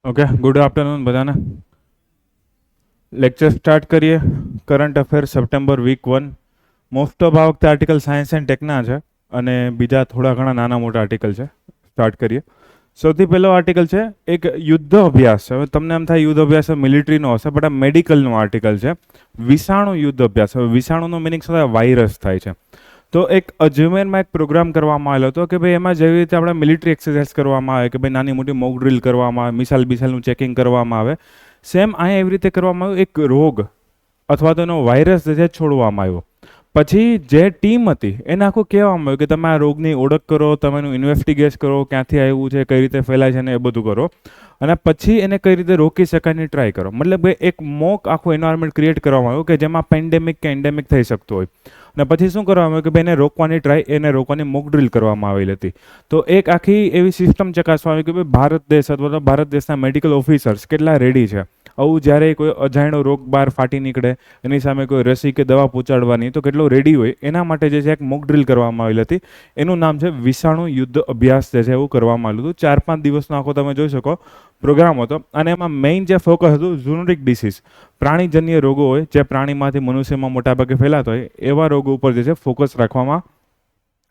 Okay, good afternoon બધાને. Lecture start કરીએ. Current affair September week 1. Most of આ વખતે આર્ટિકલ સાયન્સ એન્ડ ટેકના છે અને બીજા થોડા ઘણા નાના મોટા આર્ટિકલ છે. સ્ટાર્ટ કરીએ. સૌથી પહેલો આર્ટિકલ છે એક યુદ્ધ અભ્યાસ છે. હવે તમને એમ થાય યુદ્ધ અભ્યાસ મિલિટરીનો હશે, બટ આ મેડિકલનો આર્ટિકલ છે. વિષાણુ યુદ્ધ અભ્યાસ. હવે વિષાણુનો મિનિંગ સાથે વાયરસ થાય છે. તો એક અજમેરમાં એક પ્રોગ્રામ કરવામાં આવેલો હતો કે ભાઈ એમાં જેવી રીતે આપણે મિલિટરી એક્સરસાઇઝ કરવામાં આવે કે ભાઈ નાની મોટી મોક ડ્રીલ કરવામાં આવે, મિસાઇલ બિસાઇલનું ચેકિંગ કરવામાં આવે, સેમ અહીંયા એવી રીતે કરવામાં આવ્યું. એક રોગ અથવા તો એનો વાયરસ જે છે છોડવામાં આવ્યો. પછી જે ટીમ હતી એને આખું કહેવામાં આવ્યું કે તમે આ રોગની ઓળખ કરો, તમે એનું ઇન્વેસ્ટિગેટ કરો, ક્યાંથી આવ્યું છે, કઈ રીતે ફેલાય છે ને એ બધું કરો, અને પછી એને કઈ રીતે રોકી શકાયની ટ્રાય કરો. મતલબ કે એક મોક આખું એન્વાયરમેન્ટ ક્રિએટ કરવામાં આવ્યું કે જેમાં પેન્ડેમિક કે એન્ડેમિક થઈ શકતું હોય. અને પછી શું કરવામાં આવ્યું કે ભાઈ એને રોકવાની ટ્રાય, એને રોકવાની મોક ડ્રીલ કરવામાં આવેલી હતી. તો એક આખી એવી સિસ્ટમ ચકાસવામાં આવી કે ભાઈ ભારત દેશ અથવા તો ભારત દેશના મેડિકલ ઓફિસર્સ કેટલા રેડી છે. આવું જ્યારે કોઈ અજાણ્યો રોગ બહાર ફાટી નીકળે, એની સામે કોઈ રસી કે દવા પહોંચાડવાની, તો કેટલો રેડી હોય એના માટે જે છે એક મોક ડ્રીલ કરવામાં આવેલી હતી. એનું નામ છે વિષાણુ યુદ્ધ અભ્યાસ જે છે એવું કરવામાં આવેલું હતું. 4-5 દિવસનો આખો તમે જોઈ શકો પ્રોગ્રામ હતો. અને એમાં મેઇન જે ફોકસ હતું ઝૂનોટિક ડિસીઝ, પ્રાણીજન્ય રોગો હોય જે પ્રાણીમાંથી મનુષ્યમાં મોટાભાગે ફેલાતા હોય એવા રોગો ઉપર જે છે ફોકસ રાખવામાં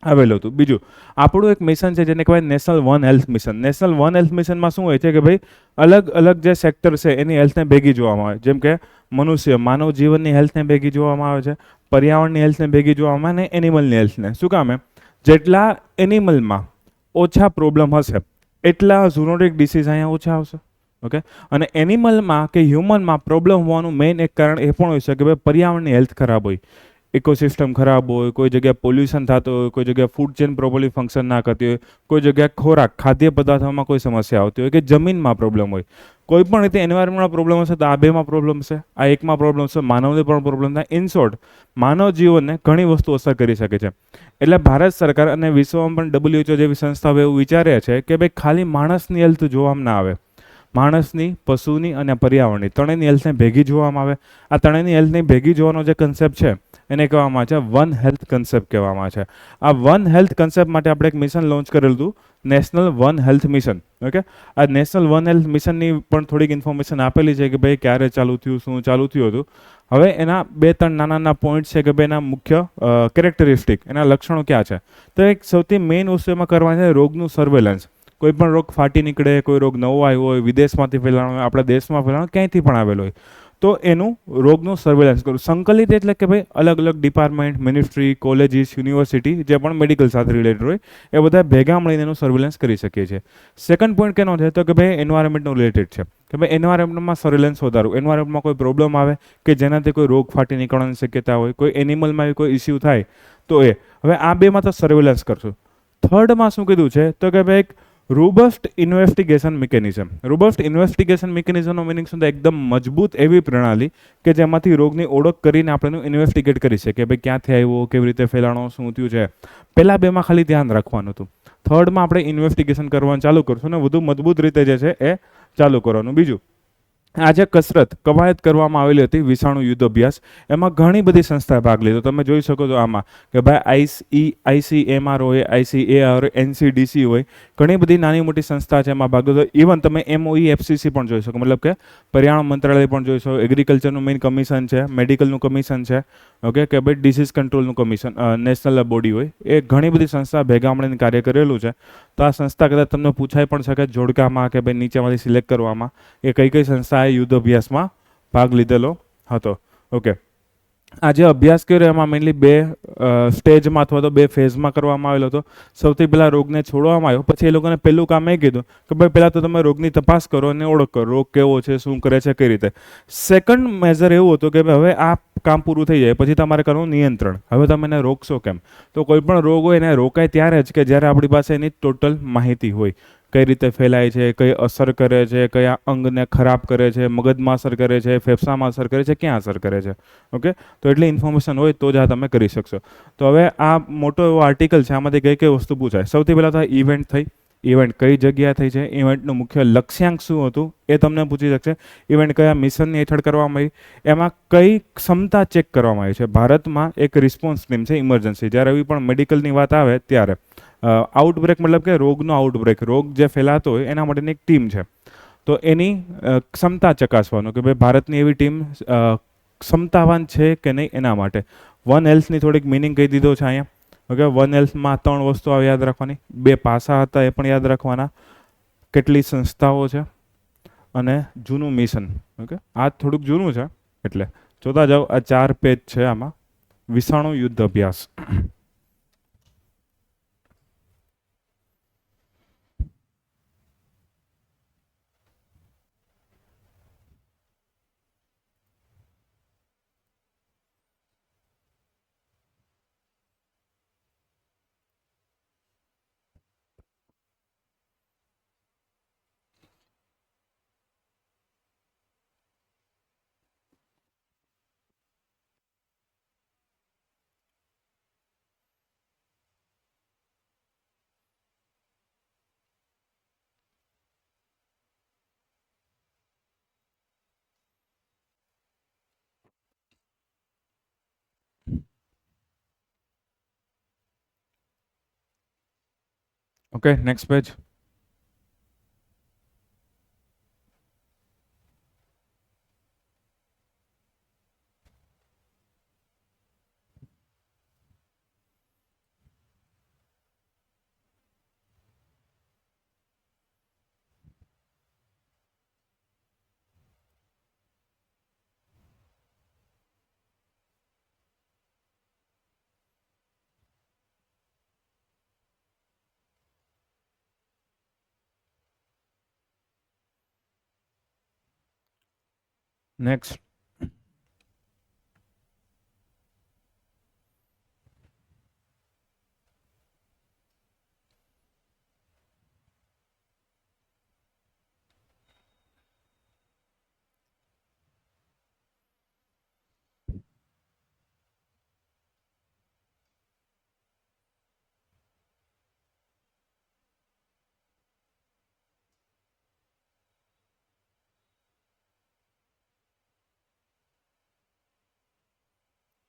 આવેલું હતું. બીજું આપણું એક મિશન છે જેને કહેવાય national one health mission. National one health મિશનમાં શું હોય છે કે ભાઈ અલગ અલગ જે સેક્ટર છે એની હેલ્થને ભેગી જોવામાં આવે. જેમ કે મનુષ્ય, માનવ જીવનની હેલ્થને ભેગી જોવામાં આવે છે, પર્યાવરણની હેલ્થને ભેગી જોવામાં આવે, અને એનિમલની હેલ્થને. શું કામ? જેટલા એનિમલમાં ઓછા પ્રોબ્લેમ હશે એટલા ઝૂનોટિક ડિસીઝ અહીંયા ઓછા આવશે. ઓકે. અને એનિમલમાં કે હ્યુમનમાં પ્રોબ્લેમ હોવાનું મેઇન એક કારણ એ પણ હોય છે કે ભાઈ પર્યાવરણની હેલ્થ ખરાબ હોય, ઇકોસિસ્ટમ ખરાબ હોય, કોઈ જગ્યાએ પોલ્યુશન થતું હોય, કોઈ જગ્યાએ ફૂડ ચેન પ્રોપરલી ફંક્શન ના કરતી હોય, કોઈ જગ્યાએ ખોરાક ખાદ્ય પદાર્થોમાં કોઈ સમસ્યા આવતી હોય, કે જમીનમાં પ્રોબ્લેમ હોય. કોઈ પણ રીતે એન્વાયરમેન્ટમાં પ્રોબ્લેમ હશે તો આ બેમાં પ્રોબ્લેમ છે, આ એકમાં પ્રોબ્લેમ છે, માનવને પણ પ્રોબ્લેમ થાય. ઇન શોર્ટ માનવ જીવનને ઘણી વસ્તુ અસર કરી શકે છે. એટલે ભારત સરકાર અને વિશ્વમાં પણ WHO જેવી સંસ્થાઓ એવું વિચારે છે કે ભાઈ ખાલી માણસની હેલ્થ જોવામાં ના આવે, માણસની, પશુની અને પર્યાવરણની ત્રણેયની હેલ્થને ભેગી જોવામાં આવે. આ ત્રણેયની હેલ્થને ભેગી જોવાનો જે કન્સેપ્ટ છે એને કહેવામાં આવે છે વન હેલ્થ કન્સેપ્ટ કહેવામાં આવે છે. આ વન હેલ્થ કન્સેપ્ટ માટે આપણે એક મિશન લોન્ચ કરેલું હતું, national one health mission. Okay. આ નેશનલ વન હેલ્થ મિશનની પણ થોડીક ઇન્ફોર્મેશન આપેલી છે કે ભાઈ ક્યારે ચાલુ થયું, શું ચાલુ થયું હતું. હવે એના 2-3 નાના પોઈન્ટ છે કે ભાઈ એના મુખ્ય કેરેક્ટરિસ્ટિક, એના લક્ષણો ક્યાં છે. તો એક સૌથી મેઇન વસ્તુ એમાં કરવાની છે રોગનું સર્વેલન્સ. કોઈ પણ રોગ ફાટી નીકળે, કોઈ રોગ નવો આવ્યો હોય, વિદેશમાંથી ફેલાણો હોય, આપણા દેશમાં ફેલાણો, ક્યાંયથી પણ આવેલો હોય, તો એનું રોગનું સર્વેલન્સ કરવું. સંકલિત એટલે કે ભાઈ અલગ અલગ ડિપાર્ટમેન્ટ, મિનિસ્ટ્રી, કોલેજીસ, યુનિવર્સિટી જે પણ મેડિકલ સાથે રિલેટેડ હોય એ બધા ભેગા મળીને એનું સર્વેલન્સ કરી શકીએ છીએ. સેકન્ડ પોઈન્ટ કેનો છે તો કે ભાઈ એન્વાયરમેન્ટનું રિલેટેડ છે કે ભાઈ એન્વાયરમેન્ટમાં સર્વેલન્સ વધારવું. એન્વાયરમેન્ટમાં કોઈ પ્રોબ્લેમ આવે કે જેનાથી કોઈ રોગ ફાટી નીકળવાની શક્યતા હોય, કોઈ એનિમલમાં કોઈ ઇસ્યુ થાય તો એ. હવે આ બેમાં તો સર્વેલન્સ કરશું. થર્ડમાં શું કીધું છે તો કે ભાઈ એક robust investigation mechanism. Robust investigation મિકેનિઝમનો મિનિંગ શું થાય? એકદમ મજબૂત એવી પ્રણાલી કે જેમાંથી રોગની ઓળખ કરીને આપણે ઇન્વેસ્ટિગેટ કરી શકીએ ભાઈ ક્યાંથી આવ્યો, કેવી રીતે ફેલાણો, શું થયું છે. પહેલા બેમાં ખાલી ધ્યાન રાખવાનું હતું. થર્ડમાં આપણે ઇન્વેસ્ટિગેશન કરવાનું ચાલુ કરશું ને વધુ મજબૂત રીતે જે છે એ ચાલુ કરવાનું. બીજું, આજે કસરત કવાયત કરવામાં આવેલી હતી વિષાણુ યુદ્ધ અભ્યાસ. એમાં ઘણી બધી સંસ્થાએ ભાગ લીધો. તમે જોઈ શકો છો આમાં કે ભાઈ ICMR હોય, ICAR, NCDC હોય, ઘણી બધી નાની મોટી સંસ્થા છે એમાં ભાગ લીધો. ઇવન તમે MOE FCC પણ જોઈ શકો, મતલબ કે પર્યાવરણ મંત્રાલય પણ જોઈ શકો, એગ્રીકલ્ચરનું મેઇન કમિશન છે, મેડિકલનું કમિશન છે, ઓકે, કે ભાઈ ડિસીઝ કંટ્રોલનું કમિશન, નેશનલ બોડી હોય, એ ઘણી બધી સંસ્થા ભેગા મળીને કાર્ય કરેલું છે. તો આ સંસ્થા કદાચ તમને પૂછાઈ પણ શકે જોડકામાં કે ભાઈ નીચેમાંથી સિલેક્ટ કરવામાં એ કઈ કઈ સંસ્થાએ યુદ્ધ અભ્યાસમાં ભાગ લીધેલો હતો. ઓકે. આ જે અભ્યાસ કર્યો એમાં મેઇનલી 2 સ્ટેજમાં અથવા તો 2 ફેઝમાં કરવામાં આવેલો હતો. સૌથી પહેલાં રોગને છોડવામાં આવ્યો, પછી એ લોકોને પહેલું કામ એ કીધું કે ભાઈ પહેલાં તો તમે રોગની તપાસ કરો અને ઓળખ કરો, રોગ કેવો છે, શું કરે છે, કઈ રીતે. સેકન્ડ મેજર એવું હતું કે હવે આ કામ પૂરું થઈ જાય પછી તમારે કરવું નિયંત્રણ. હવે તમે એને રોકશો કેમ? તો કોઈ પણ રોગ હોય એને રોકાય ત્યારે જ કે જ્યારે આપણી પાસે એની ટોટલ માહિતી હોય, કઈ રીતે ફેલાય છે, કઈ અસર કરે છે, કયા અંગને ખરાબ કરે છે, મગજમાં અસર કરે છે, ફેફસામાં અસર કરે છે, ક્યાં અસર કરે છે. ઓકે. તો એટલી ઇન્ફોર્મેશન હોય તો જ આ તમે કરી શકશો. તો હવે આ મોટો એવો આર્ટિકલ છે, આમાંથી કઈ કઈ વસ્તુ પૂછાય. સૌથી પહેલાં તો ઇવેન્ટ થઈ. ઇવેન્ટ કઈ જગ્યાએ થઈ છે, ઇવેન્ટનું મુખ્ય લક્ષ્યાંક શું હતું એ તમને પૂછી શકશે. ઇવેન્ટ કયા મિશનની હેઠળ કરવામાં આવી, એમાં કઈ ક્ષમતા ચેક કરવામાં આવી છે. ભારતમાં એક રિસ્પોન્સ ટીમ છે ઇમરજન્સી, જ્યારે એવી પણ મેડિકલની વાત આવે ત્યારે. આઉટબ્રેક મતલબ કે રોગનો આઉટબ્રેક, રોગ જે ફેલાતો હોય એના માટેની એક ટીમ છે. તો એની ક્ષમતા ચકાસવાનું કે ભાઈ ભારતની એવી ટીમ ક્ષમતાવાન છે કે નહીં એના માટે. વન હેલ્થની થોડીક મિનિંગ કહી દીધો છે અહીંયા. ઓકે, વન હેલ્થમાં 3 વસ્તુઓ યાદ રાખવાની, 2 પાસા હતા એ પણ યાદ રાખવાના, કેટલી સંસ્થાઓ છે અને જૂનું મિશન. ઓકે, આ થોડુંક જૂનું છે એટલે જોતા જાઓ. આ 4 પેજ છે આમાં. વિષાણુ યુદ્ધ અભ્યાસ. Okay, next page. Next.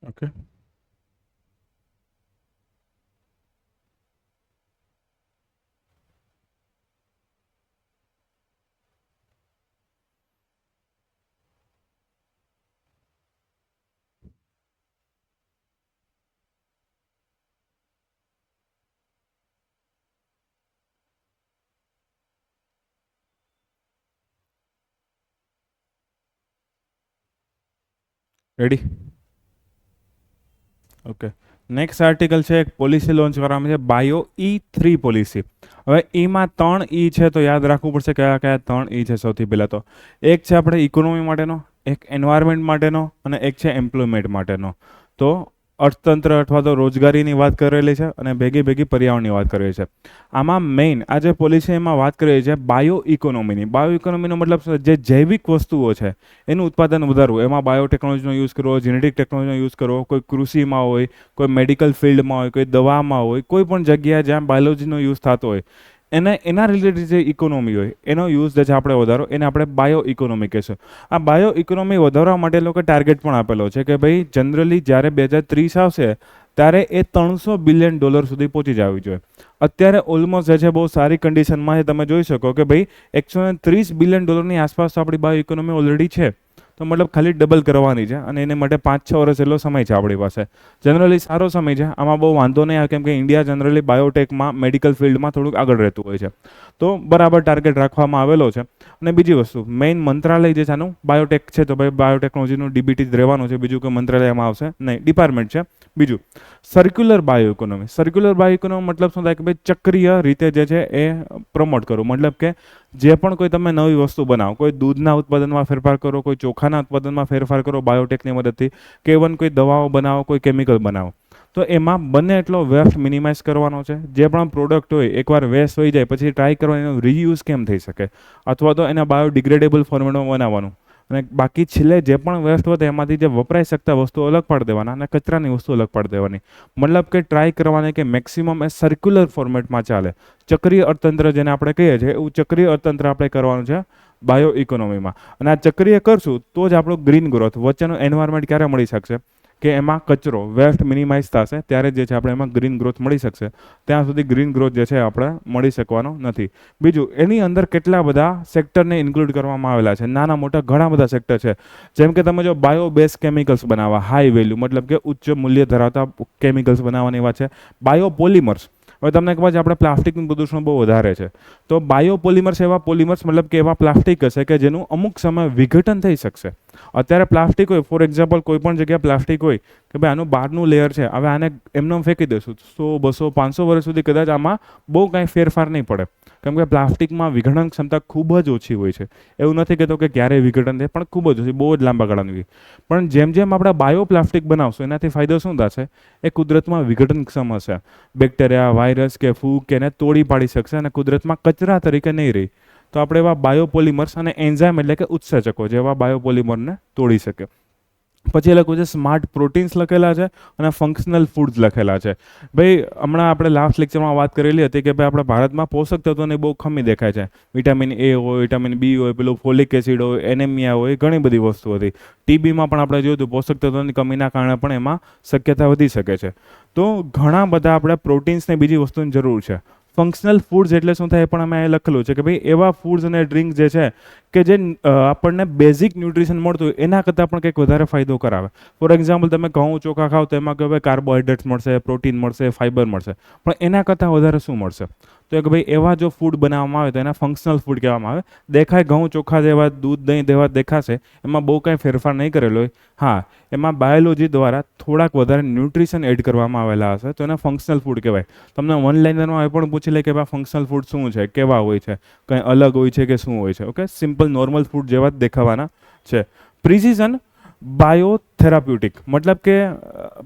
Okay, ready. Okay, next article છે, એક પોલિસી લોન્ચ કરવામાં છે, બાયો E3 પોલિસી. હવે ઈમાં 3 ઈ છે તો યાદ રાખવું પડશે કયા કયા 3 ઈ છે. સૌથી પહેલાં તો એક છે આપણે ઇકોનોમી માટેનો, એક એન્વાયરમેન્ટ માટેનો અને એક છે એમ્પ્લોયમેન્ટ માટેનો. તો અર્થતંત્ર અથવા તો રોજગારીની વાત કરેલી છે અને ભેગી પર્યાવરણની વાત કરેલી છે. આમાં મેઇન આ જે પોલિસી એમાં વાત કરેલી છે બાયો ઇકોનોમીની. બાયો ઇકોનોમીનો મતલબ જે જૈવિક વસ્તુઓ છે એનું ઉત્પાદન વધારવું, એમાં બાયોટેકનોલોજીનો યુઝ કરવો, જેનેટિક ટેકનોલોજીનો યુઝ કરવો, કોઈ કૃષિમાં હોય, કોઈ મેડિકલ ફિલ્ડમાં હોય, કોઈ દવામાં હોય, કોઈ પણ જગ્યાએ જ્યાં બાયોલોજીનો યુઝ થતો હોય એના રિલેટેડ જે ઇકોનોમી હોય એનો યુઝ જે છે આપણે વધારો, એને આપણે બાયો ઇકોનોમી કહેશું. આ બાયો ઇકોનોમી વધારવા માટે લોકો ટાર્ગેટ પણ આપેલો છે કે ભાઈ જનરલી જ્યારે 2030 આવશે ત્યારે એ $300 બિલિયન સુધી પહોંચી જવી જોઈએ. અત્યારે ઓલમોસ્ટ જે છે બહુ સારી કન્ડિશનમાં છે. તમે જોઈ શકો કે ભાઈ $130 બિલિયન આસપાસ આપણી બાયો ઇકોનોમી ઓલરેડી છે. તો મતલબ ખાલી ડબલ કરવાની છે અને એને માટે 5-6 વર્ષ એટલો સમય છે આપણી પાસે. જનરલી સારો સમય છે, આમાં બહુ વાંધો નહીં આવે કેમ કે ઇન્ડિયા જનરલી બાયોટેકમાં, મેડિકલ ફિલ્ડમાં થોડુંક આગળ રહેતું હોય છે. તો બરાબર ટાર્ગેટ રાખવામાં આવેલો છે. અને બીજી વસ્તુ, મેઇન મંત્રાલય જે છે આનું બાયોટેક છે તો ભાઈ બાયોટેકનોલોજીનું ડીબીટી જ રહેવાનું છે, બીજું કોઈ મંત્રાલયમાં આવશે નહીં, ડિપાર્ટમેન્ટ છે. બીજું circular bio economy. Circular bio economy મતલબ શું થાય કે ભાઈ ચક્રીય રીતે જે છે એ પ્રમોટ કરવું. મતલબ કે જે પણ કોઈ તમે નવી વસ્તુ બનાવો, કોઈ દૂધના ઉત્પાદનમાં ફેરફાર કરો, કોઈ ચોખાના ઉત્પાદનમાં ફેરફાર કરો બાયોટેકની મદદથી, કે ઇવન કોઈ દવાઓ બનાવો, કોઈ કેમિકલ બનાવો, તો એમાં બને એટલો વેસ્ટ મિનિમાઇઝ કરવાનો છે. જે પણ પ્રોડક્ટ હોય એકવાર વેસ્ટ હોઈ જાય પછી ટ્રાય કરવાનો એનો રીયુઝ કેમ થઈ શકે, અથવા તો એને બાયોડિગ્રેડેબલ ફોર્મેટમાં બનાવવાનું. અને બાકી છેલ્લે જે પણ વેસ્ટ હોય એમાંથી જે વપરાઈ શકતા વસ્તુઓ અલગ પાડી દેવાના અને કચરાની વસ્તુ અલગ પાડી દેવાની. મતલબ કે ટ્રાય કરવાની કે મેક્સિમમ એ સર્ક્યુલર ફોર્મેટમાં ચાલે. ચક્રીય અર્થતંત્ર જેને આપણે કહીએ છીએ એવું ચક્રીય અર્થતંત્ર આપણે કરવાનું છે બાયો ઇકોનોમીમાં. અને આ ચક્રીય કરશું તો જ આપણો ગ્રીન ગ્રોથ, વચ્ચેનું એન્વાયરમેન્ટ ક્યારે મળી શકશે કે એમાં કચરો વેસ્ટ મિનિમાઇઝ થશે ત્યારે જે છે આપણે એમાં ગ્રીન ગ્રોથ મળી શકશે. ત્યાં સુધી ગ્રીન ગ્રોથ જે છે આપણે મળી શકવાનો નથી. બીજું, એની અંદર કેટલા બધા સેક્ટરને ઇન્ક્લુડ કરવામાં આવેલા છે, નાના મોટા ઘણા બધા સેક્ટર છે. જેમ કે તમે જો બાયો બેઝ કેમિકલ્સ બનાવવા, હાઈ વેલ્યુ મતલબ કે ઉચ્ચ મૂલ્ય ધરાવતા કેમિકલ્સ બનાવવાની વાત છે. બાયો પોલિમર્સ, હવે તમને ખબર છે આપણે પ્લાસ્ટિકનું પ્રદૂષણ બહુ વધારે છે, તો બાયોપોલિમર્સ એવા પોલિમર્સ મતલબ કે એવા પ્લાસ્ટિક હશે કે જેનું અમુક સમય વિઘટન થઈ શકશે. અત્યારે પ્લાસ્ટિક હોય, ફોર એક્ઝામ્પલ કોઈ પણ જગ્યાએ પ્લાસ્ટિક હોય કે ભાઈ આનું બહારનું લેયર છે, હવે આને એમને ફેંકી દઈશું 100, 200, 500 વર્ષ સુધી કદાચ આમાં બહુ કાંઈ ફેરફાર નહીં પડે, કેમ કે પ્લાસ્ટિકમાં વિઘટન ક્ષમતા ખૂબ જ ઓછી હોય છે. એવું નથી કહેતો કે ક્યારેય વિઘટન થાય, પણ ખૂબ જ ઓછી, બહુ જ લાંબા ગાળાની હોય. પણ જેમ જેમ આપણે બાયો પ્લાસ્ટિક બનાવશું એનાથી ફાયદો શું થશે, એ કુદરતમાં વિઘટનક્ષમ હશે. બેક્ટેરિયા, વાયરસ કે ફૂગ કે એને તોડી પાડી શકશે અને કુદરતમાં કચરા તરીકે નહીં રહી. તો આપણે એવા બાયોપોલિમર્સ અને એન્ઝાઇમ એટલે કે ઉત્સેચકો જેવા બાયોપોલિમરને તોડી શકે. પછી એ લખ્યું છે સ્માર્ટ પ્રોટીન્સ લખેલા છે અને ફંક્શનલ ફૂડ્સ લખેલા છે. ભાઈ હમણાં આપણે લાસ્ટ લેક્ચરમાં વાત કરેલી હતી કે ભાઈ આપણા ભારતમાં પોષક તત્વોની બહુ કમી દેખાય છે. વિટામિન એ હોય, વિટામિન બી હોય, પેલું ફોલિક એસિડ હોય, એનેમિયા હોય, ઘણી બધી વસ્તુ હતી. ટીબીમાં પણ આપણે જોયું હતું પોષક તત્વોની કમીના કારણે પણ એમાં શક્યતા વધી શકે છે. તો ઘણા બધા આપણે પ્રોટીન્સને બીજી વસ્તુની જરૂર છે. ફંક્શનલ ફૂડ્સ એટલે શું થાય એ પણ અમે લખેલું છે કે ભાઈ એવા ફૂડ્સ અને ડ્રિંક્સ જે છે કે જે આપણને બેઝિક ન્યુટ્રિશન મળતું હોય એના કરતાં પણ કંઈક વધારે ફાયદો કરાવે. ફોર એક્ઝામ્પલ તમે ઘઉં ચોખા ખાઓ તો એમાં કે ભાઈ કાર્બોહાઈડ્રેટ્સ મળશે, પ્રોટીન મળશે, ફાઇબર મળશે, પણ એના કરતાં વધારે શું મળશે? તો કે ભાઈ એવા જો ફૂડ બનાવવામાં આવે તો એના ફંક્શનલ ફૂડ કહેવામાં આવે. દેખાય ઘઉં ચોખા જેવા, દૂધ દહીં જેવા દેખાશે, એમાં બહુ કાંઈ ફેરફાર નહીં કરેલો હોય. હા, એમાં બાયોલોજી દ્વારા થોડાક વધારે ન્યુટ્રિશન એડ કરવામાં આવેલા હશે તો એને ફંક્શનલ ફૂડ કહેવાય. તમને ઓનલાઈનમાં એ પણ પૂછી લે કે ભાઈ ફંક્શનલ ફૂડ શું છે, કેવા હોય છે, કંઈ અલગ હોય છે કે શું હોય છે. ઓકે, સિમ્પલ નોર્મલ ફૂડ જેવા જ દેખાવાના છે. પ્રિસિઝન બાયોથેરાપ્યુટિક મતલબ કે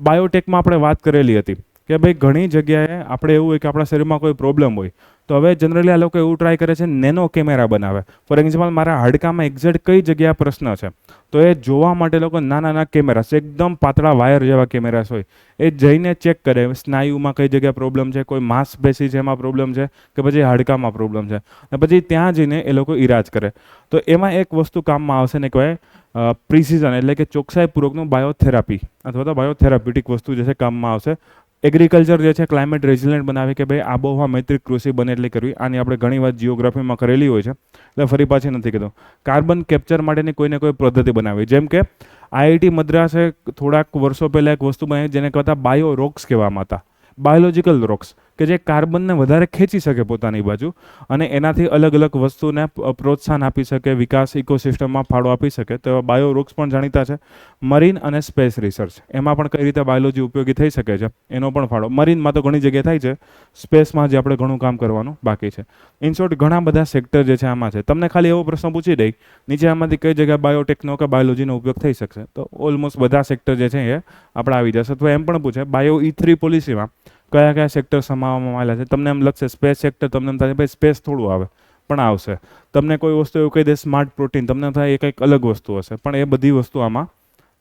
બાયોટેકમાં આપણે વાત કરેલી હતી કે ભાઈ ઘણી જગ્યાએ આપણે એવું હોય કે આપણા શરીરમાં કોઈ પ્રોબ્લેમ હોય તો હવે જનરલી આ લોકો એવું ટ્રાય કરે છે નેનો કેમેરા બનાવે. ફોર એક્ઝામ્પલ મારા હાડકામાં એક્ઝેક્ટ કઈ જગ્યાએ પ્રશ્ન છે તો એ જોવા માટે લોકો નાના નાના કેમેરાસ, એકદમ પાતળા વાયર જેવા કેમેરાસ હોય, એ જઈને ચેક કરે સ્નાયુમાં કઈ જગ્યાએ પ્રોબ્લેમ છે, કોઈ માંસપેશી છે એમાં પ્રોબ્લેમ છે કે પછી હાડકામાં પ્રોબ્લેમ છે, અને પછી ત્યાં જઈને એ લોકો ઈલાજ કરે. તો એમાં એક વસ્તુ કામમાં આવશે ને કહેવાય પ્રિસિઝન એટલે કે ચોકસાઈપૂર્વકનું બાયોથેરાપી અથવા તો બાયોથેરાપ્યુટિક વસ્તુ જે છે કામમાં આવશે. એગ્રીકલ્ચર જે છે ક્લાઇમેટ રેઝિલિયન્ટ બનાવે કે ભાઈ આબોહવા મૈત્રિક કૃષિ બને એટલી કરવી. આની આપણે ઘણી વાર જીઓગ્રાફીમાં કરેલી હોય છે એટલે ફરી પાછી નથી કીધું. કાર્બન કેપ્ચર માટેની કોઈને કોઈ પદ્ધતિ બનાવી, જેમ કે આઈઆઈટી મદ્રાસે થોડાક વર્ષો પહેલાં એક વસ્તુ બનાવી જેને કહેતા બાયો રોક્સ કહેવામાં હતા, બાયોલોજિકલ રોક્સ કે જે કાર્બનને વધારે ખેંચી શકે પોતાની બાજુ અને એનાથી અલગ અલગ વસ્તુને પ્રોત્સાહન આપી શકે, વિકાસ ઇકોસિસ્ટમમાં ફાળો આપી શકે. તો એવા બાયો રોક્સ પણ જાણીતા છે. મરીન અને સ્પેસ રિસર્ચ, એમાં પણ કઈ રીતે બાયોલોજી ઉપયોગી થઈ શકે છે એનો પણ ફાળો. મરીનમાં તો ઘણી જગ્યાએ થાય છે, સ્પેસમાં જે આપણે ઘણું કામ કરવાનું બાકી છે. ઇન શોર્ટ ઘણા બધા સેક્ટર જે છે આમાં છે. તમને ખાલી એવો પ્રશ્ન પૂછી દઈ નીચે આમાંથી કઈ જગ્યાએ બાયોટેકનો કે બાયોલોજીનો ઉપયોગ થઈ શકશે, તો ઓલમોસ્ટ બધા સેક્ટર જે છે એ આપણે આવી જશે. તો એમ પણ પૂછે બાયો E3 પોલિસીમાં કયા કયા સેક્ટર સમાવવામાં આવેલા છે. તમને એમ લગશે સ્પેસ સેક્ટર, તમને એમ થાય ભાઈ સ્પેસ થોડું આવે, પણ આવશે. તમને કોઈ વસ્તુ એવું કહી દે સ્માર્ટ પ્રોટીન, તમને થાય એ કંઈક અલગ વસ્તુ હશે, પણ એ બધી વસ્તુ આમાં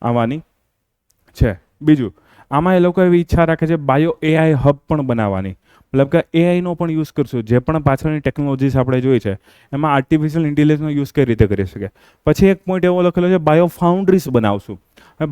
આવવાની છે. બીજું, આમાં એ લોકો એવી ઈચ્છા રાખે છે બાયો AI હબ પણ બનાવવાની, મતલબ કે એઆઈનો પણ યુઝ કરશું. જે પણ પાછળની ટેકનોલોજીસ આપણે જોઈ છે એમાં આર્ટિફિશિયલ ઇન્ટેલિજન્સનો યુઝ કઈ રીતે કરી શકે. પછી એક પોઈન્ટ એવો લખેલો છે બાયો ફાઉન્ડ્રીઝ બનાવશું.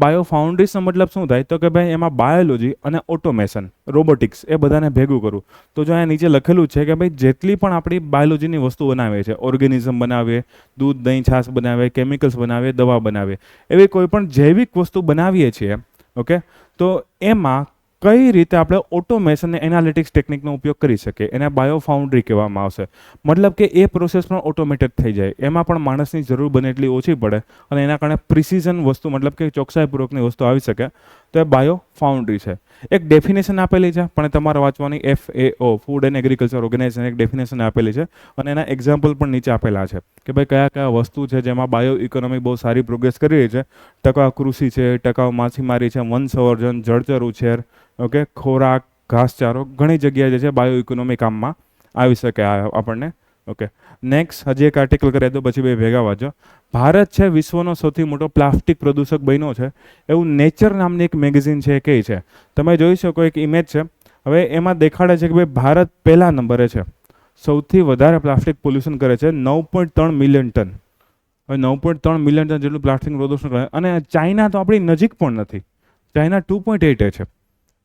બાયો ફાઉન્ડ્રીઝનો મતલબ શું થાય તો કે ભાઈ એમાં બાયોલોજી અને ઓટોમેશન, રોબોટિક્સ એ બધાને ભેગું કરું. તો જો અહીંયા નીચે લખેલું છે કે ભાઈ જેટલી પણ આપણી બાયોલોજીની વસ્તુ બનાવીએ છીએ, ઓર્ગેનિઝમ બનાવીએ, દૂધ દહીં છાશ બનાવીએ, કેમિકલ્સ બનાવીએ, દવા બનાવીએ, એવી કોઈ પણ જૈવિક વસ્તુ બનાવીએ છીએ, ઓકે, તો એમાં કઈ રીતે આપણે ઓટોમેશન અને એનાલિટિક્સ ટેકનિકનો ઉપયોગ કરી શકીએ, એને બાયો ફાઉન્ડ્રી કહેવામાં આવશે. મતલબ કે એ પ્રોસેસ પણ ઓટોમેટેડ થઈ જાય, એમાં પણ માણસની જરૂર બને એટલી ઓછી પડે અને એના કારણે પ્રિસિઝન વસ્તુ મતલબ કે ચોકસાઈપૂર્વકની વસ્તુ આવી શકે, તો એ બાયો ફાઉન્ડ્રી છે. એક ડેફિનેશન આપેલી છે પણ તમારે વાંચવાની, FAO food and agriculture organisation એક ડેફિનેશન આપેલી છે અને એના એક્ઝામ્પલ પણ નીચે આપેલા છે કે ભાઈ કયા કયા વસ્તુ છે જેમાં બાયો ઇકોનોમી બહુ સારી પ્રોગ્રેસ કરી રહી છે. ટકાઉ કૃષિ છે, ટકાઉ માછીમારી છે, વન સંવર્ધન, જળચર ઉછેર, ઓકે, ખોરાક, ઘાસચારો, ઘણી જગ્યાએ જે છે બાયો ઇકોનોમી કામમાં આવી શકે આપણને. ઓકે, નેક્સ્ટ હજી એક આર્ટિકલ કરી દો પછી બે ભેગા વાંચો. ભારત છે વિશ્વનો સૌથી મોટો પ્લાસ્ટિક પ્રદૂષક બન્યો છે એવું નેચર નામની એક મેગેઝિન છે એ કહે છે. તમે જોઈ શકો એક ઇમેજ છે, હવે એમાં દેખાડે છે કે ભાઈ ભારત પહેલા નંબરે છે, સૌથી વધારે પ્લાસ્ટિક પોલ્યુશન કરે છે, 9.3 મિલિયન ટન. હવે 9.3 મિલિયન ટન જેટલું પ્લાસ્ટિક પ્રદૂષણ કરે અને ચાઇના તો આપણી નજીક પણ નથી. ચાઇના 2.8 છે.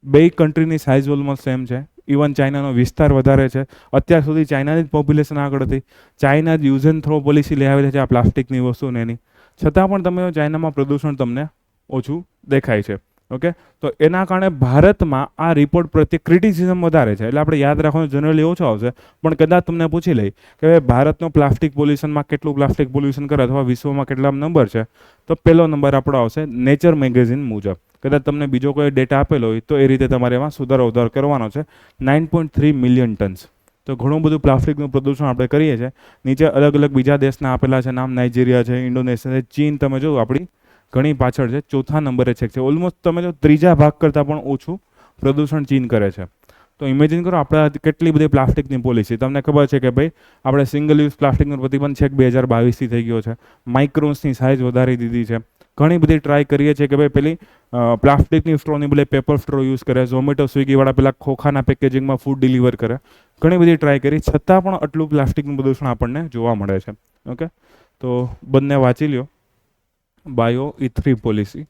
બે કન્ટ્રીની સાઇઝ ઓલમોસ્ટ સેમ છે. ઇવન ચાઇનાનો વિસ્તાર વધારે છે. અત્યાર સુધી ચાઇનાની જ પોપ્યુલેશન આગળ હતી. ચાઇના જ યુઝ એન્ડ થ્રો પોલિસી લઈ આવે છે આ પ્લાસ્ટિકની વસ્તુને એની. છતાં પણ તમે ચાઇનામાં પ્રદૂષણ તમને ઓછું દેખાય છે. ઓકે, તો એના કારણે ભારતમાં આ રિપોર્ટ પ્રત્યે ક્રિટિસિઝમ વધારે છે. એટલે આપણે યાદ રાખવાનું જનરલી ઓછો આવશે, પણ કદાચ તમને પૂછી લઈ કે ભારતનો પ્લાસ્ટિક પોલ્યુશનમાં કેટલું પ્લાસ્ટિક પોલ્યુશન કરે અથવા વિશ્વમાં કેટલા નંબર છે, તો પહેલો નંબર આપણો આવશે નેચર મેગેઝિન મુજબ. કદાચ તમને બીજો કોઈ ડેટા આપેલો હોય તો એ રીતે તમારે એમાં સુધારો વધારો કરવાનો છે. 9.3 મિલિયન ટન્સ. તો ઘણું બધું પ્લાસ્ટિકનું પ્રદૂષણ આપણે કરીએ છીએ. નીચે અલગ અલગ બીજા દેશના આપેલા છે નામ, નાઇજીરિયા છે, ઇન્ડોનેશિયા છે, ચીન તમે જો આપણી ઘણી પાછળ છે, ચોથા નંબરે છે. ઓલમોસ્ટ તમે જો ત્રીજા ભાગ કરતાં પણ ઓછું પ્રદૂષણ ચીન કરે છે. તો ઇમેજિન કરો આપણા કેટલી બધી પ્લાસ્ટિકની પોલિસી. તમને ખબર છે કે ભાઈ આપણે સિંગલ યુઝ પ્લાસ્ટિકનો પ્રતિબંધ છેક 2022થી થઈ ગયો છે. માઇક્રોન્સની સાઇઝ વધારી દીધી છે. ઘણી બધી ટ્રાય કરીએ છીએ કે ભાઈ પેલી પ્લાસ્ટિકની સ્ટ્રોની બદલે પેપર સ્ટ્રો યુઝ કરે. ઝોમેટો સ્વિગીવાળા પેલા ખોખાના પેકેજિંગમાં ફૂડ ડિલિવર કરે. ઘણી બધી ટ્રાય કરી, છતાં પણ આટલું પ્લાસ્ટિકનું પ્રદૂષણ આપણને જોવા મળે છે. ઓકે, તો બંને વાંચી લ્યો. Bio E3 policy.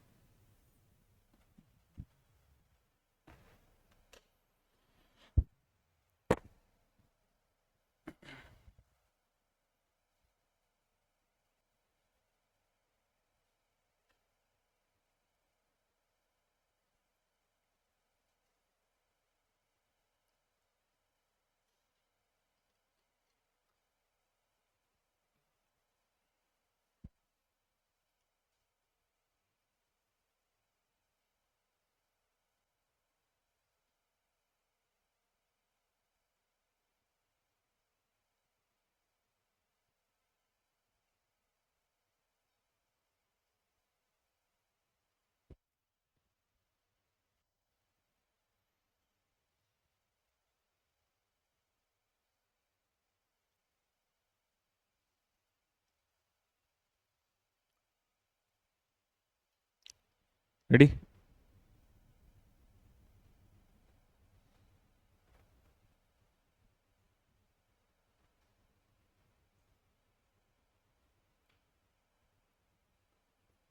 રેડી?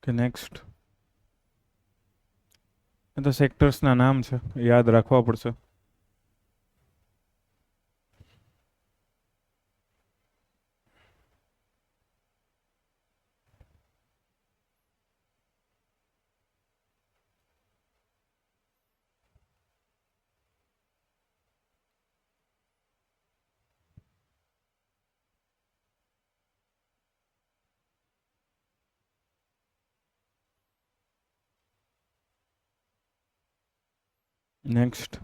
કે નેક્સ્ટ. એ તો સેક્ટર્સના નામ છે, યાદ રાખવા પડશે. Next.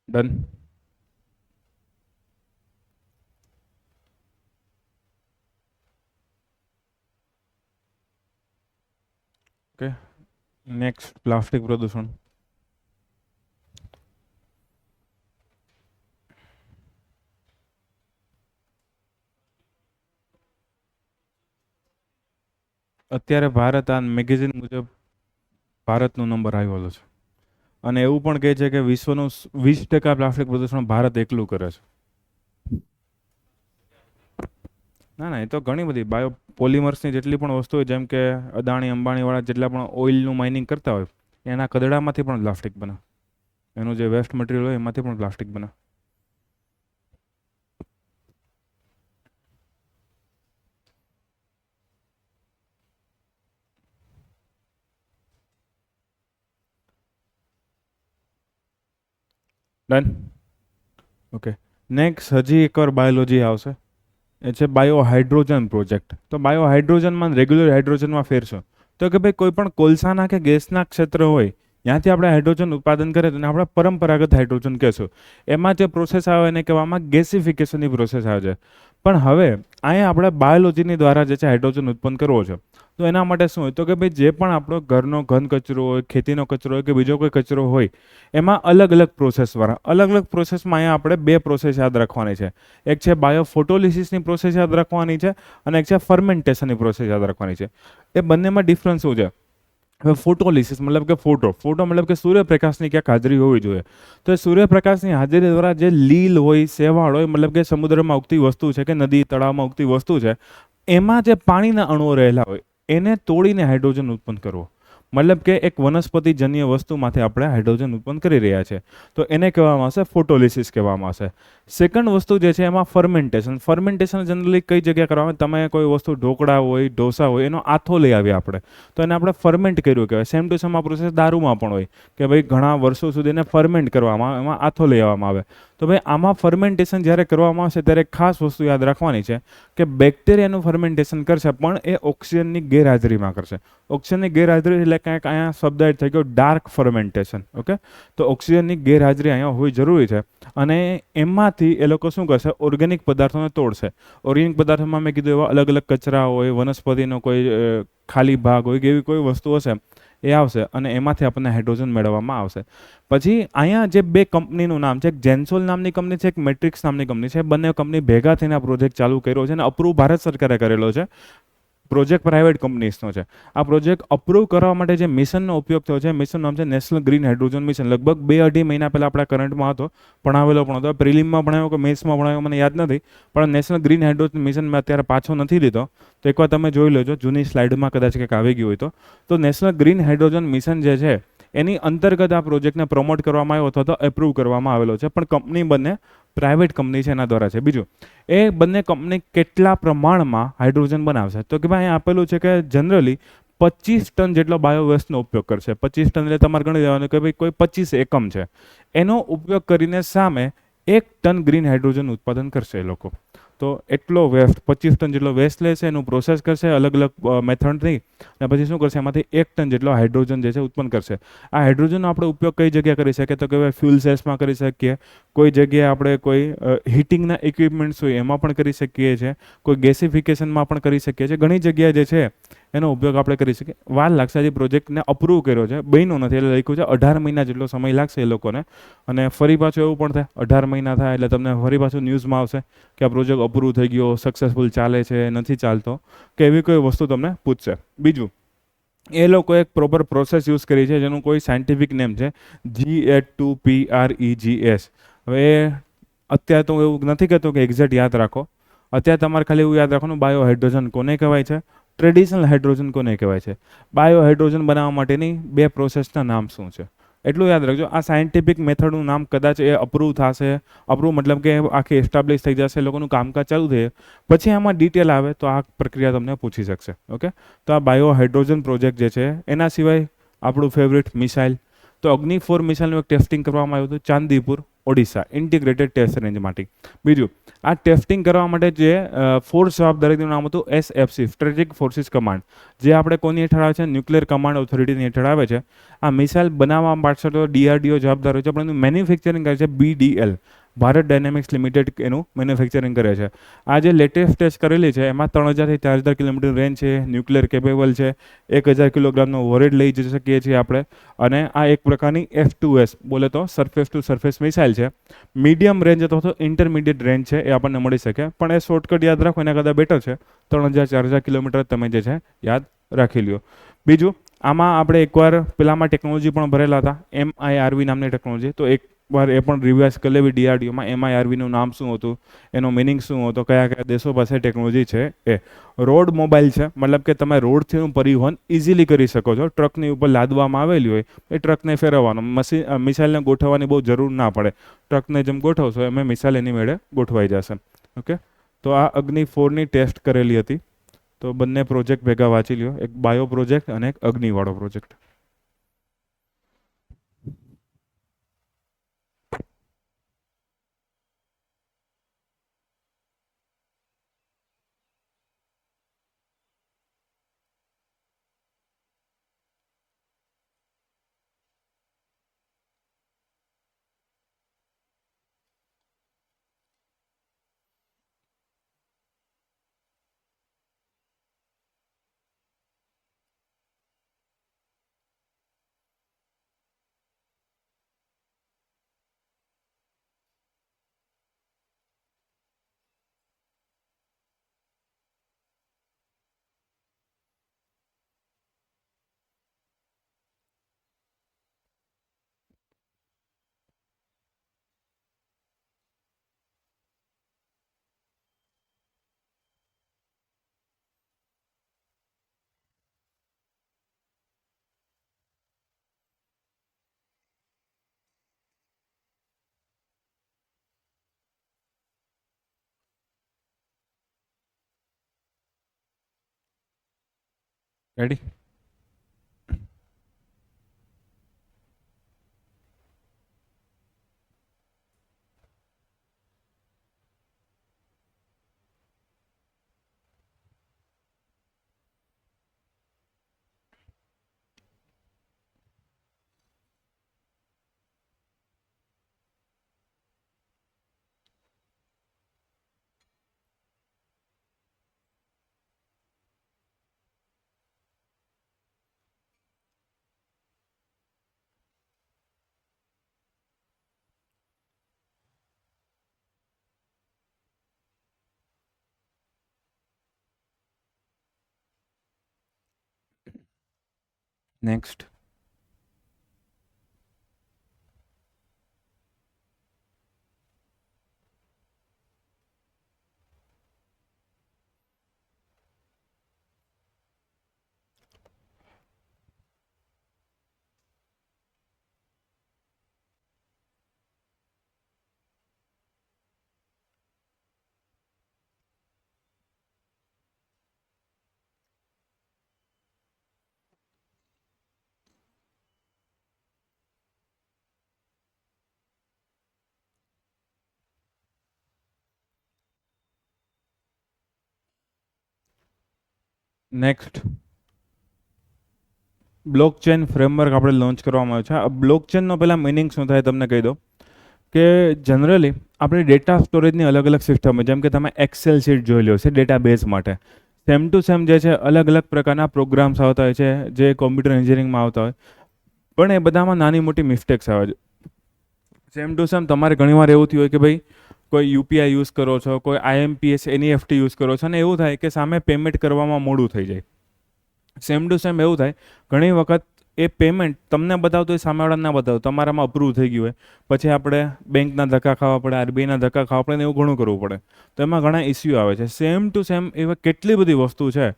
Done. Okay, next plastic પ્રદૂષણ. અત્યારે ભારત આ મેગેઝિન મુજબ ભારતનો નંબર આવેલો છે. અને એવું પણ કહે છે કે વિશ્વનું 20% પ્લાસ્ટિક પ્રદૂષણ ભારત એકલું કરે છે. ના ના, એ તો ઘણી બધી બાયો પોલિમર્સની જેટલી પણ વસ્તુ હોય, જેમ કે અદાણી અંબાણીવાળા જેટલા પણ ઓઇલનું માઇનિંગ કરતા હોય, એના કદડામાંથી પણ પ્લાસ્ટિક બને. એનું જે વેસ્ટ મટીરિયલ હોય એમાંથી પણ પ્લાસ્ટિક બને. ડન. ઓકે, નેક્સ્ટ હજી એકવાર બાયોલોજી આવશે. એ છે બાયો હાઇડ્રોજન પ્રોજેક્ટ. તો બાયો હાઇડ્રોજનમાં રેગ્યુલર હાઇડ્રોજનમાં ફેર છે. તો કે ભાઈ કોઈ પણ કોલસાના કે ગેસના ક્ષેત્ર હોય ત્યાંથી આપણે હાઇડ્રોજન ઉત્પાદન કરીએ તો આપણે પરંપરાગત હાઇડ્રોજન કહેશું. એમાં જે પ્રોસેસ આવે એને કહેવામાં ગેસિફિકેશનની પ્રોસેસ આવે છે. પણ હવે અહીંયા આપણે બાયોલોજીની દ્વારા જે છે હાઇડ્રોજન ઉત્પન્ન કરવો છે. તો એના માટે શું હોય તો કે ભાઈ જે પણ આપણો ઘરનો ઘન કચરો હોય, ખેતીનો કચરો હોય કે બીજો કોઈ કચરો હોય, એમાં અલગ અલગ પ્રોસેસવાળા અલગ અલગ પ્રોસેસમાં અહીંયા આપણે બે પ્રોસેસ યાદ રાખવાની છે. એક છે બાયોફોટોલિસિસની પ્રોસેસ યાદ રાખવાની છે અને એક છે ફર્મેન્ટેશનની પ્રોસેસ યાદ રાખવાની છે. એ બંનેમાં ડિફરન્સ શું છે? હવે ફોટોલિસિસ મતલબ કે ફોટો મતલબ કે સૂર્યપ્રકાશની ક્યાંક હાજરી હોવી જોઈએ. તો એ સૂર્યપ્રકાશની હાજરી દ્વારા જે લીલ હોય, શેવાળ હોય, મતલબ કે સમુદ્રમાં ઉગતી વસ્તુ છે કે નદી તળાવમાં ઉગતી વસ્તુ છે, એમાં જે પાણીના અણુઓ રહેલા હોય એને તોડીને હાઇડ્રોજન ઉત્પન્ન કરવો. મતલબ કે એક વનસ્પતિજન્ય વસ્તુમાંથી આપણે હાઇડ્રોજન ઉત્પન્ન કરી રહ્યા છે. તો એને કહેવામાં આવશે ફોટોલિસિસ કહેવામાં આવશે. સેકન્ડ વસ્તુ જે છે એમાં ફર્મેન્ટેશન જનરલી કઈ જગ્યાએ કરવામાં આવે? તમે કોઈ વસ્તુ ઢોકળા હોય, ઢોસા હોય, એનો આથો લઈ આવીએ આપણે, તો એને આપણે ફર્મેન્ટ કર્યું કહેવાય. સેમ ટુ સેમ આ પ્રોસેસ દારૂમાં પણ હોય કે ભાઈ ઘણા વર્ષો સુધી એને ફર્મેન્ટ કરવામાં આવે, એમાં આથો લઈ આવવામાં આવે. તો ભાઈ આમાં ફર્મેન્ટેશન જ્યારે કરવામાં આવશે ત્યારે ખાસ વસ્તુ યાદ રાખવાની છે કે બેક્ટેરિયાનું ફર્મેન્ટેશન કરશે પણ એ ઓક્સિજનની ગેરહાજરીમાં કરશે. ઓક્સિજનની ગેરહાજરી એટલે કંઈક અહીંયા શબ્દ એડ થઈ ગયો ડાર્ક ફર્મેન્ટેશન. ઓકે, તો ઓક્સિજનની ગેરહાજરી અહીંયા હોવી જરૂરી છે અને એમાંથી એ લોકો શું કરશે? ઓર્ગેનિક પદાર્થોને તોડશે. ઓર્ગેનિક પદાર્થોમાં મેં કીધું એવા અલગ અલગ કચરા હોય, વનસ્પતિનો કોઈ ખાલી ભાગ હોય કે એવી કોઈ વસ્તુ હશે એ આવશે અને એમાંથી આપણને હાઇડ્રોજન મેળવવામાં આવશે. પછી અહીંયા જે બે કંપનીનું નામ છે, એક જેન્સોલ નામની કંપની છે, એક મેટ્રિક્સ નામની કંપની છે. બંને કંપની ભેગા થઈને આ પ્રોજેક્ટ ચાલુ કર્યો છે અને અપ્રૂવ ભારત સરકારે કરેલો છે. પ્રોજેક્ટ પ્રાઇવેટ કંપનીઝનો છે. આ પ્રોજેક્ટ અપ્રૂવ કરવા માટે જે મિશનનો ઉપયોગ થયો છે, મિશનનું નામ છે નેશનલ ગ્રીન હાઇડ્રોજન મિશન. લગભગ 2-2.5 મહિના પહેલાં આપણા કરંટમાં હતો, ભણાવેલો પણ હતો. પ્રિલિમમાં ભણાવ્યો કે મેથ્સમાં ભણાવ્યો મને યાદ નથી, પણ નેશનલ ગ્રીન હાઇડ્રોજન મિશન મેં અત્યારે પાછો નથી લીધો, તો એકવાર તમે જોઈ લેજો, જૂની સ્લાઇડમાં કદાચ કંઈક આવી ગયું હોય તો. તો નેશનલ ગ્રીન હાઇડ્રોજન મિશન જે છે એની અંતર્ગત આ પ્રોજેક્ટને પ્રમોટ કરવામાં આવ્યો અથવા તો એપ્રૂવ કરવામાં આવેલો છે. પણ કંપની બંને પ્રાઇવેટ કંપની છે એના દ્વારા છે. બીજું, એ બંને કંપની કેટલા પ્રમાણમાં હાઇડ્રોજન બનાવશે? તો કે ભાઈ અહીં આપેલું છે કે જનરલી 25 ટન જેટલો બાયોવેસ્ટનો ઉપયોગ કરશે. 25 ટન એટલે તમારે ગણી દેવાનું કે ભાઈ કોઈ 25 એકમ છે, એનો ઉપયોગ કરીને સામે 1 ટન ગ્રીન હાઇડ્રોજન ઉત્પાદન કરશે એ લોકો. તો એટલો વેસ્ટ 25 ટન જેટલો વેસ્ટ લેશે, એનું પ્રોસેસ કરશે અલગ અલગ મેથડથી અને પછી શું કરશે? એમાંથી 1 ટન જેટલો હાઇડ્રોજન જે છે ઉત્પન્ન કરશે. આ હાઇડ્રોજનનો આપણે ઉપયોગ કઈ જગ્યાએ કરી શકીએ? તો કે ભાઈ ફ્યુલ સેલ્સમાં કરી શકીએ, કોઈ જગ્યાએ આપણે કોઈ હીટિંગના ઇક્વિપમેન્ટ્સ હોય એમાં પણ કરી શકીએ છીએ, કોઈ ગેસિફિકેશનમાં પણ કરી શકીએ છીએ. ઘણી જગ્યાએ જે છે એનો ઉપયોગ આપણે કરી શકીએ. વાર લાગશે, હજી પ્રોજેક્ટને અપ્રૂવ કર્યો છે, બન્યો નથી એટલે લખ્યું છે 18 મહિના જેટલો સમય લાગશે એ લોકોને. અને ફરી પાછું એવું પણ થાય 18 મહિના થાય એટલે તમને ફરી પાછું ન્યૂઝમાં આવશે કે આ પ્રોજેક્ટ અપ્રૂવ થઈ ગયો, સક્સેસફુલ ચાલે છે, નથી ચાલતો, કે એવી કોઈ વસ્તુ તમને પૂછશે. બીજું, એ લોકો એક પ્રોપર પ્રોસેસ યુઝ કરી છે જેનું કોઈ સાયન્ટિફિક નેમ છે GH2PREGS. હવે અત્યારે તો એવું નથી કહેતો કે એક્ઝેક્ટ યાદ રાખો, અત્યારે તમારે ખાલી એવું યાદ રાખવાનું બાયો હાઇડ્રોજન કોને કહેવાય છે, ટ્રેડિશનલ હાઇડ્રોજન કોને કહેવાય છે, બાયો હાઇડ્રોજન બનાવવા માટેની બે પ્રોસેસના નામ શું છે, એટલું યાદ રાખજો. આ સાયન્ટિફિક મેથડનું નામ કદાચ એ અપ્રૂવ થશે, અપ્રૂવ મતલબ કે આખી એસ્ટાબ્લિશ થઈ જશે, લોકોનું કામકાજ ચાલુ થઈ પછી આમાં ડિટેલ આવે તો આ પ્રક્રિયા તમને પૂછી શકશે. ઓકે, તો આ બાયો હાઇડ્રોજન પ્રોજેક્ટ જે છે એના સિવાય આપણું ફેવરેટ મિસાઇલ, તો અગ્નિ-4 મિસાઇલનું એક ટેસ્ટિંગ કરવામાં આવ્યું હતું ચાંદીપુર, ઓડિશા, ઇન્ટિગ્રેટેડ ટેસ્ટ રેન્જમાંથી. બીજું, આ ટેસ્ટિંગ કરવા માટે જે ફોર્સ જવાબદારી તેનું નામ હતું SFC, સ્ટ્રેટેજિક ફોર્સિસ કમાન્ડ, જે આપણે કોની હેઠળ આવે છે? ન્યુક્લિયર કમાન્ડ ઓથોરિટીની હેઠળ આવે છે. આ મિસાઇલ બનાવવા પાછળ તો DRDO જવાબદાર હોય છે, પણ એનું મેન્યુફેક્ચરિંગ કરે છે BDL, ભારત ડાયનેમિક્સ લિમિટેડ, એનું મેન્યુફેક્ચરિંગ કરે છે. આ જે લેટેસ્ટ ટેસ્ટ કરેલી છે એમાં 3000 થી 4000 કિલોમીટર રેન્જ છે, ન્યુક્લિયર કેપેબલ છે, 1000 કિલોગ્રામનો વોરેડ લઈ જઈ શકીએ છીએ આપણે. અને આ એક પ્રકારની S2S બોલે તો સરફેસ ટુ સરફેસ મિસાઇલ છે. મીડિયમ રેન્જ અથવા તો ઇન્ટરમીડિયેટ રેન્જ છે એ આપણને મળી શકે, પણ એ શોર્ટકટ યાદ રાખો એના કરતાં બેટર છે. 3000-4000 કિલોમીટર તમે જે છે યાદ રાખી લ્યો. બીજું, આમાં આપણે એકવાર પેલામાં ટેકનોલોજી પણ ભરેલા હતા, MIRV નામની ટેકનોલોજી, તો એકવાર એ પણ રિવાઇઝ કરી લેવી DRDOમાં. MIRVનું નામ શું હતું, એનો મિનિંગ શું હતો, કયા કયા દેશો પાસે ટેકનોલોજી છે એ. રોડ મોબાઈલ છે, મતલબ કે તમે રોડથી પરિવહન ઇઝીલી કરી શકો છો. ટ્રકની ઉપર લાદવામાં આવેલી હોય એ ટ્રકને ફેરવવાનો, મિસાઇલને ગોઠવવાની બહુ જરૂર ના પડે. ટ્રકને જેમ ગોઠવશો એમ મિસાઇલ એની મેળે ગોઠવાઈ જશે. ઓકે, તો આ અગ્નિ-4ની ટેસ્ટ કરેલી હતી. તો બંને પ્રોજેક્ટ ભેગા વાંચી લ્યો, એક બાયો પ્રોજેક્ટ અને એક અગ્નિવાળો project. Ready? Next. Next, blockchain framework આપણે લોન્ચ કરવામાં આવ્યો છે. આ બ્લોકચેનનો પહેલાં મિનિંગ શું થાય તમને કહી દો કે જનરલી આપણે ડેટા સ્ટોરેજની અલગ અલગ સિસ્ટમ હોય, જેમ કે તમે એક્સેલ શીટ જોઈ લો છે ડેટાબેઝ માટે. સેમ ટુ સેમ જે છે અલગ અલગ પ્રકારના પ્રોગ્રામ્સ આવતા હોય છે જે કોમ્પ્યુટર એન્જિનિયરિંગમાં આવતા હોય, પણ એ બધામાં નાની મોટી મિસ્ટેક્સ આવે છે. સેમ ટુ સેમ તમારે ઘણીવાર એવું થયું હોય કે ભાઈ કોઈ યુપીઆઈ યુઝ કરો છો, કોઈ આઈએમપીએસ એનઈએફટી યુઝ કરો છો, અને એવું થાય કે સામે પેમેન્ટ કરવામાં મોડું થઈ જાય. સેમ ટુ સેમ એવું થાય ઘણી વખત એ પેમેન્ટ તમને બતાવતો હોય, સામેવાળાને ના બતાવતો, તમારામાં અપ્રૂવ થઈ ગયું હોય, પછી આપણે બેંકના ધક્કા ખાવા પડે, આરબીઆઈના ધક્કા ખાવા પડે, એવું ઘણું કરવું પડે. તો એમાં ઘણા ઇસ્યુ આવે છે. સેમ ટુ સેમ એવા કેટલી બધી વસ્તુ છે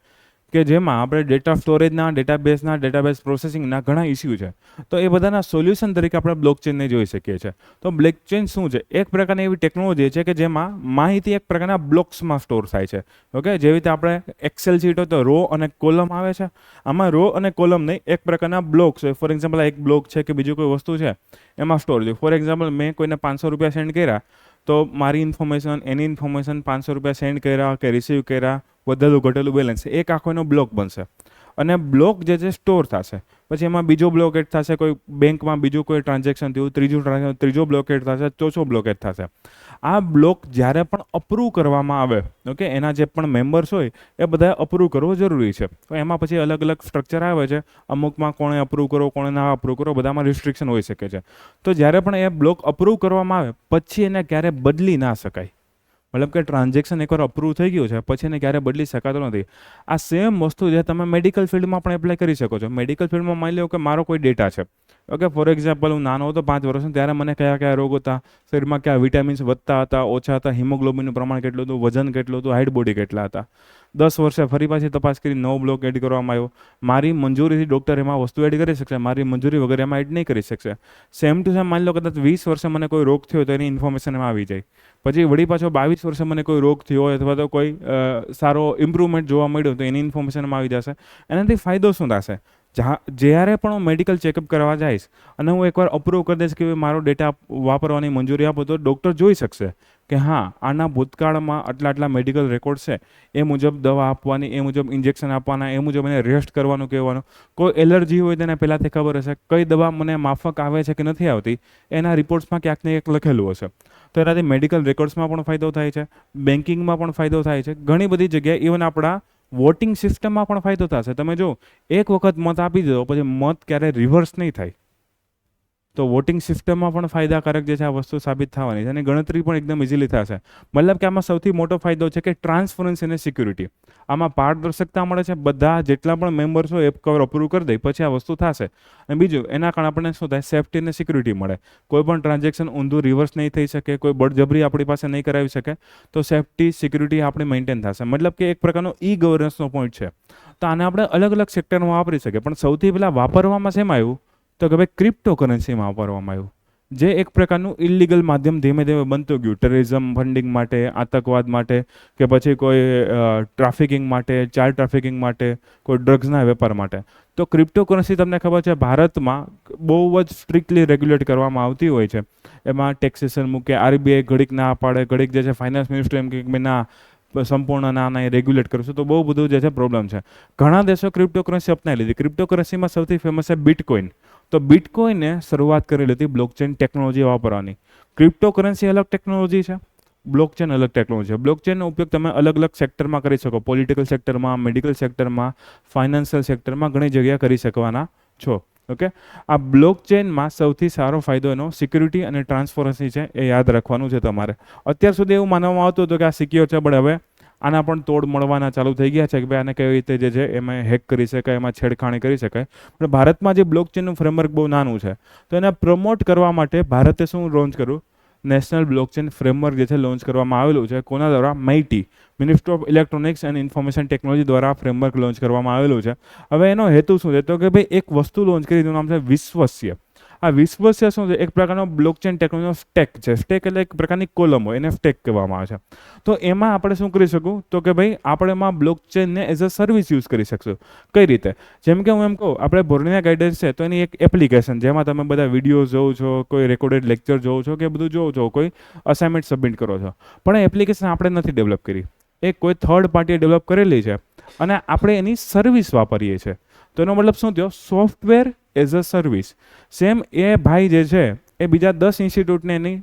કે જેમાં આપણે ડેટા સ્ટોરેજના, ડેટાબેઝ પ્રોસેસિંગના ઘણા ઇસ્યુ છે. તો એ બધાના સોલ્યુશન તરીકે આપણે બ્લોકચેનને જોઈ શકીએ છીએ. તો બ્લોકચેન શું છે? એક પ્રકારની એવી ટેકનોલોજી છે કે જેમાં માહિતી એક પ્રકારના બ્લોક્સમાં સ્ટોર થાય છે. ઓકે, જેવી રીતે આપણે એક્સેલ શીટ હોય તો રો અને કોલમ આવે છે, આમાં રો અને કોલમ નહીં, એક પ્રકારના બ્લોક્સ હોય. ફોર એક્ઝામ્પલ એક બ્લોક છે કે બીજું કોઈ વસ્તુ છે એમાં સ્ટોર છે. ફોર એક્ઝામ્પલ મેં કોઈને 500 રૂપિયા સેન્ડ કર્યા, તો મારી ઇન્ફોર્મેશન, એની ઇન્ફોર્મેશન, 500 રૂપિયા સેન્ડ કર્યા કે રિસીવ કર્યા, વધેલું ઘટેલું બેલેન્સ, એક આખો એનો બ્લોક બનશે. અને બ્લોક જે છે સ્ટોર થશે, પછી એમાં બીજો બ્લોક એડ થશે, કોઈ બેંકમાં બીજું કોઈ ટ્રાન્ઝેક્શન થયું, ત્રીજો બ્લોક એડ થશે, ચોથો બ્લોક એડ થશે. આ બ્લોક જ્યારે પણ અપ્રૂવ કરવામાં આવે, ઓકે, એના જે પણ મેમ્બર્સ હોય એ બધાએ અપ્રૂવ કરવો જરૂરી છે. તો એમાં પછી અલગ અલગ સ્ટ્રક્ચર આવે છે, અમુકમાં કોણે અપ્રૂવ કરો, કોણે ના અપ્રૂવ કરો, બધામાં રિસ્ટ્રિક્શન હોઈ શકે છે. તો જ્યારે પણ એ બ્લોક અપ્રૂવ કરવામાં આવે પછી એને ક્યારે બદલી ના શકાય. મતલબ કે ટ્રાન્ઝેક્શન એકવાર અપ્રૂવ થઈ ગયું છે પછી એને ક્યારે બદલી શકાતો નથી. આ સેમ વસ્તુ જે તમે મેડિકલ ફિલ્ડમાં પણ એપ્લાય કરી શકો છો. મેડિકલ ફિલ્ડમાં માની લો કે મારો કોઈ ડેટા છે, ઓકે, ફોર એક્ઝામ્પલ હું નાનો હતો 5 વર્ષનો, ત્યારે મને કયા કયા રોગ હતા, શરીરમાં કયા વિટામિન્સ વધતા હતા, ઓછા હતા, હિમોગ્લોબિનનું પ્રમાણ કેટલું હતું, વજન કેટલું હતું, હાઇટ બોડી કેટલા હતા. 10 વર્ષે ફરી પાછી તપાસ કરી, નવો બ્લોક એડ કરવામાં આવ્યો. મારી મંજૂરીથી ડૉક્ટર એમાં વસ્તુ એડ કરી શકશે, મારી મંજૂરી વગર એમાં એડ નહીં કરી શકશે. સેમ ટુ સેમ માની લો કદાચ 20 વર્ષે મને કોઈ રોગ થયો તો એની ઇન્ફોર્મેશન એમાં આવી જાય. પછી વળી પાછો 22 વર્ષે મને કોઈ રોગ થયો હોય અથવા તો કોઈ સારો ઇમ્પ્રુવમેન્ટ જોવા મળ્યો તો એની ઇન્ફોર્મેશનમાં આવી જશે. એનાથી ફાયદો શું થશે? જ્યારે પણ હું મેડિકલ ચેકઅપ કરવા જઈશ અને હું એકવાર અપ્રૂવ કરી દઈશ કે મારો ડેટા વાપરવાની મંજૂરી આપો, તો ડૉક્ટર જોઈ શકશે કે હા, આના ભૂતકાળમાં આટલા આટલા મેડિકલ રેકોર્ડ છે, એ મુજબ દવા આપવાની, એ મુજબ ઇન્જેક્શન આપવાના, એ મુજબ એને રેસ્ટ કરવાનું કહેવાનું. કોઈ એલર્જી હોય તેને પહેલાંથી ખબર હશે, કઈ દવા મને માફક આવે છે કે નથી આવતી એના રિપોર્ટ્સમાં ક્યાંક ને ક્યાંક લખેલું હશે. તો એનાથી મેડિકલ રેકોર્ડ્સમાં પણ ફાયદો થાય છે, બેન્કિંગમાં પણ ફાયદો થાય છે, ઘણી બધી જગ્યાએ ઇવન આપણા વોટિંગ સિસ્ટમમાં પણ ફાયદો થશે. તમે જો એક વખત મત આપી દો પછી મત ક્યારે રિવર્સ નહીં થાય, તો વોટિંગ સિસ્ટમમાં પણ ફાયદાકારક જે છે આ વસ્તુ સાબિત થવાની છે અને ગણતરી પણ એકદમ ઇઝીલી થશે. મતલબ કે આમાં સૌથી મોટો ફાયદો છે કે ટ્રાન્સપરન્સી અને સિક્યુરિટી. આમાં પારદર્શકતા મળે છે, બધા જેટલા પણ મેમ્બર્સ હોય એ કવર અપ્રૂવ કરી દે પછી આ વસ્તુ થશે. અને બીજું એના કારણે આપણને શું થાય, સેફ્ટી અને સિક્યુરિટી મળે. કોઈ પણ ટ્રાન્ઝેક્શન ઊંધું રિવર્સ નહીં થઈ શકે, કોઈ બળજબરી આપણી પાસે નહીં કરાવી શકે, તો સેફ્ટી સિક્યુરિટી આપણી મેન્ટેન થશે. મતલબ કે એક પ્રકારનો ઈ ગવર્નન્સનો પોઈન્ટ છે. તો આને આપણે અલગ અલગ સેક્ટરમાં વાપરી શકીએ. પણ સૌથી પહેલાં વાપરવામાં શેમાં આવ્યું તો કે ભાઈ ક્રિપ્ટો કરન્સીમાં વાપરવામાં આવ્યું. જે એક પ્રકારનું ઇલીગલ માધ્યમ ધીમે ધીમે બનતું ગયું ટેરરિઝમ ફંડિંગ માટે, આતંકવાદ માટે, કે પછી કોઈ ટ્રાફિકિંગ માટે, ચાઇલ્ડ ટ્રાફિકિંગ માટે, કોઈ ડ્રગ્સના વેપાર માટે. તો ક્રિપ્ટોકરન્સી તમને ખબર છે ભારતમાં બહુ જ સ્ટ્રિક્ટલી રેગ્યુલેટ કરવામાં આવતી હોય છે. એમાં ટેક્સેશન મૂકે, આરબીઆઈ ઘડીક ના પાડે, ઘડીક જે છે ફાઇનાન્સ મિનિસ્ટર એમ કે ભાઈ ના સંપૂર્ણ ના એ રેગ્યુલેટ કરશું, તો બહુ બધું જે છે પ્રોબ્લેમ છે. ઘણા દેશો ક્રિપ્ટોકરન્સી અપનાવી લીધી. ક્રિપ્ટોકરન્સીમાં સૌથી ફેમસ છે બિટકોઇન. તો બિટકોઇને શરૂઆત કરેલી હતી બ્લોકચેન ટેકનોલોજી વાપરવાની. ક્રિપ્ટોકરન્સી અલગ ટેકનોલોજી છે, બ્લોકચેન અલગ ટેકનોલોજી છે. બ્લોકચેનનો ઉપયોગ તમે અલગ અલગ સેક્ટરમાં કરી શકો, પોલિટિકલ સેક્ટરમાં, મેડિકલ સેક્ટરમાં, ફાઇનાન્શિયલ સેક્ટરમાં ઘણી જગ્યાએ કરી શકવાના છો. ઓકે, આ બ્લોકચેનમાં સૌથી સારો ફાયદો એનો સિક્યુરિટી અને ટ્રાન્સપરન્સી છે, એ યાદ રાખવાનું છે તમારે. અત્યાર સુધી એવું માનવામાં આવતું હતું કે આ સિક્યોર છે, બટ હવે આના પણ તોડ મળવાના ચાલુ થઈ ગયા છે કે ભાઈ આને કેવી રીતે જે છે એમાં હેક કરી શકાય, એમાં છેડખાણી કરી શકાય. પણ ભારતમાં જે બ્લોકચેનનું ફ્રેમવર્ક બહુ નાનું છે, તો એને પ્રમોટ કરવા માટે ભારતે શું લોન્ચ કર્યું? નેશનલ બ્લોકચેન ફ્રેમવર્ક જે છે લોન્ચ કરવામાં આવેલું છે. કોના દ્વારા? Mighty, ministry of electronics and information technology દ્વારા ફ્રેમવર્ક લોન્ચ કરવામાં આવેલું છે. હવે એનો હેતુ શું છે? તો કે ભાઈ એક વસ્તુ લોન્ચ કરી, તેનું નામ છે વિશ્વસ્ય. આ વિશ્વસ્ય શું છે? એક પ્રકારનો બ્લોકચેન ટેકનોલોજીનો સ્ટેક છે. સ્ટેક એટલે એક પ્રકારની કોલમ હોય, એને સ્ટેક કહેવામાં આવે છે. તો એમાં આપણે શું કરી શકું? તો કે ભાઈ આપણે એમાં બ્લોકચેનને એઝ અ સર્વિસ યુઝ કરી શકશું. કઈ રીતે? જેમ કે હું એમ કહું, આપણે બોર્નિયા ગાઈડન્સ છે, તો એની એક એપ્લિકેશન જેમાં તમે બધા વિડીયો જોવો છો, કોઈ રેકોર્ડેડ લેક્ચર જોવો છો, કે બધું જોવો છો, કોઈ અસાઇનમેન્ટ સબમિટ કરો છો, પણ એ એપ્લિકેશન આપણે નથી ડેવલપ કરી, એ કોઈ થર્ડ પાર્ટીએ ડેવલપ કરેલી છે અને આપણે એની સર્વિસ વાપરીએ છીએ. તો એનો મતલબ શું થયો? Software as a service. Same એ ભાઈ જે છે એ બીજા 10 ઇન્સ્ટિટ્યૂટને એની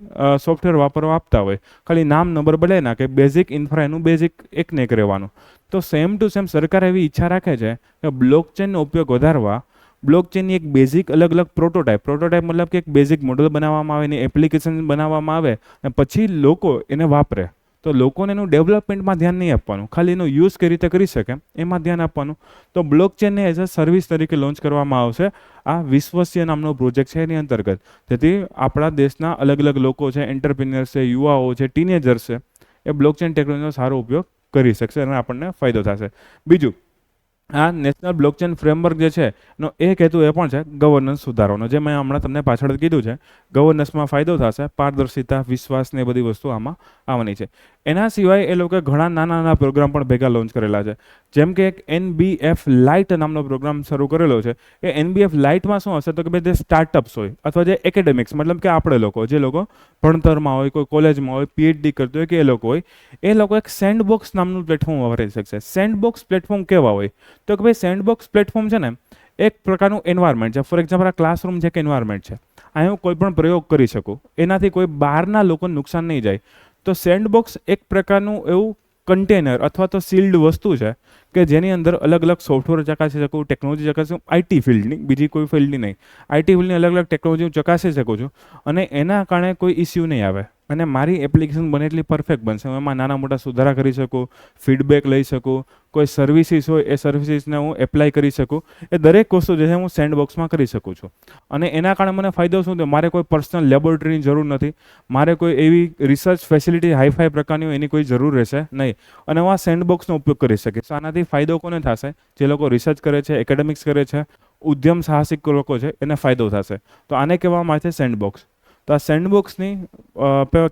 સોફ્ટવેર વાપરવા આપતા હોય, ખાલી નામ નંબર બદલે નાખે, બેઝિક ઇન્ફ્રા એનું બેઝિક એકને એક રહેવાનું. તો સેમ ટુ સેમ સરકાર એવી ઈચ્છા રાખે છે કે બ્લોકચેનનો ઉપયોગ વધારવા બ્લોકચેનની એક બેઝિક અલગ અલગ પ્રોટોટાઇપ મતલબ કે એક બેઝિક મોડલ બનાવવામાં આવે, એની એપ્લિકેશન બનાવવામાં આવે અને પછી લોકો એને વાપરે. તો લોકોને એનું ડેવલપમેન્ટમાં ધ્યાન નહીં આપવાનું, ખાલી એનો યુઝ કઈ રીતે કરી શકે એમાં ધ્યાન આપવાનું. તો બ્લોકચેનને એઝ અ સર્વિસ તરીકે લોન્ચ કરવામાં આવશે. આ વિશ્વસ્ય નામનો પ્રોજેક્ટ છે એની અંતર્ગત. તેથી આપણા દેશના અલગ અલગ લોકો છે, એન્ટરપ્રિન્યર્સ છે, યુવાઓ છે, ટીનેજર્સ છે, એ બ્લોકચેન ટેકનોલોજીનો સારો ઉપયોગ કરી શકશે અને આપણને ફાયદો થશે. બીજું, આ નેશનલ બ્લોકચેન ફ્રેમવર્ક જે છે એનો એક હેતુ એ પણ છે ગવર્નન્સ સુધારવાનો, જે મેં હમણાં તમને પાછળ કીધું છે. ગવર્નન્સમાં ફાયદો થશે, પારદર્શિતા, વિશ્વાસ ને એ બધી વસ્તુ આમાં આવવાની છે. એના સિવાય એ લોકો ઘણા નાના નાના પ્રોગ્રામ પણ ભેગા લોન્ચ કરેલા છે. જેમ કે એક NBF લાઇટ નામનો પ્રોગ્રામ શરૂ કરેલો છે. એ NBF લાઇટમાં શું હશે? તો કે ભાઈ જે સ્ટાર્ટઅપ્સ હોય અથવા જે એકેડેમિક્સ, મતલબ કે આપણે લોકો જે લોકો ભણતરમાં હોય, કોઈ કોલેજમાં હોય, PhD કરતો હોય, કે એ લોકો હોય, એ લોકો એક સેન્ડબોક્સ નામનું પ્લેટફોર્મ વાપરી શકશે. સેન્ડબોક્સ પ્લેટફોર્મ કેવા હોય? તો કે ભાઈ સેન્ડબોક્સ પ્લેટફોર્મ છે ને એક પ્રકારનું એન્વાયરમેન્ટ છે. ફોર એક્ઝામ્પલ, આ ક્લાસરૂમ છે કે એન્વાયરમેન્ટ છે, અહીં હું કોઈ પણ પ્રયોગ કરી શકું, એનાથી કોઈ બહારના લોકોને નુકસાન નહીં જાય. તો સેન્ડબોક્સ એક પ્રકારનું એવું કન્ટેનર અથવા તો સીલ્ડ વસ્તુ છે કે જેની અંદર અલગ અલગ સોફ્ટવેર ચકાસી શકું, ટેકનોલોજી ચકાસી શકું, આઈટી ફિલ્ડની, બીજી કોઈ ફિલ્ડની નહીં, આઈટી ફિલ્ડની અલગ અલગ ટેકનોલોજી હું ચકાસી શકું છું અને એના કારણે કોઈ ઇસ્યુ નહીં આવે અને મારી એપ્લિકેશન બને એટલી પરફેક્ટ બનશે. હું એમાં નાના મોટા સુધારા કરી શકું, ફીડબેક લઈ શકું, કોઈ સર્વિસીસ હોય એ સર્વિસીસને હું એપ્લાય કરી શકું. એ દરેક વસ્તુ જે છે હું સેન્ડબોક્સમાં કરી શકું છું અને એના કારણે મને ફાયદો શું થયો? મારે કોઈ પર્સનલ લેબોરેટરીની જરૂર નથી, મારે કોઈ એવી રિસર્ચ ફેસિલિટી હાઈફાઈ પ્રકારની હોય એની કોઈ જરૂર રહેશે નહીં અને હું આ સેન્ડબોક્સનો ઉપયોગ કરી શકીશ. આનાથી ફાયદો કોને થશે? જે લોકો રિસર્ચ કરે છે, એકેડેમિક્સ કરે છે, ઉદ્યમ સાહસિક લોકો છે, એને ફાયદો થશે. તો આને કહેવામાં આવે છે સેન્ડબોક્સ. તો આ સેન્ડબોક્સની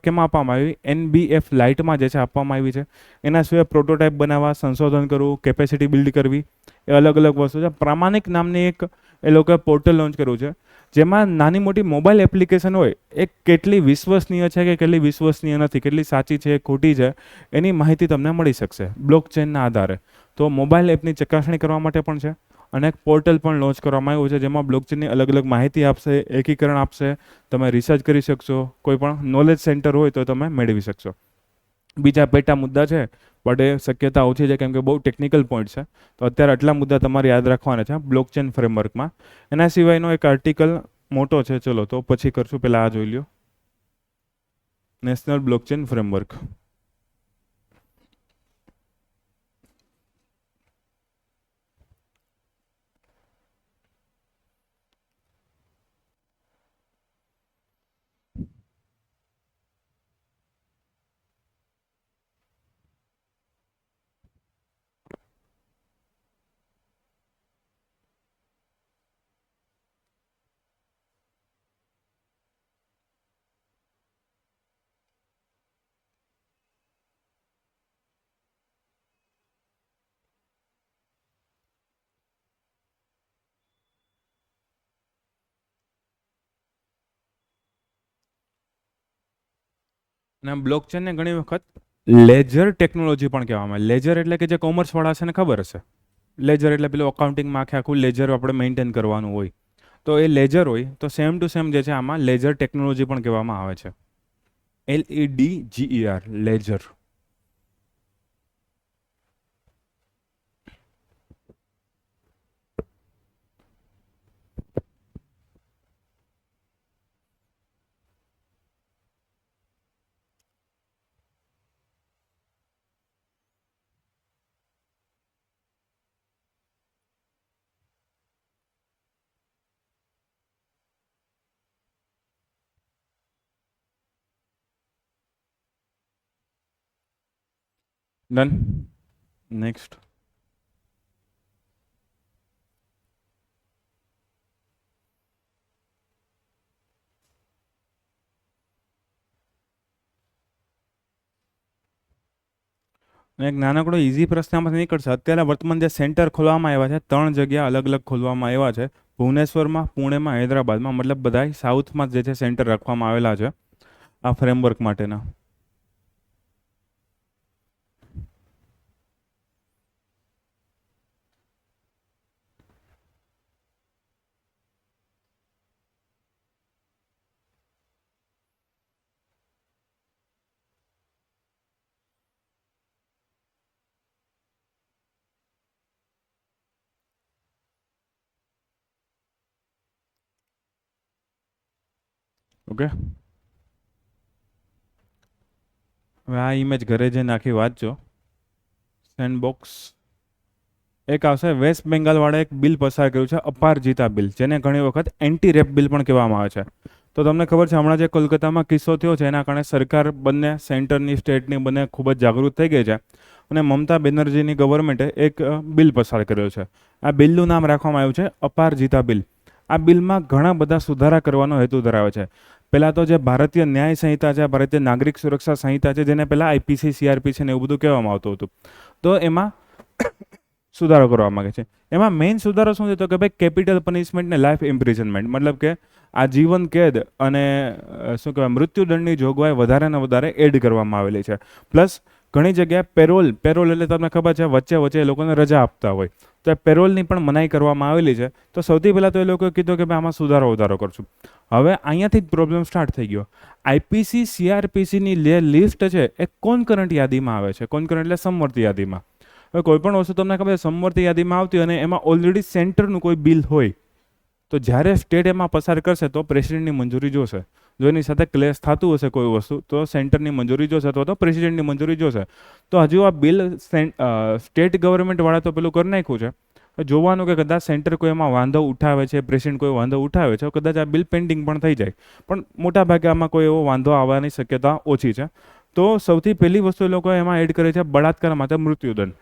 કેમાં આપવામાં આવી? NBF લાઇટમાં જે છે આપવામાં આવી છે. એના સિવાય પ્રોટોટાઇપ બનાવવા, સંશોધન કરવું, કેપેસિટી બિલ્ડ કરવી, એ અલગ અલગ વસ્તુ છે. પ્રામાણિક નામની એક એ લોકોએ પોર્ટલ લોન્ચ કર્યું છે, જેમાં નાની મોટી મોબાઈલ એપ્લિકેશન હોય એ કેટલી વિશ્વસનીય છે કે કેટલી વિશ્વસનીય નથી, કેટલી સાચી છે, ખોટી છે, એની માહિતી તમને મળી શકશે બ્લોકચેનના આધારે. તો મોબાઈલ એપની ચકાસણી કરવા માટે પણ છે અને એક પોર્ટલ પણ લોન્ચ કરવામાં આવ્યું છે, જેમાં બ્લોકચેનની અલગ અલગ માહિતી આપશે, એકીકરણ આપશે, તમે રિસર્ચ કરી શકશો, કોઈ પણ નોલેજ સેન્ટર હોય તો તમે મેળવી શકશો. બીજા પેટા મુદ્દા છે, બટ એ શક્યતા ઓછી છે કેમ કે બહુ ટેકનિકલ પોઈન્ટ છે. તો અત્યારે આટલા મુદ્દા તમારે યાદ રાખવાના છે બ્લોકચેન ફ્રેમવર્કમાં. એના સિવાયનો એક આર્ટિકલ મોટો છે, ચલો તો પછી કરશું, પહેલાં આ જોઈ લ્યો. National blockchain framework. અને બ્લોકચેનને ઘણી વખત લેજર ટેકનોલોજી પણ કહેવામાં આવે. લેજર એટલે કે જે કોમર્સ વાળા છે ને ખબર હશે, લેજર એટલે પેલું અકાઉન્ટિંગમાં આખું લેજર આપણે મેન્ટેન કરવાનું હોય, તો એ લેજર હોય. તો સેમ ટુ સેમ જે છે આમાં લેજર ટેકનોલોજી પણ કહેવામાં આવે છે. LEDGER, ledger. ડન. નેક્સ્ટ. એક નાનકડો ઇઝી પ્રશ્ન આમાંથી નીકળશે. અત્યારે વર્તમાન જે સેન્ટર ખોલવામાં આવ્યા છે, 3 જગ્યા અલગ અલગ ખોલવામાં આવ્યા છે. ભુવનેશ્વરમાં, પુણેમાં, હૈદરાબાદમાં, મતલબ બધા સાઉથમાં જે છે સેન્ટર રાખવામાં આવેલા છે આ ફ્રેમવર્ક માટેના. ઓકે, હવે આ ઇમેજ ઘરે જઈને આખી વાંચજો. સેન્ડબોક્સ એક આવશે. વેસ્ટ બેંગાલ વાળા એક બિલ પસાર કર્યું છે, અપારજિતા બિલ, જેને ઘણી વખત એન્ટી રેપ બિલ પણ કહેવામાં આવે છે. તો તમને ખબર છે હમણાં જે કોલકાતામાં કિસ્સો થયો છે એના કારણે સરકાર બંને સેન્ટરની સ્ટેટની બંને ખૂબ જ જાગૃત થઈ ગઈ છે અને મમતા બેનર્જીની ગવર્મેન્ટે એક બિલ પસાર કર્યો છે. આ બિલનું નામ રાખવામાં આવ્યું છે અપારજિતા બિલ. આ બિલમાં ઘણા બધા સુધારા કરવાનો હેતુ ધરાવે છે. પહેલાં તો જે ભારતીય ન્યાય સંહિતા છે, ભારતીય નાગરિક સુરક્ષા સંહિતા છે, જેને પહેલાં IPC, CRPC ને એવું બધું કહેવામાં આવતું હતું, તો એમાં સુધારો કરવા માંગે છે. એમાં મેઇન સુધારો શું છે તો કે ભાઈ કેપિટલ પનિશમેન્ટ ને લાઈફ ઇમ્પ્રિઝનમેન્ટ, મતલબ કે આજીવન કેદ અને શું કહેવાય મૃત્યુદંડની જોગવાઈ વધારે ને વધારે એડ કરવામાં આવેલી છે. પ્લસ ઘણી જગ્યાએ પેરોલ એટલે તમને ખબર છે વચ્ચે વચ્ચે એ લોકોને રજા આપતા હોય, તો એ પેરોલની પણ મનાઈ કરવામાં આવેલી છે. તો સૌથી પહેલાં તો એ લોકોએ કીધું કે ભાઈ આમાં સુધારો વધારો કરશું. હવે અહીંયાથી જ પ્રોબ્લેમ સ્ટાર્ટ થઈ ગયો. IPC, CRPCની લિસ્ટ છે એ કોન્કરન્ટ યાદીમાં આવે છે. કોન્કરન્ટ એટલે સમવર્તી યાદીમાં. હવે કોઈ પણ વસ્તુ તમને ખબર છે સમવર્તી યાદીમાં આવતી અને એમાં ઓલરેડી સેન્ટરનું કોઈ બિલ હોય, તો જ્યારે સ્ટેટ એમાં પસાર કરશે તો પ્રેસિડેન્ટની મંજૂરી જોશે. જો એની સાથે ક્લેશ થતું હશે કોઈ વસ્તુ તો સેન્ટરની મંજૂરી જોશે અથવા તો પ્રેસિડેન્ટની મંજૂરી જોશે. તો હજુ આ બિલ સ્ટેટ ગવર્મેન્ટવાળા તો પેલું કરી નાખ્યું છે. જોવાનું કે કદાચ સેન્ટર કોઈ એમાં વાંધો ઉઠાવે છે, પ્રેસિડેન્ટ કોઈ વાંધો ઉઠાવે છે, કદાચ આ બિલ પેન્ડિંગ પણ થઈ જાય. પણ મોટાભાગે આમાં કોઈ એવો વાંધો આવવાની શક્યતા ઓછી છે. તો સૌથી પહેલી વસ્તુ એ લોકો એમાં એડ કરે છે બળાત્કાર માટે મૃત્યુદંડ.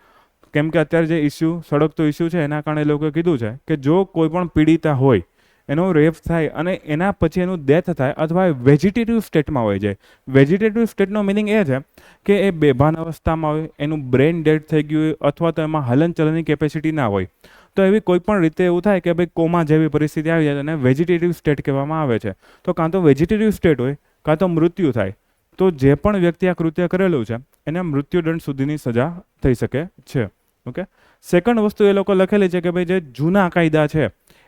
કેમ કે અત્યારે જે ઇસ્યુ સળગતો ઇસ્યુ છે એના કારણે લોકોએ કીધું છે કે જો કોઈ પણ પીડિતા હોય, એનો રેપ થાય અને એના પછી એનું ડેથ થાય અથવા વેજીટેટિવ સ્ટેટમાં હોય જાય. વેજીટેટિવ સ્ટેટનો મિનિંગ એ છે કે એ બેભાન અવસ્થામાં હોય, એનું બ્રેન ડેડ થઈ ગયું હોય અથવા તો એમાં હલનચલનની કેપેસિટી ના હોય. તો એવી કોઈ પણ રીતે એવું થાય કે ભાઈ કોમા જેવી પરિસ્થિતિ આવી જાય અને વેજીટેટિવ સ્ટેટ કહેવામાં આવે છે. તો કાં તો વેજીટેટિવ સ્ટેટ હોય કાં તો મૃત્યુ થાય. તો જે પણ વ્યક્તિ આ કૃત્ય કરેલું છે એને મૃત્યુદંડ સુધીની સજા થઈ શકે છે. ઓકે, સેકન્ડ વસ્તુ એ લોકો લખેલી છે કે ભાઈ જે જૂના કાયદા છે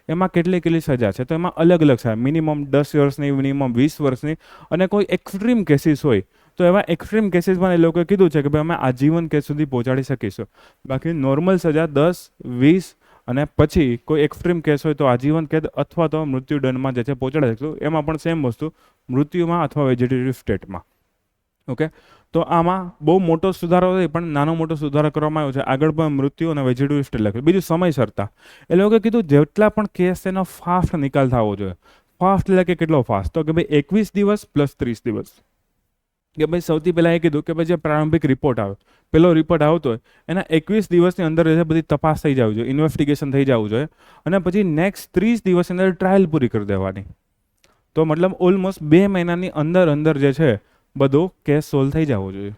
એમાં કેટલી સજા છે, તો એમાં અલગ અલગ છે. મિનિમમ 10 વર્ષની, મિનિમમ 20 વર્ષની, અને કોઈ એક્સ્ટ્રીમ કેસીસ હોય તો એવા એક્સ્ટ્રીમ કેસીસમાં એ લોકોએ કીધું છે કે ભાઈ અમે આજીવન કેસ સુધી પહોંચાડી શકીશું. બાકી નોર્મલ સજા 10, 20 અને પછી કોઈ એક્સ્ટ્રીમ કેસ હોય તો આજીવન કેદ અથવા તો મૃત્યુદંડમાં જે છે પહોંચાડી શકીશું. એમાં પણ સેમ વસ્તુ મૃત્યુમાં અથવા વેજીટેટિવ સ્ટેટમાં. ઓકે, તો આમાં બહુ મોટો સુધારો નથી પણ નાનો મોટો સુધારો કરવામાં આવ્યો છે. આગળ પણ મૃત્યુ અને વેજીટેટિવ સ્ટેટ લખ્યું. બીજું સમયસરતા. એ લોકોએ કીધું જેટલા પણ કેસ એનો ફાસ્ટ નિકાલ થવો જોઈએ. ફાસ્ટ એટલે કે કેટલો ફાસ્ટ, તો કે ભાઈ 21 દિવસ પ્લસ 30 દિવસ. કે ભાઈ સૌથી પહેલાં એ કીધું કે ભાઈ જે પ્રારંભિક રિપોર્ટ આવે, પેલો રિપોર્ટ આવતો હોય એના 21 દિવસની અંદર જે બધી તપાસ થઈ જવી જોઈએ, ઇન્વેસ્ટિગેશન થઈ જવું જોઈએ, અને પછી નેક્સ્ટ 30 દિવસની અંદર ટ્રાયલ પૂરી કરી દેવાની. તો મતલબ ઓલમોસ્ટ 2 મહિનાની અંદર જે છે બધો કેસ સોલ્વ થઈ જવો જોઈએ.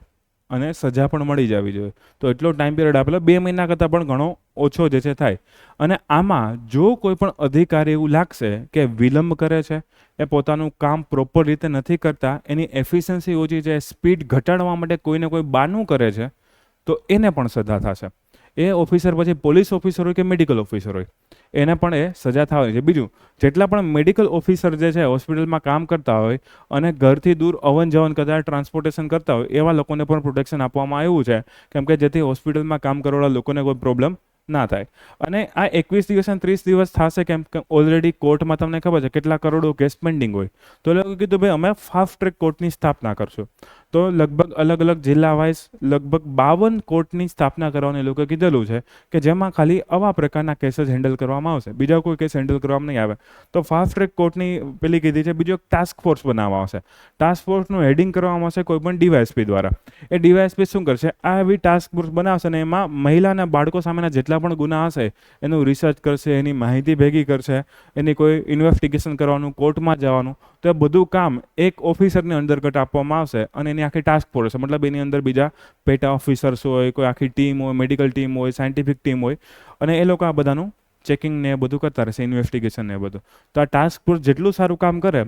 અને સજા પણ મળી જવી જોઈએ. તો એટલો ટાઈમ પિરિયડ આપેલો 2 મહિના કરતાં પણ ઘણો ઓછો જે છે થાય. અને આમાં જો કોઈ પણ અધિકારી એવું લાગશે કે વિલંબ કરે છે, એ પોતાનું કામ પ્રોપર રીતે નથી કરતા, એની એફિશિયન્સી ઓછી છે, સ્પીડ ઘટાડવા માટે કોઈને કોઈ બાનું કરે છે, તો એને પણ સજા થશે. એ ઓફિસર પછી પોલીસ ઓફિસર હોય કે મેડિકલ ઓફિસર હોય, એને પણ એ સજા થવાની છે. બીજું, જેટલા પણ મેડિકલ ઓફિસર જે છે હોસ્પિટલમાં કામ કરતા હોય અને ઘરથી દૂર અવન જવન કરતા ટ્રાન્સપોર્ટેશન કરતા હોય, એવા લોકોને પણ પ્રોટેક્શન આપવામાં આવ્યું છે, કેમ કે જેથી હોસ્પિટલમાં કામ કરવાવાળા લોકોને કોઈ પ્રોબ્લેમ ના થાય. અને આ 21 દિવસ અને 30 દિવસ થશે કેમ કે ઓલરેડી કોર્ટમાં તમને ખબર છે કેટલા કરોડો કેસ પેન્ડિંગ હોય. તો એ લોકો કીધું ભાઈ અમે ફાસ્ટ ટ્રેક કોર્ટની સ્થાપના કરશું. તો લગભગ અલગ અલગ જિલ્લા વાઇઝ લગભગ 52 કોર્ટની સ્થાપના કરવાનું એ લોકોએ કીધેલું છે, કે જેમાં ખાલી આવા પ્રકારના કેસીસ હેન્ડલ કરવામાં આવશે, બીજા કોઈ કેસ હેન્ડલ કરવામાં નહીં આવે. તો ફાસ્ટ ટ્રેક કોર્ટની પેલી કીધી છે. બીજો એક ટાસ્ક ફોર્સ બનાવવામાં આવશે. ટાસ્ક ફોર્સનું હેડિંગ કરવામાં આવશે કોઈ પણ ડીવાયએસપી દ્વારા. એ ડીવાયએસપી શું કરશે, આ એવી ટાસ્ક ફોર્સ બનાવશે અને એમાં મહિલા અને બાળકો સામેના જેટલા પણ ગુના હશે એનું રિસર્ચ કરશે, એની માહિતી ભેગી કરશે, એની કોઈ ઇન્વેસ્ટિગેશન કરવાનું, કોર્ટમાં જવાનું. તો એ બધું કામ એક ઓફિસરની અંતર્ગત આપવામાં આવશે અને એની આખી ટાસ્ક ફોર્સ, મતલબ એની અંદર બીજા પેટા ઓફિસર્સ હોય, કોઈ આખી ટીમ હોય, મેડિકલ ટીમ હોય, સાયન્ટિફિક ટીમ હોય, અને એ લોકો આ બધાનું ચેકિંગ ને એ બધું કરતા રહેશે, ઇન્વેસ્ટિગેશન ને એ બધું. તો આ ટાસ્ક ફોર્સ જેટલું સારું કામ કરે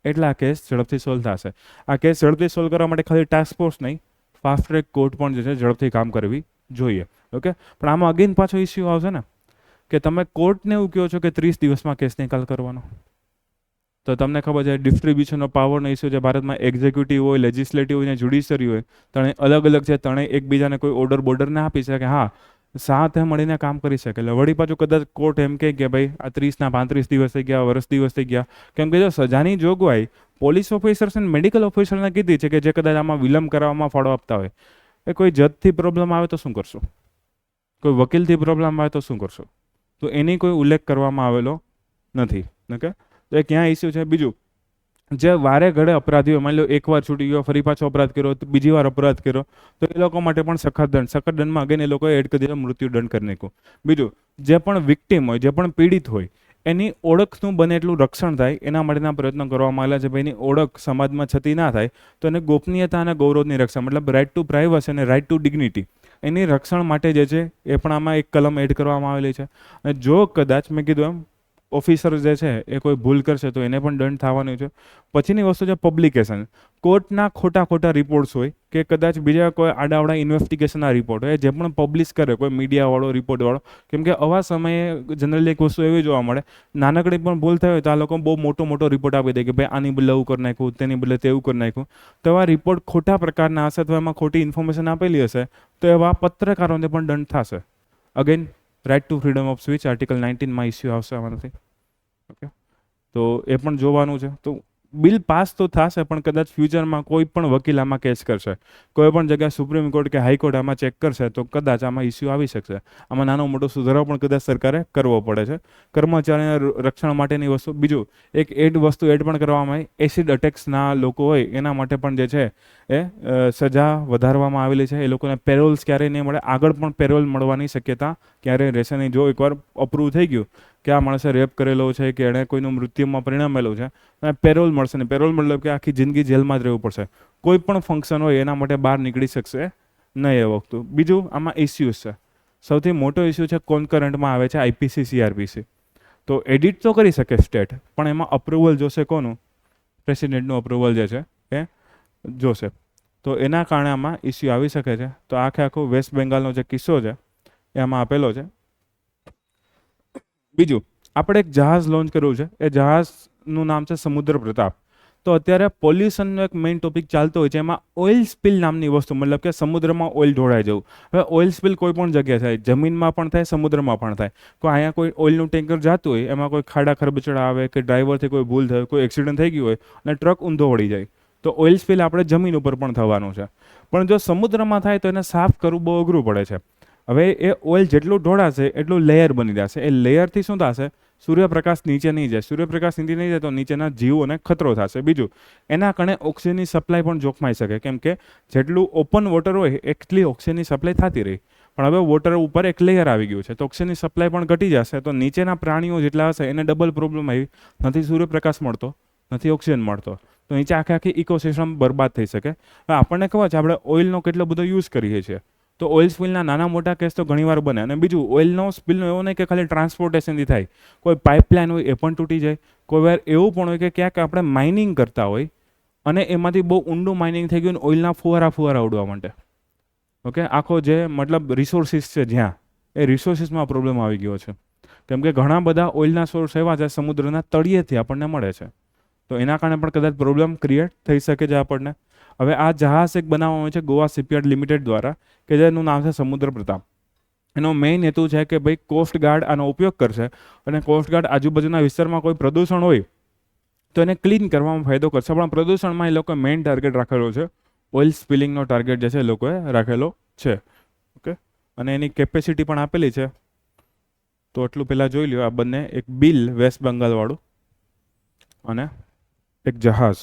એટલા આ કેસ ઝડપથી સોલ્વ થશે. આ કેસ ઝડપથી સોલ્વ કરવા માટે ખાલી ટાસ્ક ફોર્સ નહીં, ફાસ્ટ ટ્રેક કોર્ટ પણ જે છે ઝડપથી કામ કરવી જોઈએ. ઓકે, પણ આમાં અગેન પાછો ઇસ્યુ આવશે ને કે તમે કોર્ટને એવું કહો છો કે 30 દિવસમાં કેસ નિકાલ કરવાનો. તો તમને ખબર છે ડિસ્ટ્રીબ્યુશન ઓફ પાવરનો ઇસ્યુ છે ભારતમાં. એક્ઝિક્યુટિવ હોય, લેજિસ્લેટિવ હોય, જ્યુડિશરી હોય, ત્રણે અલગ અલગ છે. ત્રણે એકબીજાને કોઈ ઓર્ડર બોર્ડર ના આપી શકે. હા, સાથે મળીને કામ કરી શકે. એટલે વળી પાછું કદાચ કોર્ટ એમ કહે કે ભાઈ આ 30 ના 35 દિવસ થઈ ગયા, વર્ષ દિવસ થઈ ગયા, કેમ કે જો સજાની જોગવાઈ પોલીસ ઓફિસર્સ અને મેડિકલ ઓફિસરને કીધી છે કે જે કદાચ આમાં વિલંબ કરવામાં ફાળો આપતા હોય, એ કોઈ જજથી પ્રોબ્લેમ આવે તો શું કરશો, કોઈ વકીલથી પ્રોબ્લેમ આવે તો શું કરશો, તો એની કોઈ ઉલ્લેખ કરવામાં આવેલો નથી. ઓકે, તો એ ક્યાં ઇસ્યુ છે. બીજું, જે વારે ઘડે અપરાધીઓ, માની લો એકવાર છૂટી ગયો, ફરી પાછો અપરાધ કર્યો, બીજી વાર અપરાધ કર્યો, તો એ લોકો માટે પણ સખત દંડ. સખત દંડમાં અગેન એ લોકોએ એડ કરી દીધો મૃત્યુદંડ કરી નાખ્યો. બીજું, જે પણ વિક્ટીમ હોય, જે પણ પીડિત હોય, એની ઓળખનું બને એટલું રક્ષણ થાય એના માટેના પ્રયત્નો કરવામાં આવેલા છે. ભાઈ એની ઓળખ સમાજમાં છતી ના થાય, તો એને ગોપનીયતા અને ગૌરવની રક્ષા, મતલબ રાઇટ ટુ પ્રાઇવસી અને રાઇટ ટુ ડિગ્નિટી, એની રક્ષણ માટે જે છે એ પણ આમાં એક કલમ એડ કરવામાં આવેલી છે. અને જો કદાચ મેં કીધું એમ ઓફિસર જે છે એ કોઈ ભૂલ કરશે તો એને પણ દંડ થવાનું છે. પછીની વસ્તુ છે પબ્લિકેશન. કોર્ટના ખોટા રિપોર્ટ્સ હોય કે કદાચ બીજા કોઈ આડાવડા ઇન્વેસ્ટિગેશનના રિપોર્ટ હોય, જે પણ પબ્લિશ કરે કોઈ મીડિયાવાળો, રિપોર્ટવાળો, કેમ કે આવા સમયે જનરલી એક વસ્તુ એવી જોવા મળે, નાનકડી પણ ભૂલ થઈ હોય તો આ લોકો બહુ મોટો રિપોર્ટ આપી દે કે ભાઈ આની બદલે એવું કરી નાખ્યું, તેની બદલે તેવું કરી નાખ્યું. તો આ રિપોર્ટ ખોટા પ્રકારના હશે, તો એમાં ખોટી ઇન્ફોર્મેશન આપેલી હશે, તો એવા પત્રકારોને પણ દંડ થશે. Again right to freedom of speech article 19માં ઇસ્યુ આવશે આમાંથી. ઓકે, તો એ પણ જોવાનું છે. તો બિલ પાસ તો થશે, પણ કદાચ ફ્યુચરમાં કોઈ પણ વકીલ આમાં કેસ કરશે, કોઈ પણ જગ્યાએ સુપ્રીમ કોર્ટ કે હાઈકોર્ટ આમાં ચેક કરશે, તો કદાચ આમાં ઇસ્યુ આવી શકશે. આમાં નાનો મોટો સુધારો પણ કદાચ સરકારે કરવો પડે છે કર્મચારીના રક્ષણ માટેની વસ્તુ. બીજું એક વસ્તુ એડ પણ કરવામાં આવી, એસિડ અટેક્સના લોકો હોય એના માટે પણ જે છે એ સજા વધારવામાં આવેલી છે. એ લોકોને પેરોલ્સ ક્યારેય નહીં મળે, આગળ પણ પેરોલ મળવાની શક્યતા ક્યારેય રહેશે નહીં. જો એકવાર અપ્રૂવ થઈ ગયું કે આ માણસે રેપ કરેલો છે કે એણે કોઈનું મૃત્યુમાં પરિણમેલું છે, અને પેરોલ મળશે ને, પેરોલ મતલબ કે આખી જિંદગી જેલમાં જ રહેવું પડશે. કોઈ પણ ફંક્શન હોય એના માટે બહાર નીકળી શકશે નહીં એ વખતે. બીજું આમાં ઇસ્યુઝ છે, સૌથી મોટો ઇસ્યુ છે કોન્કરન્ટમાં આવે છે આઈપીસી, સીઆરપીસી. તો એડિટ તો કરી શકે સ્ટેટ, પણ એમાં અપ્રુવલ જોશે કોનું, પ્રેસિડેન્ટનું અપ્રુવલ જે છે એ જોશે. તો એના કારણે આમાં ઇસ્યુ આવી શકે છે. તો આખો વેસ્ટ બેંગાલનો જે કિસ્સો છે એ આમાં આપેલો છે. બીજું, આપણે એક જહાજ લોન્ચ કર્યું છે, એ જહાજનું નામ છે સમુદ્ર પ્રતાપ. તો અત્યારે પોલ્યુશનનો એક મેઇન ટોપિક ચાલતો હોય છે, એમાં ઓઇલ સ્પિલ નામની વસ્તુ, મતલબ કે સમુદ્રમાં ઓઇલ ઢોળાઈ જવું. હવે ઓઇલ સ્પિલ કોઈ પણ જગ્યાએ થાય, જમીનમાં પણ થાય, સમુદ્રમાં પણ થાય. કોઈ અહીંયા કોઈ ઓઇલનું ટેન્કર જતું હોય, એમાં કોઈ ખાડા ખરબચડા આવે કે ડ્રાઈવરથી કોઈ ભૂલ થાય, કોઈ એક્સિડન્ટ થઈ ગયું હોય અને ટ્રક ઊંધો વળી જાય, તો ઓઇલ સ્પિલ આપણે જમીન ઉપર પણ થવાનું છે. પણ જો સમુદ્રમાં થાય તો એને સાફ કરવું બહુ અઘરું પડે છે. હવે એ ઓઇલ જેટલું ઢોળાશે એટલું લેયર બની જશે. એ લેયરથી શું થશે, સૂર્યપ્રકાશ નીચે નહીં જાય. સૂર્યપ્રકાશ નીચે નહીં જાય તો નીચેના જીવોને ખતરો થશે. બીજું, એના કારણે ઓક્સિજનની સપ્લાય પણ જોખમાઈ શકે, કેમ કે જેટલું ઓપન વોટર હોય એટલી ઓક્સિજનની સપ્લાય થતી રહી. પણ હવે વોટર ઉપર એક લેયર આવી ગયું છે, તો ઓક્સિજનની સપ્લાય પણ ઘટી જશે, તો નીચેના પ્રાણીઓ જેટલા હશે એને ડબલ પ્રોબ્લેમ આવી, નથી સૂર્યપ્રકાશ મળતો, નથી ઓક્સિજન મળતો, તો નીચે આખી ઇકોસિસ્ટમ બરબાદ થઈ શકે. હવે આપણને ખબર છે આપણે ઓઇલનો કેટલો બધો યુઝ કરીએ છીએ, તો ઓઇલ સ્પિલના નાના મોટા કેસ તો ઘણીવાર બને. અને બીજું, ઓઇલનો સ્પિલનો એવો નહીં કે ખાલી ટ્રાન્સપોર્ટેશનથી થાય, કોઈ પાઇપલાઇન હોય એ પણ તૂટી જાય. કોઈ વાર એવું પણ હોય કે ક્યાંક આપણે માઇનિંગ કરતા હોય અને એમાંથી બહુ ઊંડું માઇનિંગ થઈ ગયું, ઓઇલના ફુવારા ઉડવા માટે. ઓકે, આખો જે મતલબ રિસોર્સિસ છે જ્યાં, એ રિસોર્સિસમાં પ્રોબ્લેમ આવી ગયો છે. કેમ કે ઘણા બધા ઓઇલના સોર્સ એવા છે સમુદ્રના તળિયેથી આપણને મળે છે, તો એના કારણે પણ કદાચ પ્રોબ્લેમ ક્રિએટ થઈ શકે છે આપણને. હવે આ જહાજ એક બનાવવામાં આવે છે ગોવા શિપયાર્ડ લિમિટેડ દ્વારા, કે જેનું નામ છે સમુદ્ર પ્રતાપ. એનો મેઇન હેતુ છે કે ભાઈ કોસ્ટગાર્ડ આનો ઉપયોગ કરશે, અને કોસ્ટગાર્ડ આજુબાજુના વિસ્તારમાં કોઈ પ્રદૂષણ હોય તો એને ક્લીન કરવામાં ફાયદો કરશે. પણ પ્રદૂષણમાં એ લોકોએ મેઇન ટાર્ગેટ રાખેલો છે, ઓઇલ સ્પિલિંગનો ટાર્ગેટ જે છે એ લોકોએ રાખેલો છે. ઓકે, અને એની કેપેસિટી પણ આપેલી છે. તો એટલું પહેલાં જોઈ લ્યો, આ બંને, એક બિલ વેસ્ટ બંગાળવાળું અને એક જહાજ.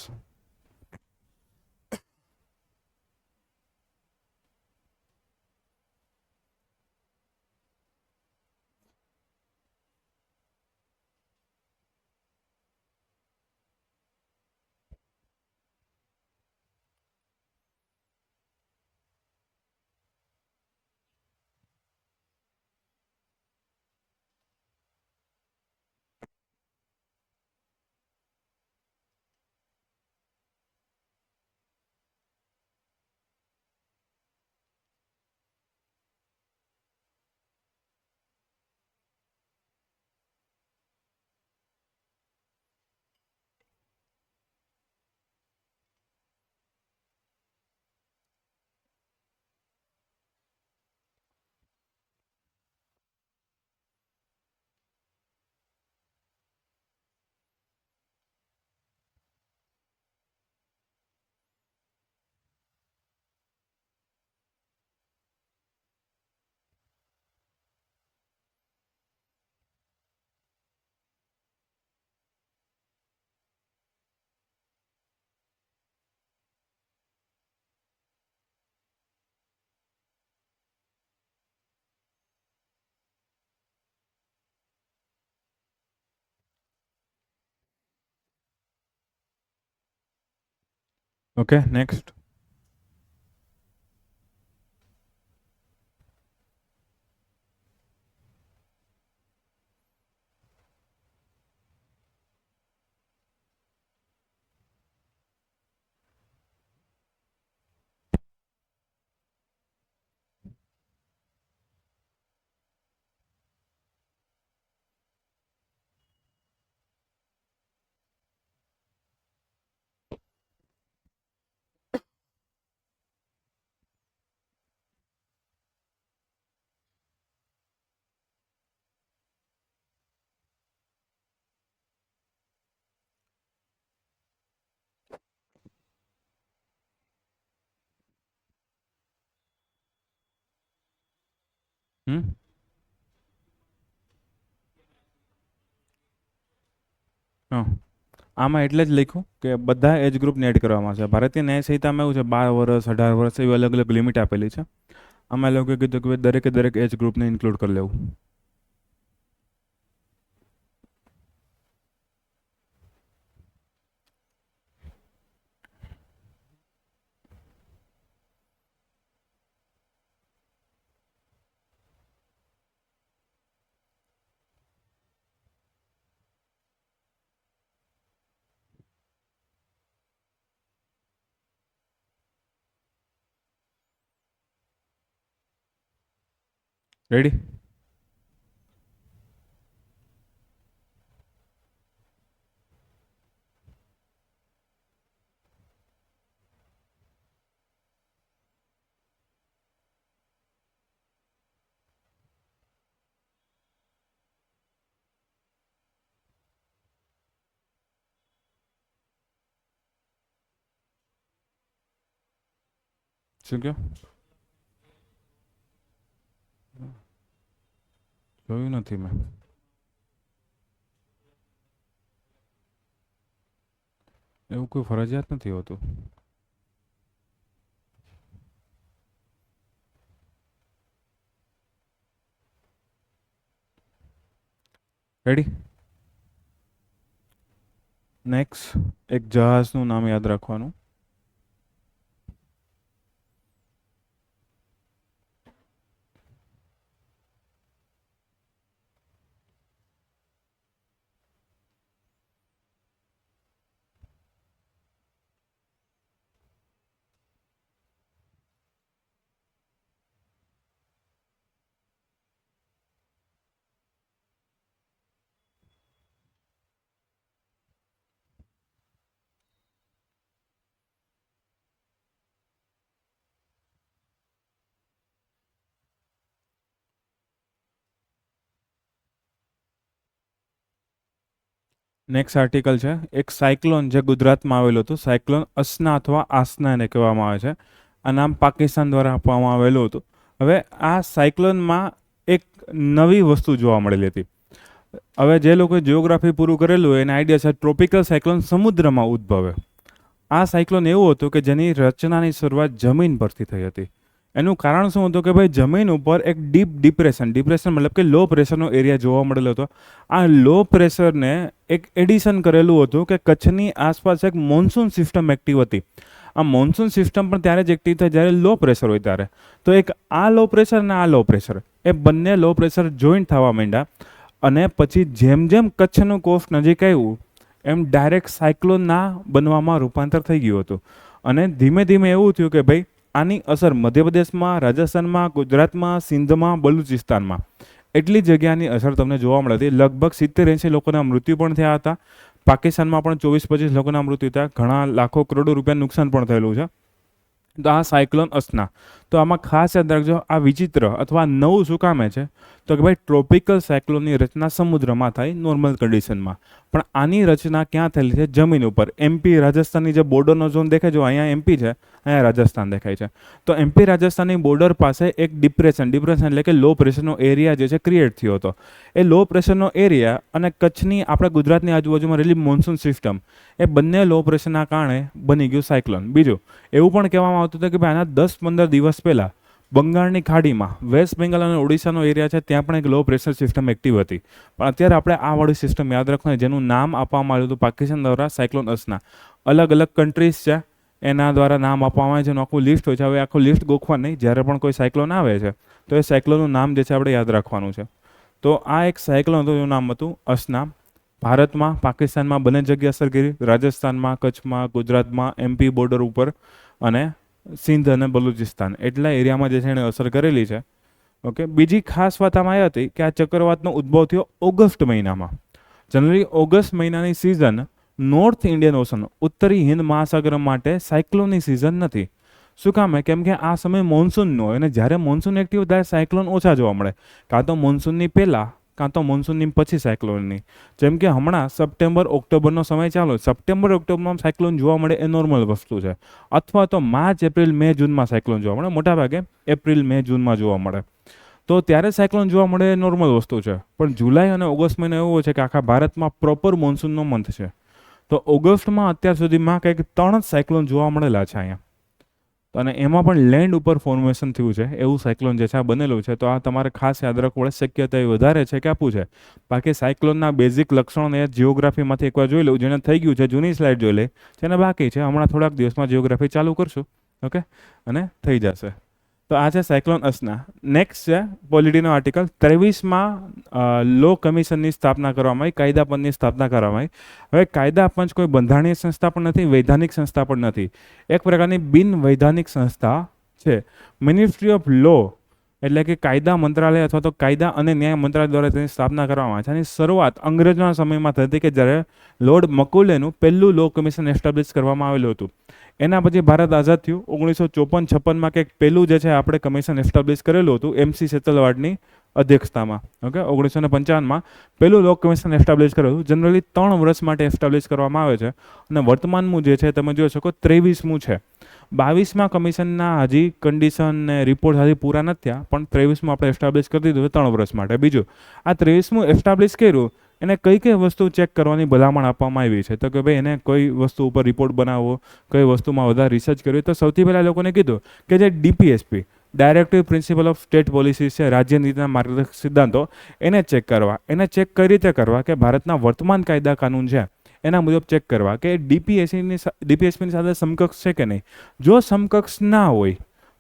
Okay, next. હા, આમાં એટલે જ લખ્યું કે બધા એજ ગ્રુપને એડ કરવામાં છે. ભારતીય ન્યાય સંહિતામાં એવું છે 12 વર્ષ, 18 વર્ષ એવી અલગ અલગ લિમિટ આપેલી છે. આમાં લોકોએ કીધું કે ભાઈ દરેકે દરેક એજ ગ્રુપને ઇન્ક્લુડ કરી લેવું. રેડી? શું કહો? જોયું નથી મેં. એવું કોઈ ફરજિયાત નથી હોતું. રેડી? નેક્સ્ટ એક જહાજનું નામ યાદ રાખવાનું. નેક્સ્ટ આર્ટિકલ છે એક સાયક્લોન જે ગુજરાતમાં આવેલું હતું. સાયક્લોન અસના અથવા આસના એને કહેવામાં આવે છે. આ નામ પાકિસ્તાન દ્વારા આપવામાં આવેલું હતું. હવે આ સાયક્લોનમાં એક નવી વસ્તુ જોવા મળેલી હતી. હવે જે લોકોએ જિયોગ્રાફી પૂરું કરેલું હોય એને આઈડિયા છે ટ્રોપિકલ સાયક્લોન સમુદ્રમાં ઉદ્ભવે. આ સાયક્લોન એવું હતું કે જેની રચનાની શરૂઆત જમીન પરથી થઈ હતી. એનું કારણ શું હતું કે ભાઈ જમીન ઉપર એક ડીપ ડિપ્રેશન મતલબ કે લો પ્રેશરનો એરિયા જોવા મળેલો હતો. આ લો પ્રેશરને એક એડિશન કરેલું હતું કે કચ્છની આસપાસ એક મોન્સૂન સિસ્ટમ એક્ટિવ હતી. આ મોન્સૂન સિસ્ટમ પણ ત્યારે જ એક્ટિવ થાય જ્યારે લો પ્રેશર હોય ત્યારે. તો એક આ લો પ્રેશર અને આ લો પ્રેશર એ બંને લો પ્રેશર જોઈન્ટ થવા માંડ્યા અને પછી જેમ જેમ કચ્છનું કોસ્ટ નજીક આવ્યું એમ ડાયરેક્ટ સાયક્લોનના બનવામાં રૂપાંતર થઈ ગયું હતું. અને ધીમે ધીમે એવું થયું કે ભાઈ આની અસર મધ્યપ્રદેશમાં, રાજસ્થાનમાં, ગુજરાતમાં, સિંધમાં, બલુચિસ્તાનમાં એટલી જગ્યાની અસર તમને જોવા મળે હતી. લગભગ 70-80 લોકોના મૃત્યુ પણ થયા હતા. પાકિસ્તાનમાં પણ 24-25 લોકોના મૃત્યુ થયા. ઘણા લાખો કરોડો રૂપિયા નુકસાન પણ થયેલું છે. તો આ સાયક્લોન અસના, તો આમાં ખાસ યાદ રાખજો આ વિચિત્ર અથવા નવું શું કામે છે તો કે ભાઈ ટ્રોપિકલ સાયક્લોનની રચના સમુદ્રમાં થાય નોર્મલ કન્ડિશનમાં, પણ આની રચના ક્યાં થયેલી છે? જમીન ઉપર. એમપી રાજસ્થાનની જે બોર્ડરનો ઝોન દેખાય જો અહીંયા એમપી છે, અહીંયા રાજસ્થાન દેખાય છે. તો એમપી રાજસ્થાનની બોર્ડર પાસે એક ડિપ્રેશન એટલે કે લો પ્રેશરનો એરિયા જે છે ક્રિએટ થયો હતો. એ લો પ્રેશરનો એરિયા અને કચ્છની આપણા ગુજરાતની આજુબાજુમાં રહેલી મોન્સૂન સિસ્ટમ એ બંને લો પ્રેશરના કારણે બની ગયું સાયક્લોન. બીજું એવું પણ કહેવામાં આવતું હતું કે ભાઈ આના 10-15 દિવસ પહેલાં બંગાળની ખાડીમાં વેસ્ટ બેંગાલ અને ઓડિશાનો એરિયા છે ત્યાં પણ એક લો પ્રેશર સિસ્ટમ એક્ટિવ હતી. પણ અત્યારે આપણે આ વાળી સિસ્ટમ યાદ રાખવાની જેનું નામ આપવામાં આવ્યું હતું પાકિસ્તાન દ્વારા સાયક્લોન અસના. અલગ અલગ કન્ટ્રીઝ છે એના દ્વારા નામ આપવામાં આવે છે, એનું આખું લિસ્ટ હોય છે. હવે આખું લિસ્ટ ગોખવા નહીં, જ્યારે પણ કોઈ સાયક્લોન આવે છે તો એ સાયક્લોનનું નામ જે છે આપણે યાદ રાખવાનું છે. તો આ એક સાયક્લોન હતું, એનું નામ હતું અસના. ભારતમાં, પાકિસ્તાનમાં બંને જગ્યાએ અસર કરી. રાજસ્થાનમાં, કચ્છમાં, ગુજરાતમાં, એમપી બોર્ડર ઉપર અને સિંધ અને બલુચિસ્તાન એટલા એરિયામાં જે છે એણે અસર કરેલી છે. ઓકે, બીજી ખાસ વાત આમાં એ હતી કે આ ચક્રવાતનો ઉદ્ભવ થયો ઓગસ્ટ મહિનામાં. જનરલી ઓગસ્ટ મહિનાની સિઝન નોર્થ ઇન્ડિયન ઓશન ઉત્તરી હિન્દ મહાસાગર માટે સાયક્લોનની સિઝન નથી. શું કામ? કેમ કે આ સમય મોન્સૂનનો હોય અને જ્યારે મોન્સૂન એક્ટિવ ત્યારે સાયક્લોન ઓછા જોવા મળે. કાં તો મોન્સૂનની પહેલાં કાં તો મોન્સૂનની પછી સાયક્લોનની. જેમ કે હમણાં સપ્ટેમ્બર ઓક્ટોબરનો સમય ચાલુ, સપ્ટેમ્બર ઓક્ટોબરમાં સાયક્લોન જોવા મળે એ નોર્મલ વસ્તુ છે. અથવા તો માર્ચ એપ્રિલ મે જૂનમાં સાયક્લોન જોવા મળે, મોટાભાગે એપ્રિલ મે જૂનમાં જોવા મળે. તો ત્યારે સાયક્લોન જોવા મળે એ નોર્મલ વસ્તુ છે. પણ જુલાઈ અને ઓગસ્ટ મહિનો એવો છે કે આખા ભારતમાં પ્રોપર મોન્સૂનનો મંથ છે. તો ઓગસ્ટમાં અત્યાર સુધીમાં કંઈક 3 સાયક્લોન જોવા મળેલા છે અહીંયા. અને એમાં પણ લેન્ડ ઉપર ફોર્મેશન થયું છે એવું સાયક્લોન જે છે આ બનેલું છે. તો આ તમારે ખાસ યાદ રાખવું પડે. શક્યતા એ વધારે છે કે આપવું છે. બાકી સાયક્લોનના બેઝિક લક્ષણોને જિયોગ્રાફીમાંથી એકવાર જોઈ લઉં. જેને થઈ ગયું છે જૂની સ્લાઇડ જોઈ લે, જેને બાકી છે હમણાં થોડાક દિવસમાં જિયોગ્રાફી ચાલુ કરશું. ઓકે, અને થઈ જશે. તો આ છે સાયક્લોન અસના. નેક્સ્ટ છે પોલિટીનો આર્ટિકલ. 23માં લો કમિશનની સ્થાપના કરવામાં આવી, કાયદા પંચની સ્થાપના કરવામાં આવી. હવે કાયદા પંચ કોઈ બંધારણીય સંસ્થા પણ નથી, વૈધાનિક સંસ્થા પણ નથી. એક પ્રકારની બિન વૈધાનિક સંસ્થા છે. મિનિસ્ટ્રી ઓફ લો એટલે કે કાયદા મંત્રાલય અથવા તો કાયદા અને ન્યાય મંત્રાલય દ્વારા તેની સ્થાપના કરવામાં આવે છે. આની શરૂઆત અંગ્રેજોના સમયમાં થઈ હતી કે જ્યારે લોર્ડ મકુલેનું પહેલું લો કમિશન એસ્ટાબ્લિશ કરવામાં આવેલું હતું. એના પછી ભારત આઝાદ થયું. 1954-56માં કંઈક પહેલું જે છે આપણે કમિશન એસ્ટાબ્લિશ કરેલું હતું MC સેતલવાડની અધ્યક્ષતામાં. ઓકે, 1955માં પહેલું લો કમિશન એસ્ટાબ્લિશ કરેલું હતું. જનરલી 3 વર્ષ માટે એસ્ટાબ્લિશ કરવામાં આવે છે અને વર્તમાનનું જે છે તમે જોઈ શકો 23મું છે. 22માં કમિશનના હજી કન્ડિશન ને રિપોર્ટ હજી પૂરા નથી થયા, પણ 23માં આપણે એસ્ટાબ્લિશ કરી દીધું 3 વર્ષ માટે. બીજું, આ 23મું એસ્ટાબ્લિશ કર્યું એને કઈ કઈ વસ્તુ ચેક કરવાની ભલામણ આપવામાં આવી છે? તો કે ભાઈ એને કોઈ વસ્તુ ઉપર રિપોર્ટ બનાવવો, કઈ વસ્તુમાં વધારે રિસર્ચ કરવી. તો સૌથી પહેલાં લોકોને કીધું કે જે DPSP directive principal of state policy છે, રાજ્ય નીતિના માર્ગદર્શક સિદ્ધાંતો, એને ચેક કરવા. એને ચેક કઈ રીતે કરવા કે ભારતના વર્તમાન કાયદા કાનૂન છે એના મુજબ ચેક કરવા કે ડીપીએસપીની સાથે સમકક્ષ છે કે નહીં. જો સમકક્ષ ના હોય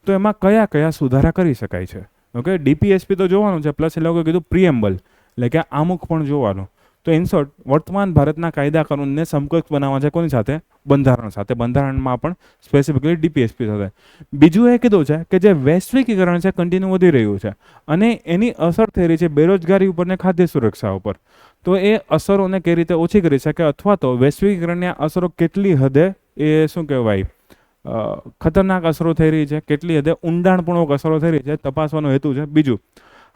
તો એમાં કયા કયા સુધારા કરી શકાય છે. ઓકે, ડીપીએસપી તો જોવાનું છે, પ્લસ એ લોકોએ કીધું પ્રિએમ્બલ એટલે કે આમુખ પણ જોવાનું. તો ઇન શોર્ટ, વર્તમાન ભારતના કાયદા કાનૂનને સમકક્ષ બનાવવા છે કોની સાથે? બંધારણ સાથે. બંધારણમાં પણ સ્પેસિફિકલી ડીપીએસપી સાથે. બીજું એ કીધું છે કે જે વૈશ્વિકીકરણ છે કન્ટિન્યુ વધી રહ્યું છે અને એની અસર થઈ રહી છે બેરોજગારી ઉપર ને ખાદ્ય સુરક્ષા ઉપર. તો એ અસરોને કઈ રીતે ઓછી કરી શકે, અથવા તો વૈશ્વિકીકરણની અસરો કેટલી હદે એ શું કહેવાય ખતરનાક અસરો થઈ રહી છે, કેટલી હદે ઊંડાણપૂર્વક અસરો થઈ રહી છે, તપાસવાનો હેતુ છે. બીજું,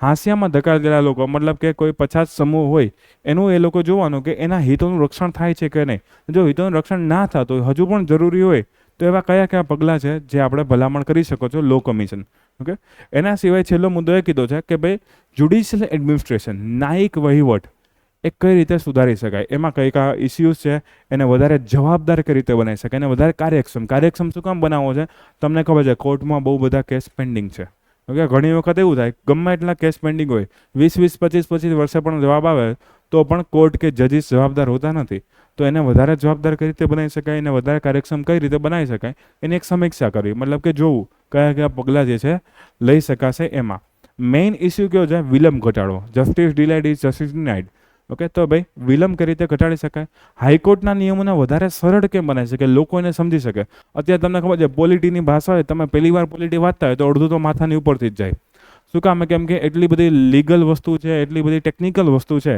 હાંસિયામાં ધકેલાયેલા લોકો, મતલબ કે કોઈ પછાત સમૂહ હોય એનું એ લોકો જોવાનું કે એના હિતોનું રક્ષણ થાય છે કે નહીં. જો હિતોનું રક્ષણ ના થતું હોય, હજુ પણ જરૂરી હોય, તો એવા કયા કયા પગલાં છે જે આપણે ભલામણ કરી શકો છો લો કમિશન. ઓકે, એના સિવાય છેલ્લો મુદ્દો એ કીધો છે કે ભાઈ જ્યુડિશિયલ એડમિનિસ્ટ્રેશન, ન્યાયિક વહીવટ એ કઈ રીતે સુધારી શકાય, એમાં કઈ કયા ઇસ્યુઝ છે, એને વધારે જવાબદાર કઈ રીતે બનાવી શકાય, એને વધારે કાર્યક્ષમ શું કામ બનાવવો છે? તમને ખબર છે કોર્ટમાં બહુ બધા કેસ પેન્ડિંગ છે. ઓકે, ઘણી વખત એવું થાય ગમે એટલા કેસ પેન્ડિંગ હોય, 20-25 વર્ષે પણ જવાબ આવે તો પણ કોર્ટ કે જજીસ જવાબદાર હોતા નથી. તો એને વધારે જવાબદાર કઈ રીતે બનાવી શકાય, એને વધારે કાર્યક્ષમ કઈ રીતે બનાવી શકાય, એની એક સમીક્ષા કરવી, મતલબ કે જોવું કયા કયા પગલાં જે છે લઈ શકાશે. એમાં મેઇન ઇસ્યુ કયો છે? વિલંબ ઘટાડવો. Justice delayed is justice denied. Okay, તો ભાઈ વિલંબ કઈ રીતે ઘટાડી શકાય? હાઈકોર્ટના નિયમોને વધારે સરળ કેમ બનાવી શકે, લોકો એને સમજી શકે. અત્યારે તમને ખબર છે પોલિટીની ભાષા હોય, તમે પહેલી વાર પોલિટી વાંચતા હોય તો અડધું તો માથાની ઉપરથી જ જાય. શું કામ? કેમ કે એટલી બધી લીગલ વસ્તુ છે, એટલી બધી ટેકનિકલ વસ્તુ છે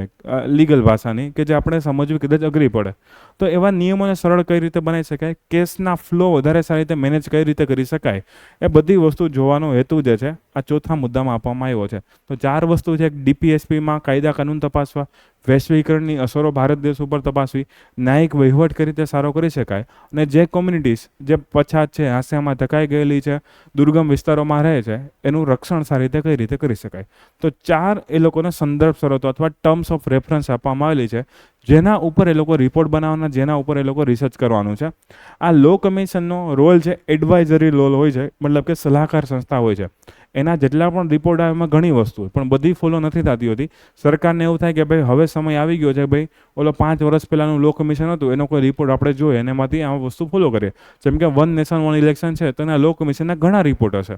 લીગલ ભાષાની, કે જે આપણે સમજવી કદાચ અઘરી પડે. તો એવા નિયમોને સરળ કઈ રીતે બનાવી શકાય, કેસના ફ્લો વધારે સારી રીતે મેનેજ કઈ રીતે કરી શકાય, એ બધી વસ્તુ જોવાનો હેતુ જે છે આ ચોથા મુદ્દામાં આપવામાં આવ્યો છે. તો 4 વસ્તુ છે: ડીપીએસપીમાં કાયદા કાનૂન તપાસવા, વૈશ્વિકરણની અસરો ભારત દેશ ઉપર તપાસવી, ન્યાયિક વહીવટ કઈ રીતે સારો કરી શકાય, અને જે કોમ્યુનિટીઝ જે પછાત છે, હાંસિયામાં ધકાઈ ગયેલી છે, દુર્ગમ વિસ્તારોમાં રહે છે, એનું રક્ષણ સારી રીતે કઈ રીતે કરી શકાય. તો 4 એ લોકોને સંદર્ભ શરતો અથવા ટર્મ્સ ઓફ રેફરન્સ આપવામાં આવેલી છે, જેના ઉપર એ લોકો રિપોર્ટ બનાવવાના, જેના ઉપર એ લોકો રિસર્ચ કરવાનું છે. આ લો કમિશનનો રોલ છે એડવાઇઝરી રોલ હોય છે, મતલબ કે સલાહકાર સંસ્થા હોય છે. એના જેટલા પણ રિપોર્ટ આવે એમાં ઘણી વસ્તુ હોય, પણ બધી ફોલો નથી થતી હોતી. સરકારને એવું થાય કે ભાઈ હવે સમય આવી ગયો છે, ભાઈ ઓલો 5 વર્ષ પહેલાંનું લો કમિશન હતું એનો કોઈ રિપોર્ટ આપણે જોઈએ અને એમાંથી આ વસ્તુ ફોલો કરીએ. જેમ કે વન નેશન વન ઇલેક્શન છે, તો એના લો કમિશનના ઘણા રિપોર્ટ હશે.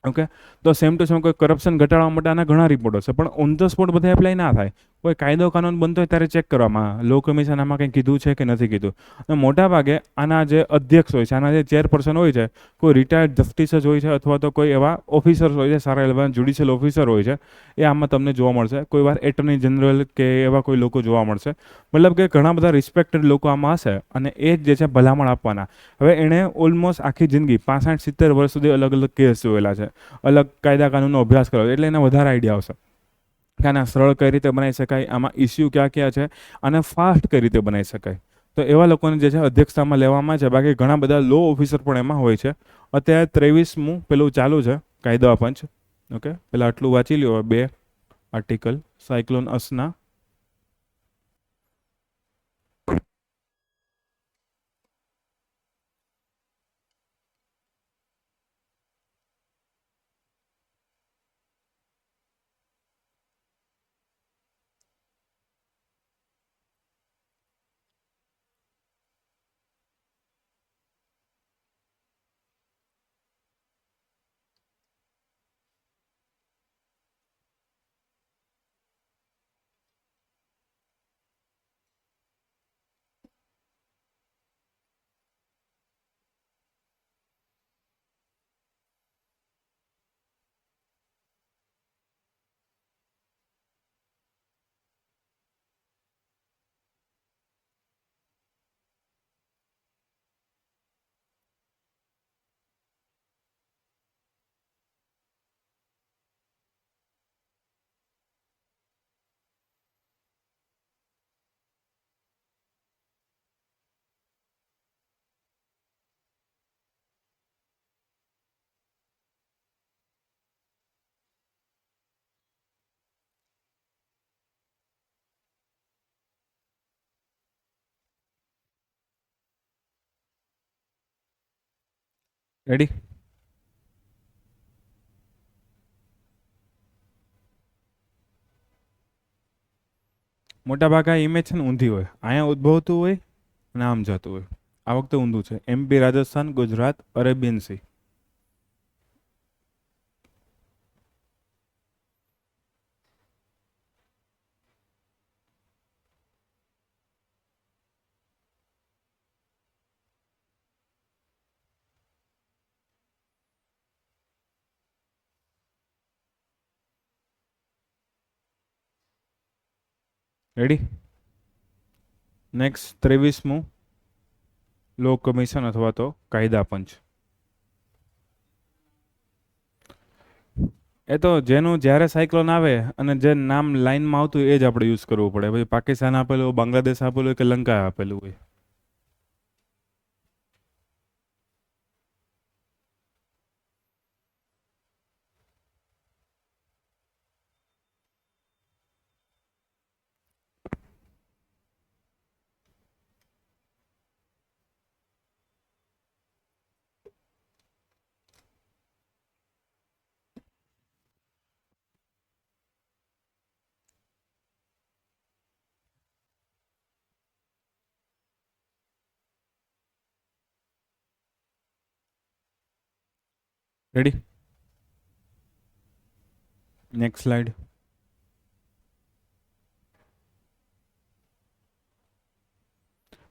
ઓકે, તો સેમ ટુ સેમ કોઈ કરપ્શન ઘટાડવા માટે આના ઘણા રિપોર્ટ હશે, પણ ઓન ધ સ્પોટ બધા એપ્લાય ના થાય. કોઈ કાયદો કાનૂન બનતો હોય ત્યારે ચેક કરવામાં લો કમિશન આમાં કંઈ કીધું છે કે નથી કીધું. અને મોટાભાગે આના જે અધ્યક્ષ હોય છે, આના જે ચેરપર્સન હોય છે, કોઈ રિટાયર્ડ જસ્ટિસ જ હોય છે, અથવા તો કોઈ એવા ઓફિસર્સ હોય છે, સારા એવા જ્યુડિશિયલ ઓફિસર હોય છે, એ આમાં તમને જોવા મળશે. કોઈ વાર એટર્ની જનરલ કે એવા કોઈ લોકો જોવા મળશે. મતલબ કે ઘણા બધા રિસ્પેક્ટેડ લોકો આમાં હશે અને એ જ જે છે ભલામણ આપવાના. હવે એણે ઓલમોસ્ટ આખી જિંદગી 65-70 વર્ષ સુધી અલગ અલગ કેસ જોયેલા છે, અલગ કાયદા કાનૂનનો અભ્યાસ કર્યો, એટલે એને વધારે આઈડિયા આવશે કે આને સરળ કઈ રીતે બનાવી શકાય, આમાં ઇસ્યુ ક્યાં ક્યાં છે, અને ફાસ્ટ કઈ રીતે બનાવી શકાય. તો એવા લોકોને જે છે અધ્યક્ષતામાં લેવામાં છે. બાકી ઘણા બધા લો ઓફિસર પણ એમાં હોય છે. અત્યારે 23મું પેલું ચાલુ છે કાયદા પંચ. ઓકે, પેલા આટલું વાંચી લ્યો, 2 આર્ટિકલ સાયક્લોન અસના. રેડી? મોટાભાગે આ ઇમેજ છે ને ઊંધી હોય, અહીંયા ઉદ્ભવતું હોય અને આમ જતું હોય. આ વખતે ઊંધું છે. MP, Rajasthan, Gujarat, Arabian sea. Ready? Next 23મું લો કમિશન અથવા તો કાયદા પંચ. એ તો જેનું જ્યારે સાયક્લોન આવે અને જે નામ લાઈનમાં આવતું એ જ આપણે યુઝ કરવું પડે. પછી પાકિસ્તાન આપેલું, બાંગ્લાદેશ આપેલું કે લંકા આપેલું હોય. રેડી? Next slide.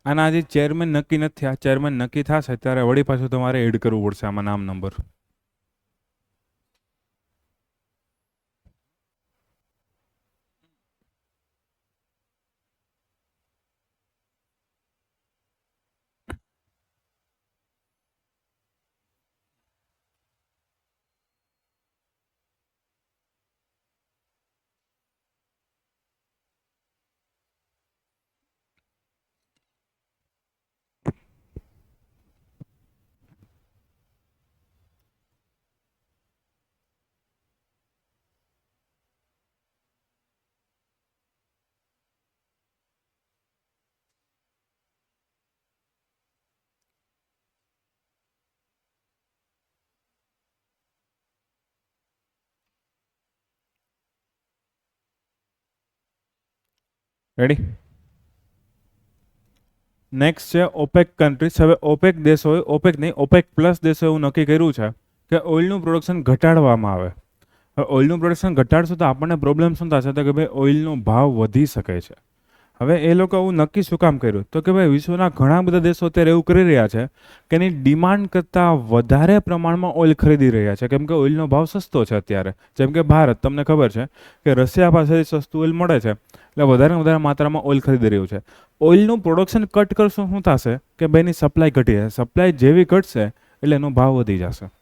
આના હજી ચેરમેન નક્કી નથી થયા. ચેરમેન નક્કી થશે ત્યારે વળી પાછું તમારે એડ કરવું પડશે આમાં નામ નંબર. રેડી? નેક્સ્ટ છે ઓપેક કન્ટ્રીઝ. હવે ઓપેક દેશોએ, ઓપેક નહીં, ઓપેક પ્લસ દેશો એવું નક્કી કર્યું છે કે ઓઇલનું પ્રોડક્શન ઘટાડવામાં આવે. હવે ઓઇલનું પ્રોડક્શન ઘટાડશું તો આપણને પ્રોબ્લેમ શું થશે? તો કે ભાઈ ઓઇલનો ભાવ વધી શકે છે. હવે એ લોકો એવું નક્કી શું કામ કર્યું? તો કે ભાઈ વિશ્વના ઘણા બધા દેશો અત્યારે એવું કરી રહ્યા છે કે એની ડિમાન્ડ કરતાં વધારે પ્રમાણમાં ઓઇલ ખરીદી રહ્યા છે, કેમ કે ઓઇલનો ભાવ સસ્તો છે અત્યારે. જેમ કે ભારત, તમને ખબર છે કે રશિયા પાસેથી સસ્તું ઓઇલ મળે છે, એટલે વધારે ને વધારે માત્રામાં ઓઇલ ખરીદી રહ્યું છે. ઓઇલનું પ્રોડક્શન કટ કરશું શું થશે? કે ભાઈ એની સપ્લાય ઘટી જશે. સપ્લાય જેવી ઘટશે એટલે એનો ભાવ વધી જશે.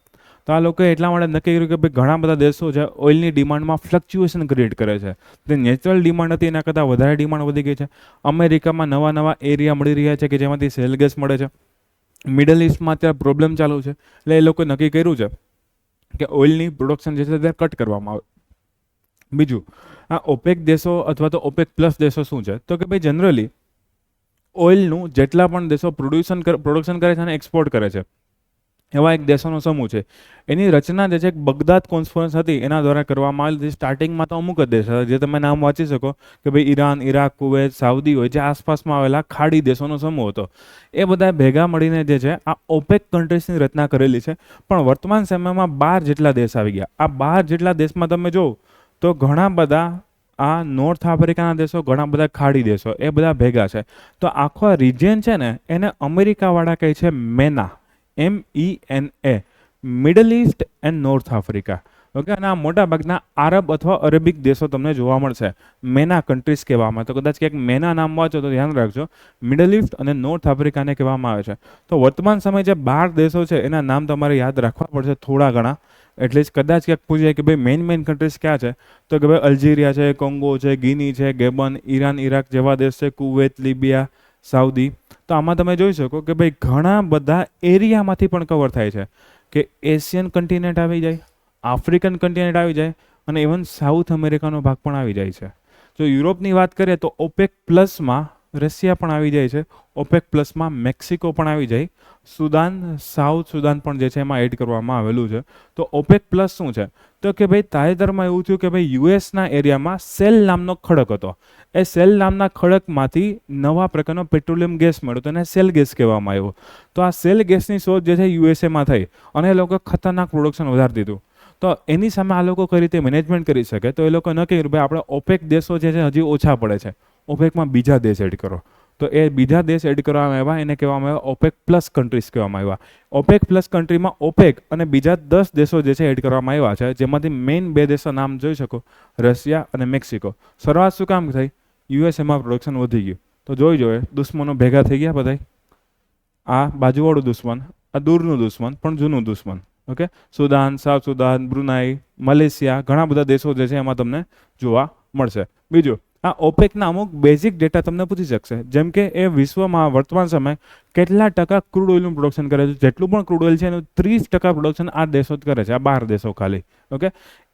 તો આ લોકોએ એટલા માટે નક્કી કર્યું કે ભાઈ ઘણા બધા દેશો છે ઓઇલની ડિમાન્ડમાં ફ્લક્ચ્યુએશન ક્રિએટ કરે છે. જે નેચરલ ડિમાન્ડ હતી એના કરતાં વધારે ડિમાન્ડ વધી ગઈ છે. અમેરિકામાં નવા નવા એરિયા મળી રહ્યા છે કે જેમાંથી શેલ ગેસ મળે છે. મિડલ ઇસ્ટમાં અત્યારે પ્રોબ્લેમ ચાલુ છે, એટલે એ લોકોએ નક્કી કર્યું છે કે ઓઇલની પ્રોડક્શન જે છે તે કટ કરવામાં આવે. બીજું, આ ઓપેક દેશો અથવા તો ઓપેક પ્લસ દેશો શું છે? તો કે ભાઈ જનરલી ઓઇલનું જેટલા પણ દેશો પ્રોડક્શન કરે છે અને એક્સપોર્ટ કરે છે એવા એક દેશોનો સમૂહ છે. એની રચના જે છે બગદાદ કોન્ફરન્સ હતી એના દ્વારા કરવામાં આવેલી. સ્ટાર્ટિંગમાં તો અમુક જ દેશ હતા જે તમે નામ વાંચી શકો કે ભાઈ ઈરાન, ઈરાક, કુવૈત, સાઉદી હોય, જે આસપાસમાં આવેલા ખાડી દેશોનો સમૂહ હતો. એ બધા ભેગા મળીને જે છે આ ઓપેક કન્ટ્રીઝની રચના કરેલી છે. પણ વર્તમાન સમયમાં 12 જેટલા દેશ આવી ગયા. આ 12 જેટલા દેશમાં તમે જો તો ઘણા બધા આ નોર્થ આફ્રિકાના દેશો, ઘણા બધા ખાડી દેશો, એ બધા ભેગા છે. તો આખો રિજિયન છે ને એને અમેરિકાવાળા કહે છે MENA, MENA, middle east and north Africa. Okay, અને આ મોટા ભાગના આરબ અથવા અરેબિક દેશો તમને જોવા મળશે. MENA કન્ટ્રીઝ કહેવામાં આવે. તો કદાચ ક્યાંક MENA નામ વાંચો તો ધ્યાન રાખજો. મિડલ ઇસ્ટ અને નોર્થ આફ્રિકાને કહેવામાં આવે છે. તો વર્તમાન સમયે જે 12 દેશો છે એના નામ તમારે યાદ રાખવા પડશે થોડા ઘણા. એટલે જ કદાચ ક્યાંક પૂછાય કે ભાઈ મેઇન કન્ટ્રીઝ ક્યાં છે? તો કે ભાઈ અલ્જીરિયા છે, કોંગો છે, ગિની છે, ગેબન, ઈરાન, ઈરાક જેવા દેશ છે, કુવૈત, લિબિયા, સાઉદી. તો આમાં તમે જોઈ શકો કે ભાઈ ઘણા બધા એરિયામાંથી પણ કવર થાય છે, કે એશિયન કન્ટિનેન્ટ આવી જાય, આફ્રિકન કન્ટિનેન્ટ આવી જાય અને ઇવન સાઉથ અમેરિકાનો ભાગ પણ આવી જાય છે. જો યુરોપની વાત કરીએ તો ઓપેક પ્લસમાં રશિયા પણ આવી જાય છે, ઓપેક પ્લસમાં મેક્સિકો પણ આવી જાય, સુદાન, સાઉથ સુદાન પણ જે છે એમાં એડ કરવામાં આવેલું છે. તો ઓપેક પ્લસ શું છે? તો કે ભાઈ તાજેતરમાં એવું થયું કે ભાઈ યુએસના એરિયામાં સેલ નામનો ખડક હતો. એ સેલ નામના ખડકમાંથી નવા પ્રકારનો પેટ્રોલિયમ ગેસ મળ્યો તો એને સેલ ગેસ કહેવામાં આવ્યો. તો આ સેલ ગેસની શોધ જે છે યુએસએમાં થઈ અને એ લોકો ખતરનાક પ્રોડક્શન વધારી દીધું. તો એની સામે આ લોકો કઈ રીતે મેનેજમેન્ટ કરી શકે? તો એ લોકો ન કહ્યું ભાઈ આપણે ઓપેક દેશો જે છે હજી ઓછા પડે છે, ઓપેકમાં બીજા દેશ એડ કરો. તો એ બીજા દેશ એડ કરવામાં આવ્યા, એને કહેવામાં આવ્યા ઓપેક પ્લસ કન્ટ્રીઝ કહેવામાં આવ્યા. ઓપેક પ્લસ કન્ટ્રીમાં ઓપેક અને બીજા 10 દેશો જે છે એડ કરવામાં આવ્યા છે, જેમાંથી મેઇન 2 દેશો નામ જોઈ શકો, રશિયા અને મેક્સિકો. શરૂઆત શું કામ થઈ? યુએસએમાં પ્રોડક્શન વધી ગયું. તો જોઈ જોઈએ દુશ્મનો ભેગા થઈ ગયા બધા. આ બાજુવાળું દુશ્મન, આ દૂરનું દુશ્મન પણ જૂનું દુશ્મન. Okay, Sudan, South Sudan, Brunei, Malaysia, ઘણા બધા દેશો જે છે એમાં તમને જોવા મળશે. બીજું, આ ઓપેકના અમુક બેઝિક ડેટા તમને પૂછી શકશે, જેમ કે એ વિશ્વમાં વર્તમાન સમય કેટલા ટકા ક્રૂડ ઓઇલનું પ્રોડક્શન કરે છે. જેટલું પણ ક્રૂડ ઓઇલ છે એનું 30% પ્રોડક્શન આ દેશો જ કરે છે, આ 12 દેશો ખાલી. ઓકે,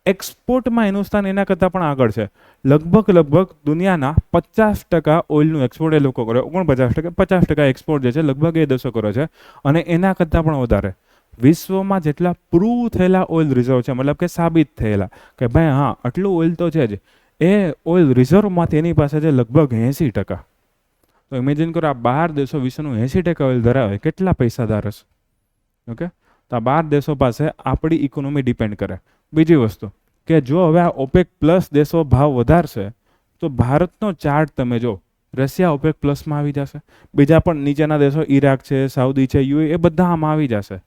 એક્સપોર્ટમાં એનું સ્થાન એના કરતાં પણ આગળ છે. લગભગ દુનિયાના 50% ઓઇલનું એક્સપોર્ટ એ લોકો કરે, 49%, 50% એક્સપોર્ટ જે છે લગભગ એ દેશો કરે છે. અને એના કરતાં પણ વધારે વિશ્વમાં જેટલા પ્રૂવ થયેલા ઓઇલ રિઝર્વ છે, મતલબ કે સાબિત થયેલા કે ભાઈ હા આટલું ઓઇલ તો છે જ, એ ઓઇલ રિઝર્વમાંથી એની પાસે છે લગભગ 80%. તો ઇમેજિન કરો આ 12 દેશો વિશ્વનું 80% ઓઇલ ધરાવે, કેટલા પૈસાદાર હશે? ઓકે, તો આ 12 દેશો પાસે આપણી ઇકોનોમી ડિપેન્ડ કરે. બીજી વસ્તુ કે જો હવે આ ઓપેક પ્લસ દેશો ભાવ વધારશે તો ભારતનો ચાર્ટ તમે જો, રશિયા ઓપેક પ્લસમાં આવી જશે, બીજા પણ નીચેના દેશો ઈરાક છે, સાઉદી છે, યુએ, એ બધા આમાં આવી જશે.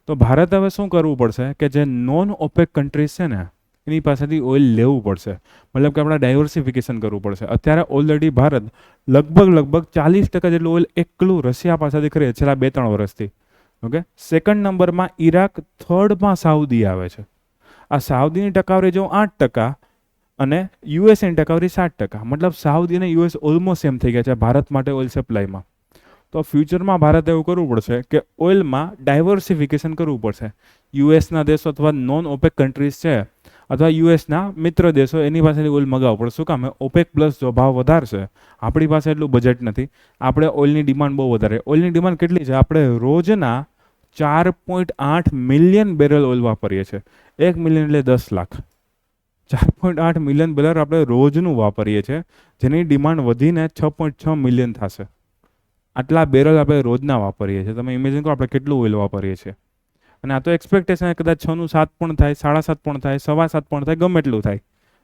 તો ભારત હવે શું કરવું પડશે કે જે નોન ઓપેક કન્ટ્રીઝ છે ને એની પાસેથી ઓઇલ લેવું પડશે, મતલબ કે આપણે ડાયવર્સિફિકેશન કરવું પડશે. અત્યારે ઓલરેડી ભારત લગભગ 40% જેટલું ઓઇલ એકલું રશિયા પાસેથી ખરીદે છેલ્લા 2-3 વર્ષથી. ઓકે, સેકન્ડ નંબરમાં ઈરાક, થર્ડમાં સાઉદી આવે છે. આ સાઉદીની ટકાવારી જો 8% અને યુએસની ટકાવારી 7%, મતલબ સાઉદી અને યુએસ ઓલમોસ્ટ સેમ થઈ ગયા છે ભારત માટે ઓઇલ સપ્લાયમાં. તો ફ્યુચરમાં ભારત એવું કરવું પડશે કે ઓઇલમાં ડાયવર્સિફિકેશન કરવું પડશે. યુએસના દેશો અથવા નોન ઓપેક કન્ટ્રીઝ છે અથવા યુએસના મિત્ર દેશો એની પાસેથી ઓઇલ મગાવવું પડશે. શું કામ? ઓપેક પ્લસ જો ભાવ વધારશે, આપણી પાસે એટલું બજેટ નથી, આપણે ઓઇલની ડિમાન્ડ બહુ વધારે. ઓઇલની ડિમાન્ડ કેટલી છે? આપણે રોજના 4.8 મિલિયન બેરલ ઓઇલ વાપરીએ છીએ. 1 મિલિયન એટલે 10 લાખ. 4.8 મિલિયન બેરલ આપણે રોજનું વાપરીએ છીએ, જેની ડિમાન્ડ વધીને 6.6 મિલિયન થશે. આટલા બેરલ આપણે રોજના વાપરીએ છીએ. તમે ઇમેજિન કરો આપણે કેટલું ઓઇલ વાપરીએ છીએ. અને આ તો એક્સપેક્ટેશન કદાચ 6નું 7 પણ થાય, 7.5 પણ થાય, 7.25 પણ થાય, ગમે એટલું થાય.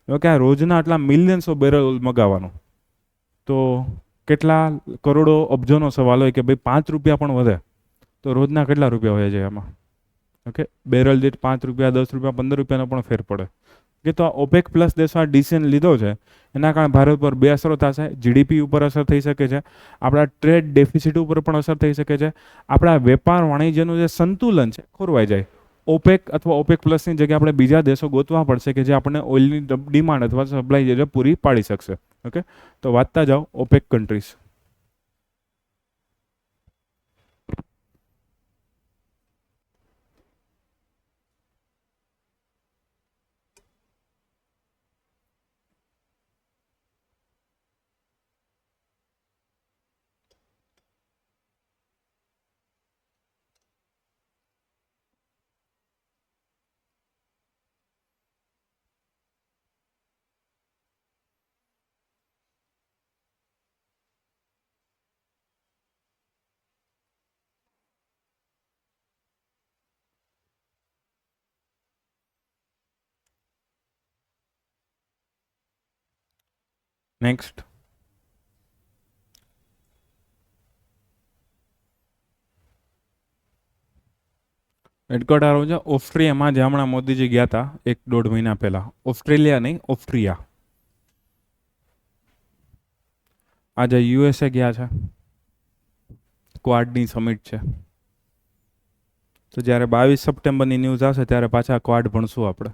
કે આ રોજના આટલા મિલિયન્સ ઓફ બેરલ ઓઇલ મગાવવાનું, તો કેટલા કરોડો અબજોનો સવાલ હોય કે ભાઈ 5 રૂપિયા પણ વધે તો રોજના કેટલા રૂપિયા હોય છે એમાં? ઓકે, બેરલ દીઠ 5 રૂપિયા, 10 રૂપિયા, 15 રૂપિયાનો પણ ફેર પડે. કે તો આ ઓપેક પ્લસ દેશો આ ડિસિઝન લીધો છે, એના કારણે ભારત પર 2 અસરો થશે. જીડીપી ઉપર અસર થઈ શકે છે, આપણા ટ્રેડ ડેફિસિટ ઉપર પણ અસર થઈ શકે છે, આપણા વેપાર વાણિજ્યનું જે સંતુલન છે ખોરવાઈ જાય. ઓપેક અથવા ઓપેક પ્લસની જગ્યાએ આપણે બીજા દેશો ગોતવા પડશે કે જે આપણને ઓઇલની ડિમાન્ડ અથવા સપ્લાય જે છે પૂરી પાડી શકશે. ઓકે, તો વાંચતા જાઓ ઓપેક કન્ટ્રીઝ. નેક્સ્ટ, હેડક્વાર્ટર છે ઓસ્ટ્રિયામાં, જે હમણાં મોદીજી ગયા હતા 1-1.5 મહિના પહેલા. ઓસ્ટ્રેલિયા નહીં, ઓસ્ટ્રિયા. આજે યુએસએ ગયા છે, ક્વાડની સમિટ છે. તો જ્યારે 22 સપ્ટેમ્બરની ન્યૂઝ આવશે ત્યારે પાછા ક્વાડ ભણશું આપણે.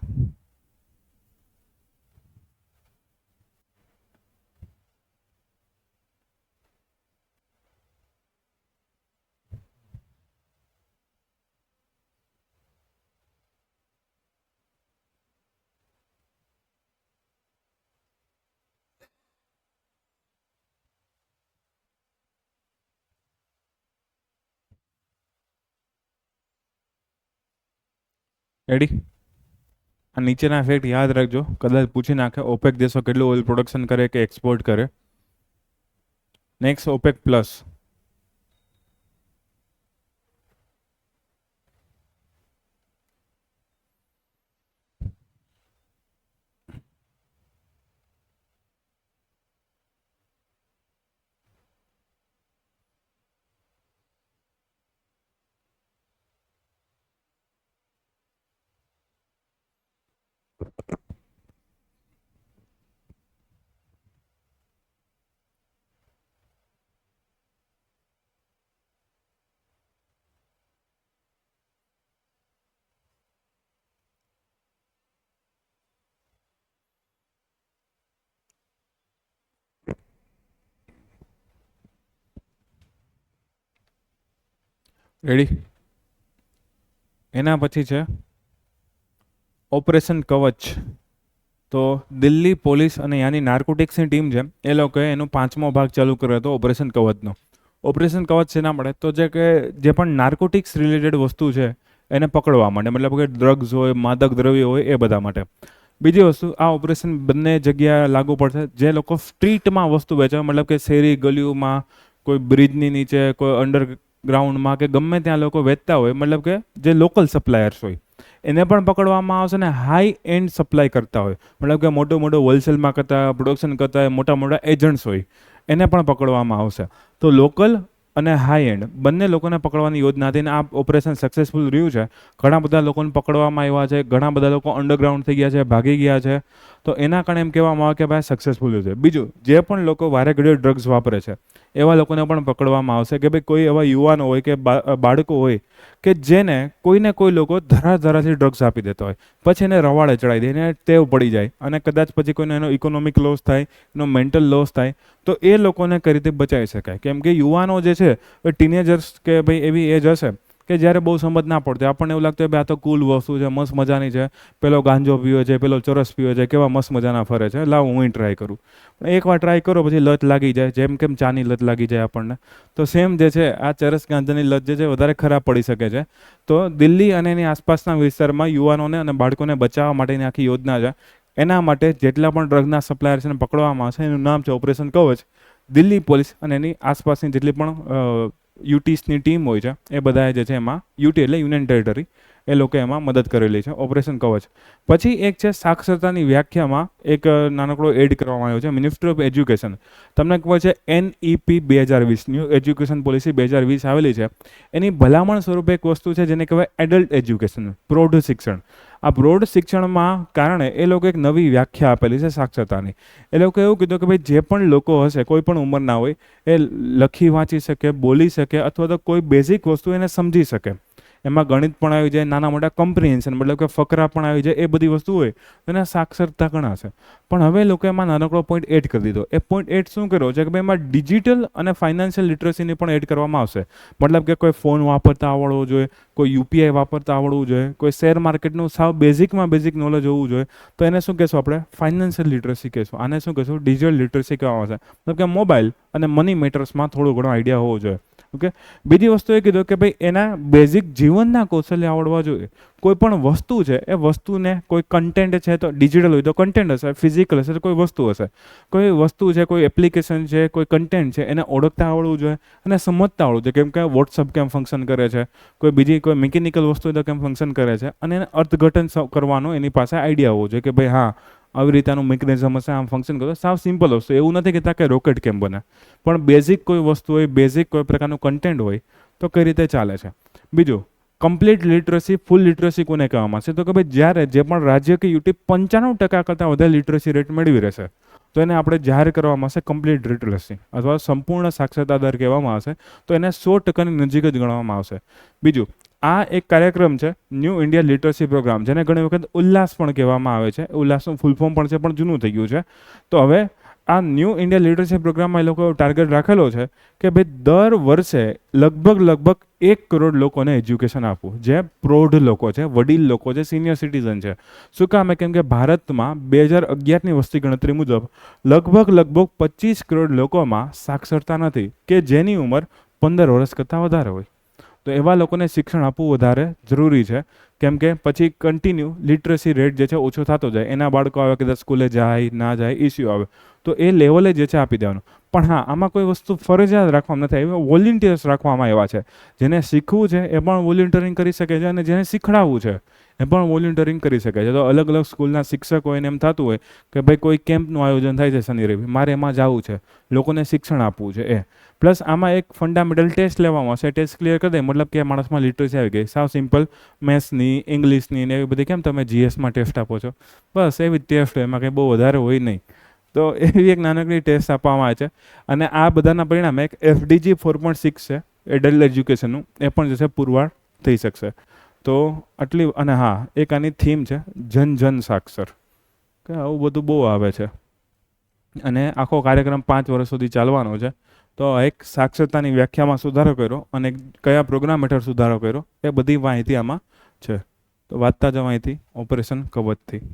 રેડી? આ નીચેના ફેક્ટ યાદ રાખજો, કદાચ પૂછી નાખે. ઓપેક દેશો કેટલું ઓઇલ પ્રોડક્શન કરે કે એક્સપોર્ટ કરે. Next OPEC plus. રેડી? એના પછી છે ઓપરેશન કવચ. તો દિલ્હી પોલીસ અને ત્યાંની નાર્કોટિક્સની ટીમ છે, એ લોકોએ એનો 5મો ભાગ ચાલુ કર્યો હતો ઓપરેશન કવચનો. ઓપરેશન કવચ શેના મળે? તો જે પણ નાર્કોટિક્સ રિલેટેડ વસ્તુ છે એને પકડવા માટે, મતલબ કે ડ્રગ્સ હોય, માદક દ્રવ્ય હોય, એ બધા માટે. બીજી વસ્તુ, આ ઓપરેશન બંને જગ્યાએ લાગુ પડશે. જે લોકો સ્ટ્રીટમાં વસ્તુ વેચે, મતલબ કે શેરી ગલીઓમાં, કોઈ બ્રિજની નીચે, કોઈ અંડરગ્રાઉન્ડમાં કે ગમે ત્યાં લોકો વેચતા હોય, મતલબ કે જે લોકલ સપ્લાયર્સ હોય, એને પણ પકડવામાં આવશે. ને હાઈ એન્ડ સપ્લાય કરતા હોય, મતલબ કે મોટો હોલસેલમાં કરતા, પ્રોડક્શન કરતા મોટા એજન્ટ્સ હોય, એને પણ પકડવામાં આવશે. તો લોકલ અને હાઈ એન્ડ બંને લોકોને પકડવાની યોજના હતી. આ ઓપરેશન સક્સેસફુલ રહ્યું છે. ઘણા બધા લોકોને પકડવામાં આવ્યા છે. ઘણા બધા લોકો અંડરગ્રાઉન્ડ થઈ ગયા છે, ભાગી ગયા છે. તો એના કારણે એમ કહેવામાં આવે કે ભાઈ સક્સેસફુલ છે. બીજું, જે પણ લોકો વારે ઘડીએ ડ્રગ્સ વાપરે છે એવા લોકોને પણ પકડવામાં આવશે. કે ભાઈ કોઈ એવા યુવાનો હોય કે બાળકો હોય કે જેને કોઈને કોઈ લોકો ધરાધરાથી ડ્રગ્સ આપી દેતા હોય, પછી એને રવાડે ચડાવી દે, એને ટેવ પડી જાય, અને કદાચ પછી કોઈને એનો ઇકોનોમિક લોસ થાય, એનો મેન્ટલ લોસ થાય, તો એ લોકોને કઈ રીતે બચાવી શકાય? કેમ કે યુવાનો જે છે એ ટીનેજર્સ કે ભાઈ એવી એજ હશે કે જ્યારે બહુ સમજ ના પડતી, આપણને એવું લાગતું હોય આ તો કુલ વસ્તુ છે, મસ્ત મજાની છે, પેલો ગાંજો પીવે છે, પેલો ચરસ પીવે છે, કેવા મસ્ત મજાના ફરે છે, લાવ હું ટ્રાય કરું. એકવાર ટ્રાય કરો પછી લત લાગી જાય, જેમ કેમ ચાની લત લાગી જાય આપણને. તો સેમ જે છે આ ચરસ ગાંજાની લત જે છે વધારે ખરાબ પડી શકે છે. તો દિલ્હી અને એની આસપાસના વિસ્તારમાં યુવાનોને અને બાળકોને બચાવવા માટેની આખી યોજના છે. એના માટે જેટલા પણ ડ્રગના સપ્લાયર્સને પકડવામાં આવશે એનું નામ છે ઓપરેશન કવચ. દિલ્હી પોલીસ અને એની આસપાસની જેટલી પણ યુટીસની ટીમ હોય છે એ બધાએ જે છે એમાં, યુટી એટલે યુનિયન ટેરિટરી, એ લોકો એમાં મદદ કરેલી છે ઓપરેશન કવચ. પછી એક છે સાક્ષરતાની વ્યાખ્યામાં એક નાનકડો એડ કરવામાં આવ્યો છે, મિનિસ્ટ્રી ઓફ એજ્યુકેશન. તમને ખબર છે NEP 2020, ન્યૂ એજ્યુકેશન પોલિસી 2020 આવેલી છે. એની ભલામણ સ્વરૂપે એક વસ્તુ છે જેને કહેવાય એડલ્ટ એજ્યુકેશન, પ્રૌઢ શિક્ષણ. આ પ્રૌઢ શિક્ષણમાં કારણે એ લોકો એક નવી વ્યાખ્યા આપેલી છે સાક્ષરતાની. એ લોકો એવું કીધું કે ભાઈ જે પણ લોકો હશે, કોઈ પણ ઉંમરના હોય, એ લખી વાંચી શકે, બોલી શકે, અથવા તો કોઈ બેઝિક વસ્તુ એને સમજી શકે. એમાં ગણિત પણ આવી જાય, નાના મોટા કમ્પ્રિહેન્શન મતલબ કે ફકરા પણ આવી જાય, એ બધી વસ્તુ હોય તો એને સાક્ષરતા ગણાશે. પણ હવે લોકો એમાં નાનકડો પોઈન્ટ એડ કરી દીધો. એ પોઈન્ટ એડ શું કર્યો છે કે ભાઈ એમાં ડિજિટલ અને ફાઇનાન્શિયલ લિટરસીની પણ એડ કરવામાં આવશે. મતલબ કે કોઈ ફોન વાપરતા આવડવો જોઈએ, કોઈ UPI વાપરતા આવડવું જોઈએ, કોઈ શેર માર્કેટનું સાવ બેઝિકમાં બેઝિક નોલેજ હોવું જોઈએ. તો એને શું કહેશું આપણે? ફાઇનાન્શિયલ લિટરસી કહેશું. આને શું કહેશું? ડિજિટલ લિટરસી કહેવામાં આવશે. મતલબ કે મોબાઈલ અને મની મેટર્સમાં થોડો ઘણો આઈડિયા હોવો જોઈએ. ઓકે. બીજી વસ્તુ એ કીધું કે ભાઈ એના બેઝિક જીવનના કૌશલ્ય આવડવા જોઈએ. કોઈ પણ વસ્તુ છે એ વસ્તુને, કોઈ કન્ટેન્ટ છે તો ડિજિટલ હોય તો કન્ટેન્ટ હશે, ફિઝિકલ હશે તો કોઈ વસ્તુ હશે. કોઈ વસ્તુ છે, કોઈ એપ્લિકેશન છે, કોઈ કન્ટેન્ટ છે, એને ઓળખતા આવડવું જોઈએ અને સમજતા આવડવું જોઈએ. કેમ કે વોટ્સઅપ કેમ ફંક્શન કરે છે, કોઈ બીજી કોઈ મિકેનિકલ વસ્તુ હોય તો કેમ ફંક્શન કરે છે, અને એને અર્થઘટન કરવાનો એની પાસે આઈડિયા હોવો જોઈએ કે ભાઈ હા આવી રીતનું મિકેનિઝમ હશે, આમ ફંક્શન કરો. સાવ સિમ્પલ વસ્તુ, એવું નથી કહેતા કે રોકેટ કેમ બને, પણ બેઝિક કોઈ વસ્તુ હોય, બેઝિક કોઈ પ્રકારનું કન્ટેન્ટ હોય તો કઈ રીતે ચાલે છે. બીજું, કમ્પ્લીટ લિટરસી, ફૂલ લિટરસી કોને કહેવામાં આવશે? તો કે ભાઈ જ્યારે જે પણ રાજ્ય કે યુટી 95% કરતાં વધારે લિટરસી રેટ મેળવી રહેશે તો એને આપણે જાહેર કરવામાં આવશે કમ્પ્લીટ લિટરસી, અથવા સંપૂર્ણ સાક્ષરતા દર કહેવામાં આવશે. તો એને 100%ની નજીક જ ગણવામાં આવશે. બીજું, આ એક કાર્યક્રમ છે ન્યૂ ઇન્ડિયા લિટરસી પ્રોગ્રામ, જેને ઘણી વખત ઉલ્લાસ પણ કહેવામાં આવે છે. ઉલ્લાસનું ફૂલ ફોર્મ પણ છે, પણ જૂનું થઈ ગયું છે. તો હવે આ ન્યૂ ઇન્ડિયા લિટરસી પ્રોગ્રામમાં એ લોકો ટાર્ગેટ રાખેલો છે કે ભાઈ દર વર્ષે લગભગ 1 કરોડ લોકોને એજ્યુકેશન આપવું, જે પ્રૌઢ લોકો છે, વડીલ લોકો છે, સિનિયર સિટીઝન છે. શું કામ? કેમ કે ભારતમાં 2011ની વસ્તી ગણતરી મુજબ લગભગ 25 કરોડ લોકોમાં સાક્ષરતા નથી, કે જેની ઉંમર 15 વર્ષ કરતાં વધારે હોય. તો એવા લોકોને શિક્ષણ આપવું વધારે જરૂરી છે, કેમ કે પછી કન્ટિન્યુ લિટરસી રેટ જે છે ઓછો થતો જાય. એના બાળકો આવે કે સ્કૂલે જાય ના જાય ઇસ્યુ આવે, તો એ લેવલે જે છે આપી દેવાનું. પણ હા, આમાં કોઈ વસ્તુ ફરજિયાત રાખવામાં નથી આવી, વોલેન્ટિયર્સ રાખવામાં આવ્યા છે. જેને શીખવું છે એ પણ વોલેન્ટિયરિંગ કરી શકે છે, અને જેને શીખડાવવું છે એ પણ વોલેન્ટિયરિંગ કરી શકે છે. તો અલગ અલગ સ્કૂલના શિક્ષકો એને એમ થતું હોય કે ભાઈ કોઈ કેમ્પનું આયોજન થાય છે શનિ રવિ, મારે એમાં જવું છે, લોકોને શિક્ષણ આપવું છે એ. પ્લસ આમાં એક ફંડામેન્ટલ ટેસ્ટ લેવામાં આવશે, ટેસ્ટ ક્લિયર કરી દે મતલબ કે માણસમાં લિટરસી આવી ગઈ. સાવ સિમ્પલ, મેથ્સની, ઇંગ્લિશની ને એવી બધી, કેમ તમે જીએસમાં ટેસ્ટ આપો છો, બસ એવી જ ટેસ્ટ હોય, એમાં કંઈ બહુ વધારે હોય નહીં. તો એવી એક નાનકડી ટેસ્ટ આપવામાં આવે છે. અને આ બધાના પરિણામે એક FDG 4.6 છે એડલ્ટ એજ્યુકેશનનું, એ પણ જે છે પુરવાર થઈ શકશે. તો આટલી, અને હા, એક આની થીમ છે જન જન સાક્ષર, કે આવું બધું બહુ આવે છે. અને આખો કાર્યક્રમ 5 વર્ષ સુધી ચાલવાનો છે. તો એક સાક્ષરતાની વ્યાખ્યામાં સુધારો કર્યો અને કયા પ્રોગ્રામ હેઠળ સુધારો કર્યો એ બધી માહિતી આમાં છે. તો વાંચતા જાઓ અહીંથી, ઓપરેશન કવચથી.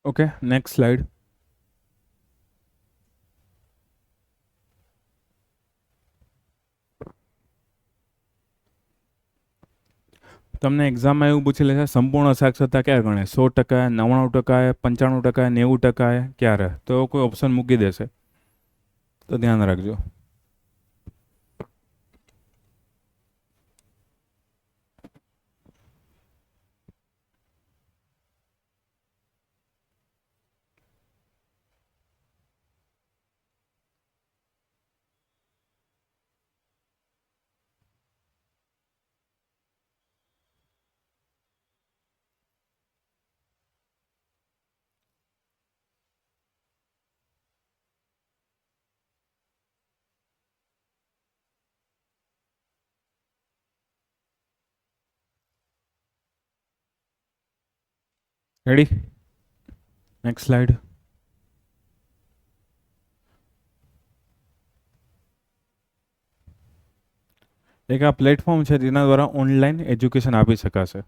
Okay, next slide. તમને એક્ઝામમાં એવું પૂછી લે છે સંપૂર્ણ સાક્ષરતા ક્યારે ગણે, 100%, 99%, 95%, 90%, ક્યારે? તો કોઈ ઓપ્શન મૂકી દેશે, તો ધ્યાન રાખજો. રેડી? Next slide. એક આ પ્લેટફોર્મ છે જેના દ્વારા ઓનલાઈન એજ્યુકેશન આપી શકાશે.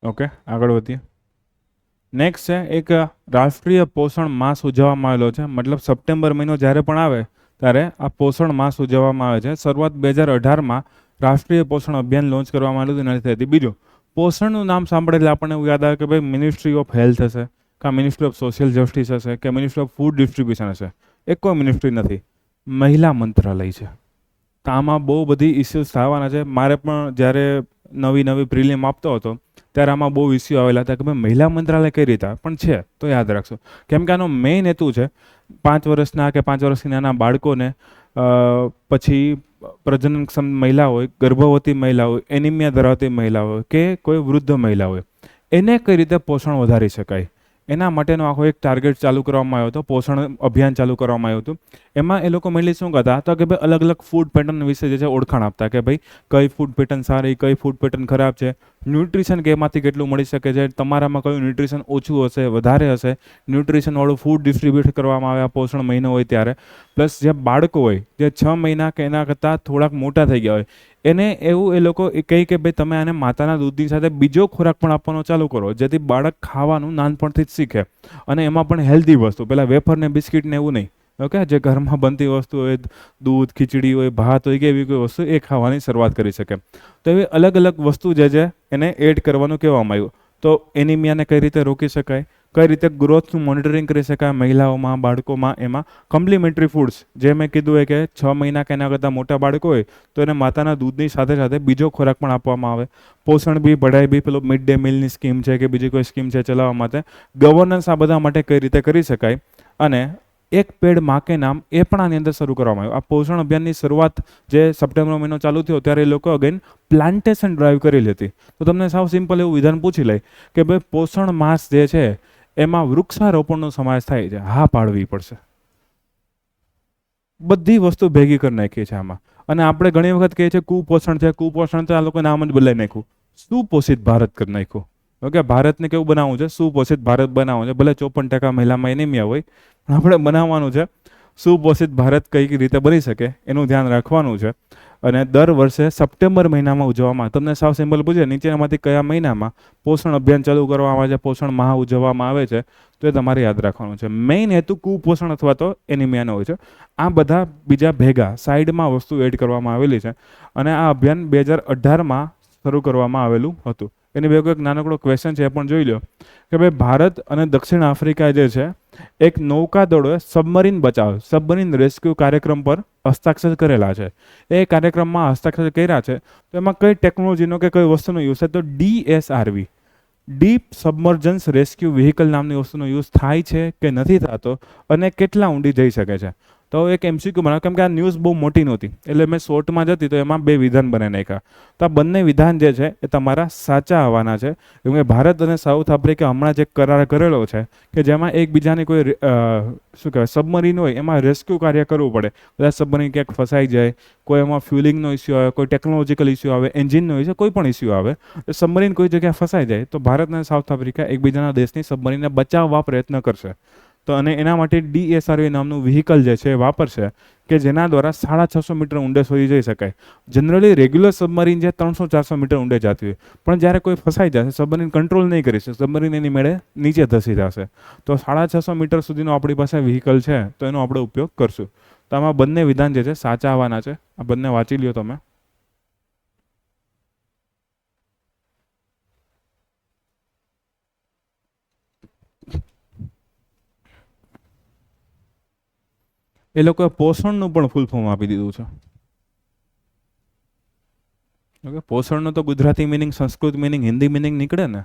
ઓકે, આગળ વધીએ. નેક્સ્ટ છે એક રાષ્ટ્રીય પોષણ માસ ઉજવવામાં આવેલો છે. મતલબ સપ્ટેમ્બર મહિનો જ્યારે પણ આવે ત્યારે આ પોષણ માસ ઉજવવામાં આવે છે. શરૂઆત 2018માં રાષ્ટ્રીય પોષણ અભિયાન લોન્ચ કરવામાં આવ્યું હતું, એનાથી હતી. બીજું, પોષણનું નામ સાંભળે એટલે આપણને એવું યાદ આવે કે ભાઈ મિનિસ્ટ્રી ઓફ હેલ્થ હશે, કાં મિનિસ્ટ્રી ઓફ સોશિયલ જસ્ટિસ હશે, કે મિનિસ્ટ્રી ઓફ ફૂડ ડિસ્ટ્રીબ્યુશન હશે. એક કોઈ મિનિસ્ટ્રી નથી, મહિલા મંત્રાલય છે. તો આમાં બહુ બધી ઇસ્યુઝ થવાના છે. મારે પણ જ્યારે નવી નવી પ્રિલિમ આપતો હતો ત્યારે આમાં બહુ ઇસ્યુ આવેલા હતા કે ભાઈ મહિલા મંત્રાલય કઈ રીતે, પણ છે તો યાદ રાખશો. કેમ કે આનો મેઇન હેતુ છે 5 વર્ષના કે 5 વર્ષથી નાના બાળકોને, પછી પ્રજનનક્ષમ મહિલા હોય, ગર્ભવતી મહિલા હોય, એનિમિયા ધરાવતી મહિલા હોય, કે કોઈ વૃદ્ધ મહિલા હોય, એને કઈ રીતે પોષણ વધારી શકાય, એના માટેનો આખો એક ટાર્ગેટ ચાલુ કરવામાં આવ્યો હતો, પોષણ અભિયાન ચાલુ કરવામાં આવ્યું હતું. એમાં એ લોકો મેનલી શું કરતા હતા કે ભાઈ અલગ અલગ ફૂડ પેટર્ન વિશે જે છે ઓળખાણ આપતા, કે ભાઈ કઈ ફૂડ પેટર્ન સારી, કઈ ફૂડ પેટર્ન ખરાબ છે, ન્યુટ્રિશન કેમાંથી કેટલું મળી શકે છે, તમારામાં કયું ન્યુટ્રિશન ઓછું હશે, વધારે હશે, ન્યુટ્રિશનવાળું ફૂડ ડિસ્ટ્રીબ્યુટ કરવામાં આવે આ પોષણ મહિનો હોય ત્યારે. પ્લસ જે બાળકો હોય જે 6 મહિના કે એના કરતાં થોડાક મોટા થઈ ગયા હોય, એને એવું એ લોકો કહે કે ભાઈ તમે આને માતાના દૂધની સાથે બીજો ખોરાક પણ આપવાનો ચાલુ કરો, જેથી બાળક ખાવાનું નાનપણથી જ શીખે. અને એમાં પણ હેલ્ધી વસ્તુ, પેલા વેફર ને બિસ્કિટ ને એવું નહીં, ઓકે, જે ઘરમાં બનતી વસ્તુ હોય, દૂધ, ખીચડી હોય, ભાત હોય, કે એવી કોઈ વસ્તુ એ ખાવાની શરૂઆત કરી શકે. તો એવી અલગ અલગ વસ્તુ જે છે એને એડ કરવાનું કહેવામાં આવ્યું. તો એનિમિયાને કઈ રીતે રોકી શકાય, કઈ રીતે ગ્રોથનું મોનિટરિંગ કરી શકાય મહિલાઓમાં, બાળકોમાં, એમાં કમ્પ્લિમેન્ટરી ફૂડ્સ જે મેં કીધું હોય કે 6 મહિના કે એના કરતાં મોટા બાળકો હોય તો એને માતાના દૂધની સાથે સાથે બીજો ખોરાક પણ આપવામાં આવે. પોષણ બી, પઢાઈ બી, પેલો મિડ ડે મિલની સ્કીમ છે કે બીજી કોઈ સ્કીમ છે ચલાવવા માટે, ગવર્નન્સ આ બધા માટે કઈ રીતે કરી શકાય. અને એક પેડ માં કે નામ એ પણ આની અંદર શરૂ કરવામાં આવ્યું. આ પોષણ અભિયાનની શરૂઆત જે સપ્ટેમ્બર મહિનો ચાલુ થયો ત્યારે એ લોકો અગેન પ્લાન્ટેશન ડ્રાઈવ કરેલી હતી. તો તમને સાવ સિમ્પલ એવું વિધાન પૂછી લે કે ભાઈ પોષણ માસ જે છે એમાં વૃક્ષારોપણનો સમાવેશ થાય છે, હા પાડવી પડશે. બધી વસ્તુ ભેગી કરી નાખી છે આમાં. અને આપણે ઘણી વખત કહીએ છીએ કુપોષણ છે, કુપોષણ છે, આ લોકો નામ જ બદલાઈ નાખ્યું, સુપોષિત ભારત કરી નાખ્યું. ઓકે, ભારતને કેવું બનાવવું છે? સુપોષિત ભારત બનાવવું છે. ભલે 54% મહિલામાં એનિમિયા હોય, પણ આપણે બનાવવાનું છે સુપોષિત ભારત કઈ રીતે બની શકે એનું ધ્યાન રાખવાનું છે. અને દર વર્ષે સપ્ટેમ્બર મહિનામાં ઉજવવામાં, તમને સાવ સિમ્પલ પૂછે નીચેનામાંથી કયા મહિનામાં પોષણ અભિયાન ચાલુ કરવામાં આવે છે, પોષણ માહ ઉજવવામાં આવે છે, તો એ તમારે યાદ રાખવાનું છે. મેઇન હેતુ કુપોષણ અથવા તો એનિમિયાનો હોય છે. આ બધા બીજા ભેગા સાઈડમાં વસ્તુ એડ કરવામાં આવેલી છે. અને આ અભિયાન 2018માં શરૂ કરવામાં આવેલું હતું. એની ભેગો એક નાનકડો ક્વેશ્ચન છે, એ પણ જોઈ લો કે ભાઈ ભારત અને દક્ષિણ આફ્રિકા જે છે એક નૌકાદળોએ સબમરીન બચાવ, સબમરીન રેસ્ક્યુ કાર્યક્રમ પર હસ્તાક્ષર કરેલા છે. એ કાર્યક્રમમાં હસ્તાક્ષર કર્યા છે તો એમાં કઈ ટેકનોલોજીનો કે કઈ વસ્તુનો યુઝ છે? તો DSRV, ડીપ સબમર્જન્સ રેસ્ક્યુ વ્હીકલ નામની વસ્તુનો યુઝ થાય છે કે નથી થતો, અને કેટલા ઊંડી જઈ શકે છે? તો એક MCQ બનાવો, કેમ કે આ ન્યૂઝ બહુ મોટી નહોતી એટલે મેં શોર્ટમાં જતી તો એમાં 2 વિધાન બનાવી નાખ્યા. તો આ બંને વિધાન જે છે એ તમારા સાચા આવવાના છે. કેમ કે ભારત અને સાઉથ આફ્રિકા હમણાં જ એક કરાર કરેલો છે કે જેમાં એકબીજાની કોઈ શું કહેવાય સબમરીન હોય એમાં રેસ્ક્યુ કાર્ય કરવું પડે. બધા સબમરીન ક્યાંક ફસાઈ જાય, કોઈ એમાં ફ્યુલિંગનો ઇસ્યુ આવે, કોઈ ટેકનોલોજીકલ ઇસ્યુ આવે, એન્જિનનો ઇસ્યુ, કોઈ પણ ઇસ્યુ આવે, સબમરીન કોઈ જગ્યાએ ફસાઈ જાય તો ભારત અને સાઉથ આફ્રિકા એકબીજાના દેશની સબમરીનને બચાવવા પ્રયત્ન કરશે. તો અને એના માટે DSRV નામનું વ્હીકલ જે છે એ વાપરશે કે જેના દ્વારા 650 મીટર ઊંડે સુધી જઈ શકાય. જનરલી રેગ્યુલર સબમરીન જે 300-400 મીટર ઊંડે જતી હોય, પણ જ્યારે કોઈ ફસાઈ જશે સબમરીન કંટ્રોલ નહીં કરી શકે, સબમરીન એની મેળે નીચે ધસી જશે. તો 650 મીટર સુધીનો આપણી પાસે વ્હીકલ છે તો એનો આપણે ઉપયોગ કરશું. તો આમાં બંને વિધાન જે છે સાચા આવવાના છે. આ બંને વાંચી લ્યો તમે. એ લોકોએ પોષણનું પણ ફૂલ ફોર્મ આપી દીધું છે. ઓકે, પોષણનો તો Gujarati meaning, Sanskrit meaning, Hindi meaning નીકળે ને,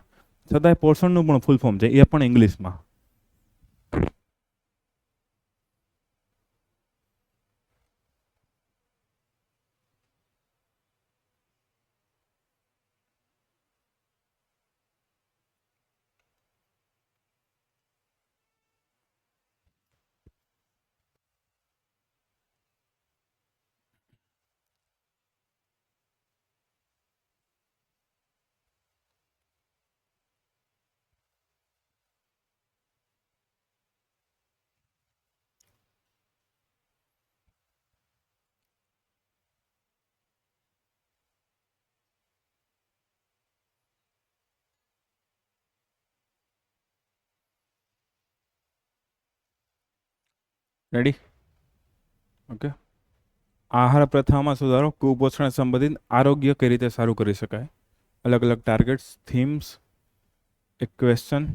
છતાંય પોષણનું પણ ફૂલ ફોર્મ છે, એ પણ ઇંગ્લિશમાં. રેડી? ઓકે. આહાર પ્રથામાં સુધારો, કુપોષણ સંબંધિત આરોગ્ય કઈ રીતે સારું કરી શકાય, અલગ અલગ ટાર્ગેટ્સ, થીમ્સ, એક ક્વેશ્ચન.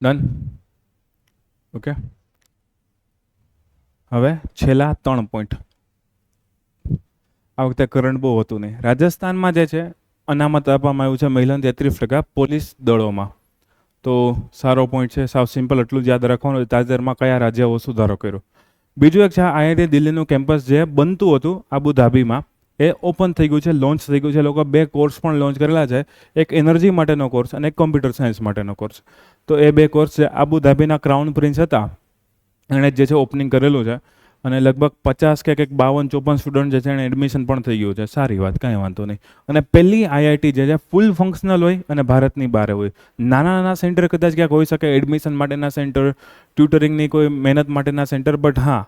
ડન? ઓકે, હવે છેલ્લા 3 પોઈન્ટ. આ વખતે કરંટ બહુ હતું નહીં. રાજસ્થાનમાં જે છે અનામત આપવામાં આવ્યું છે મહિલાને 33% પોલીસ દળોમાં. તો સારો પોઈન્ટ છે. સાવ સિમ્પલ એટલું જ યાદ રાખવાનું, તાજેતરમાં કયા રાજ્યઓ સુધારો કર્યો. બીજું એક છે IIT દિલ્હીનું કેમ્પસ જે બનતું હતું આબુ ધાબીમાં, એ ઓપન થઈ ગયું છે, લોન્ચ થઈ ગયું છે. લોકો 2 કોર્સ પણ લોન્ચ કરેલા છે, એક એનર્જી માટેનો કોર્સ અને એક કોમ્પ્યુટર સાયન્સ માટેનો કોર્સ. તો એ 2 કોર્સ છે આબુ ધાબીના ક્રાઉન પ્રિન્સ હતા એણે જે છે ઓપનિંગ કરેલું છે. અને લગભગ 50 કે કંઈક 52-54 સ્ટુડન્ટ જે છે એને એડમિશન પણ થઈ ગયું છે. સારી વાત, કાંઈ વાંધો નહીં. અને પહેલી આઈઆઈટી જે છે ફૂલ ફંક્શનલ હોય અને ભારતની બહાર હોય. નાના નાના સેન્ટર કદાચ ક્યાંક હોઈ શકે, એડમિશન માટેના સેન્ટર, ટ્યુટરિંગની કોઈ મહેનત માટેના સેન્ટર, બટ હા,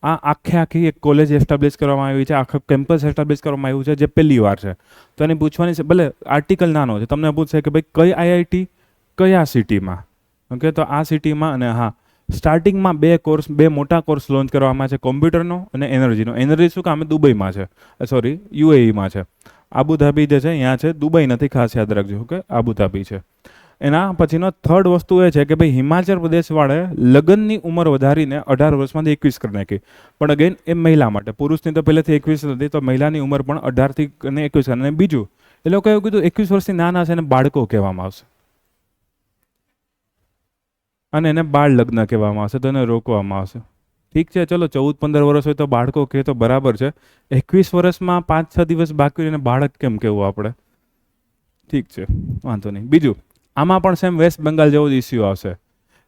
આ આખી એક કોલેજ એસ્ટાબ્લિશ કરવામાં આવી છે, આખા કેમ્પસ એસ્ટાબ્લિશ કરવામાં આવ્યું છે જે પહેલી વાર છે. તો એને પૂછવાની છે, ભલે આર્ટિકલ નાનો છે, તમને પૂછશે કે ભાઈ કઈ આઈઆઈટી કયા સિટીમાં. ઓકે, તો આ સિટીમાં. અને હા, સ્ટાર્ટિંગમાં બે મોટા કોર્સ લોન્ચ કરવામાં છે, કોમ્પ્યુટરનો અને એનર્જીનો. એનર્જી શું કામ દુબઈમાં છે, સોરી યુએઈમાં છે. આબુધાબી જે છે અહીંયા છે, દુબઈ નથી, ખાસ યાદ રાખજો કે આબુધાબી છે. એના પછીનો થર્ડ વસ્તુ એ છે કે ભાઈ હિમાચલ પ્રદેશવાળાએ લગ્નની ઉંમર વધારીને 18 વર્ષમાંથી 21 કરી નાખી. પણ અગેન એ મહિલા માટે, પુરુષની તો પહેલેથી 21 હતી, તો મહિલાની ઉંમર પણ 18થી 21. અને બીજું એ લોકોએ એવું કીધું 21 વર્ષથી નાના છે એને બાળકો કહેવામાં આવશે અને એને બાળ લગ્ન કહેવામાં આવશે, તો એને રોકવામાં આવશે. ઠીક છે, ચલો 14-15 વર્ષ હોય તો બાળકો કહે તો બરાબર છે. 21 વર્ષમાં 5-6 દિવસ બાકી રહીને બાળક કેમ કહેવું આપણે? ઠીક છે, વાંધો નહીં. બીજું, આમાં પણ સેમ વેસ્ટ બેંગાલ જેવો જ ઇસ્યુ આવશે,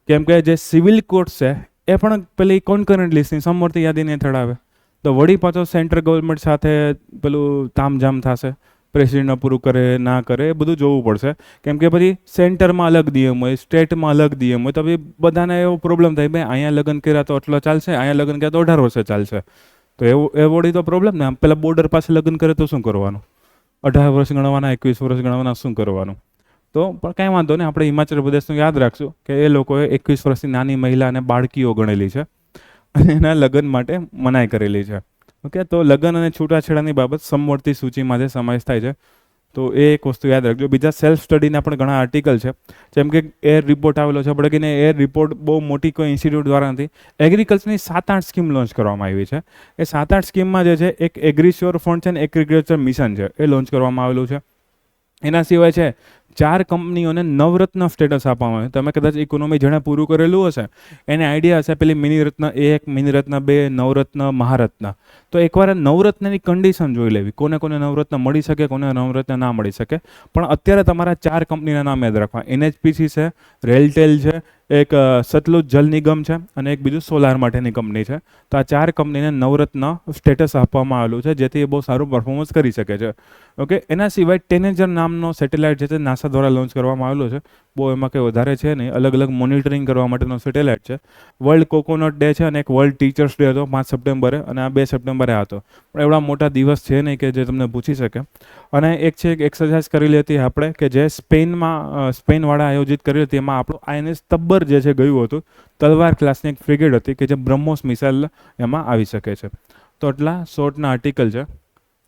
કેમ કે જે સિવિલ કોર્ટ છે એ પણ પેલી કોન્કરન્ટ લિસ્ટની સમવર્તી યાદીને હેઠળ આવે. તો વળી પાછો સેન્ટ્રલ ગવર્મેન્ટ સાથે પેલું તામઝામ થશે, પ્રેસિડન્ટ પૂરું કરે ના કરે એ બધું જોવું પડશે. કેમ કે પછી સેન્ટરમાં અલગ નિયમ હોય, સ્ટેટમાં અલગ નિયમ હોય, તો પછી બધાને એવો પ્રોબ્લેમ થાય, ભાઈ અહીંયા લગ્ન કર્યા તો એટલો ચાલશે, અહીંયા લગ્ન કર્યા તો 18 વર્ષે ચાલશે. તો એ વળી તો પ્રોબ્લેમ ને. પેલા બોર્ડર પાસે લગ્ન કરે તો શું કરવાનું? 18 વર્ષ ગણવાના, 21 વર્ષ ગણવાના, શું કરવાનું? તો પણ કાંઈ વાંધો નહીં, આપણે હિમાચલ પ્રદેશનું યાદ રાખશું કે એ લોકોએ 21 વર્ષની નાની મહિલા અને બાળકીઓ ગણેલી છે અને એના લગ્ન માટે મનાઈ કરેલી છે. ઓકે, તો લગ્ન અને છૂટાછેડાની બાબત સમવર્તી સૂચિમાં જે સમાવેશ થાય છે, તો એ એક વસ્તુ યાદ રાખજો. બીજા સેલ્ફ સ્ટડીના પણ ઘણા આર્ટિકલ છે, જેમ કે એર રિપોર્ટ આવેલો છે, આપણે કે એર રિપોર્ટ બહુ મોટી કોઈ ઇન્સ્ટિટ્યૂટ દ્વારા નથી. એગ્રીકલ્ચરની 7-8 સ્કીમ લોન્ચ કરવામાં આવી છે. એ 7-8 સ્કીમમાં જે છે એક એગ્રીશ્યોર ફંડ છે ને એગ્રીકલ્ચર મિશન છે, એ લોન્ચ કરવામાં આવેલું છે. એના સિવાય છે 4 કંપનીઓને નવરત્ન સ્ટેટસ આપવામાં આવે. તમે કદાચ ઇકોનોમી જેણે પૂરું કરેલું હશે એને આઈડિયા હશે, પેલી મિનિરત્ન 1, મિનિરત્ન 2, નવરત્ન, મહારત્ન. તો એકવાર નવરત્નની કન્ડિશન જોઈ લેવી, કોને કોને નવરત્ન મળી શકે, કોને નવરત્ન ના મળી શકે. પણ અત્યારે તમારા 4 કંપનીના નામ યાદ રાખવા, NHPC છે, રેલટેલ છે, એક સતલુજ જલ નિગમ છે અને એક બીજું સોલાર માટેની કંપની છે. તો આ 4 કંપનીને નવરત્ન સ્ટેટસ આપવામાં આવેલું છે, જેથી એ બહુ સારું પરફોર્મન્સ કરી શકે છે. ઓકે, એના સિવાય ટેનેજર નામનો સેટેલાઇટ જે છે નાસા દ્વારા લોન્ચ કરવામાં આવેલો છે. બહુ એમાં કંઈ વધારે છે નહીં, અલગ અલગ મોનિટરિંગ કરવા માટેનો સેટેલાઇટ છે. વર્લ્ડ કોકોનટ ડે છે અને એક વર્લ્ડ ટીચર્સ ડે હતો 5 સપ્ટેમ્બરે, અને આ 2 સપ્ટેમ્બરે હતો. પણ એવડા મોટા દિવસ છે નહીં કે જે તમને પૂછી શકે. અને એક છે એક એક્સરસાઇઝ કરેલી હતી આપણે કે જે સ્પેનવાળા આયોજિત કરી હતી, એમાં આપણું INS તબ્બર જે છે ગયું હતું. તલવાર ક્લાસની એક ફ્રિગેટ હતી કે જે બ્રહ્મોસ મિસાઇલ એમાં આવી શકે છે. તો આટલા શોર્ટના આર્ટિકલ છે.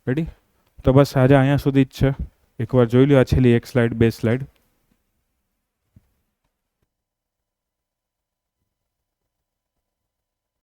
રેડી? તો બસ આજે અહીંયા સુધી જ છે. એકવાર જોઈ લો આ છેલ્લી એક સ્લાઇડ, 2 સ્લાઇડ.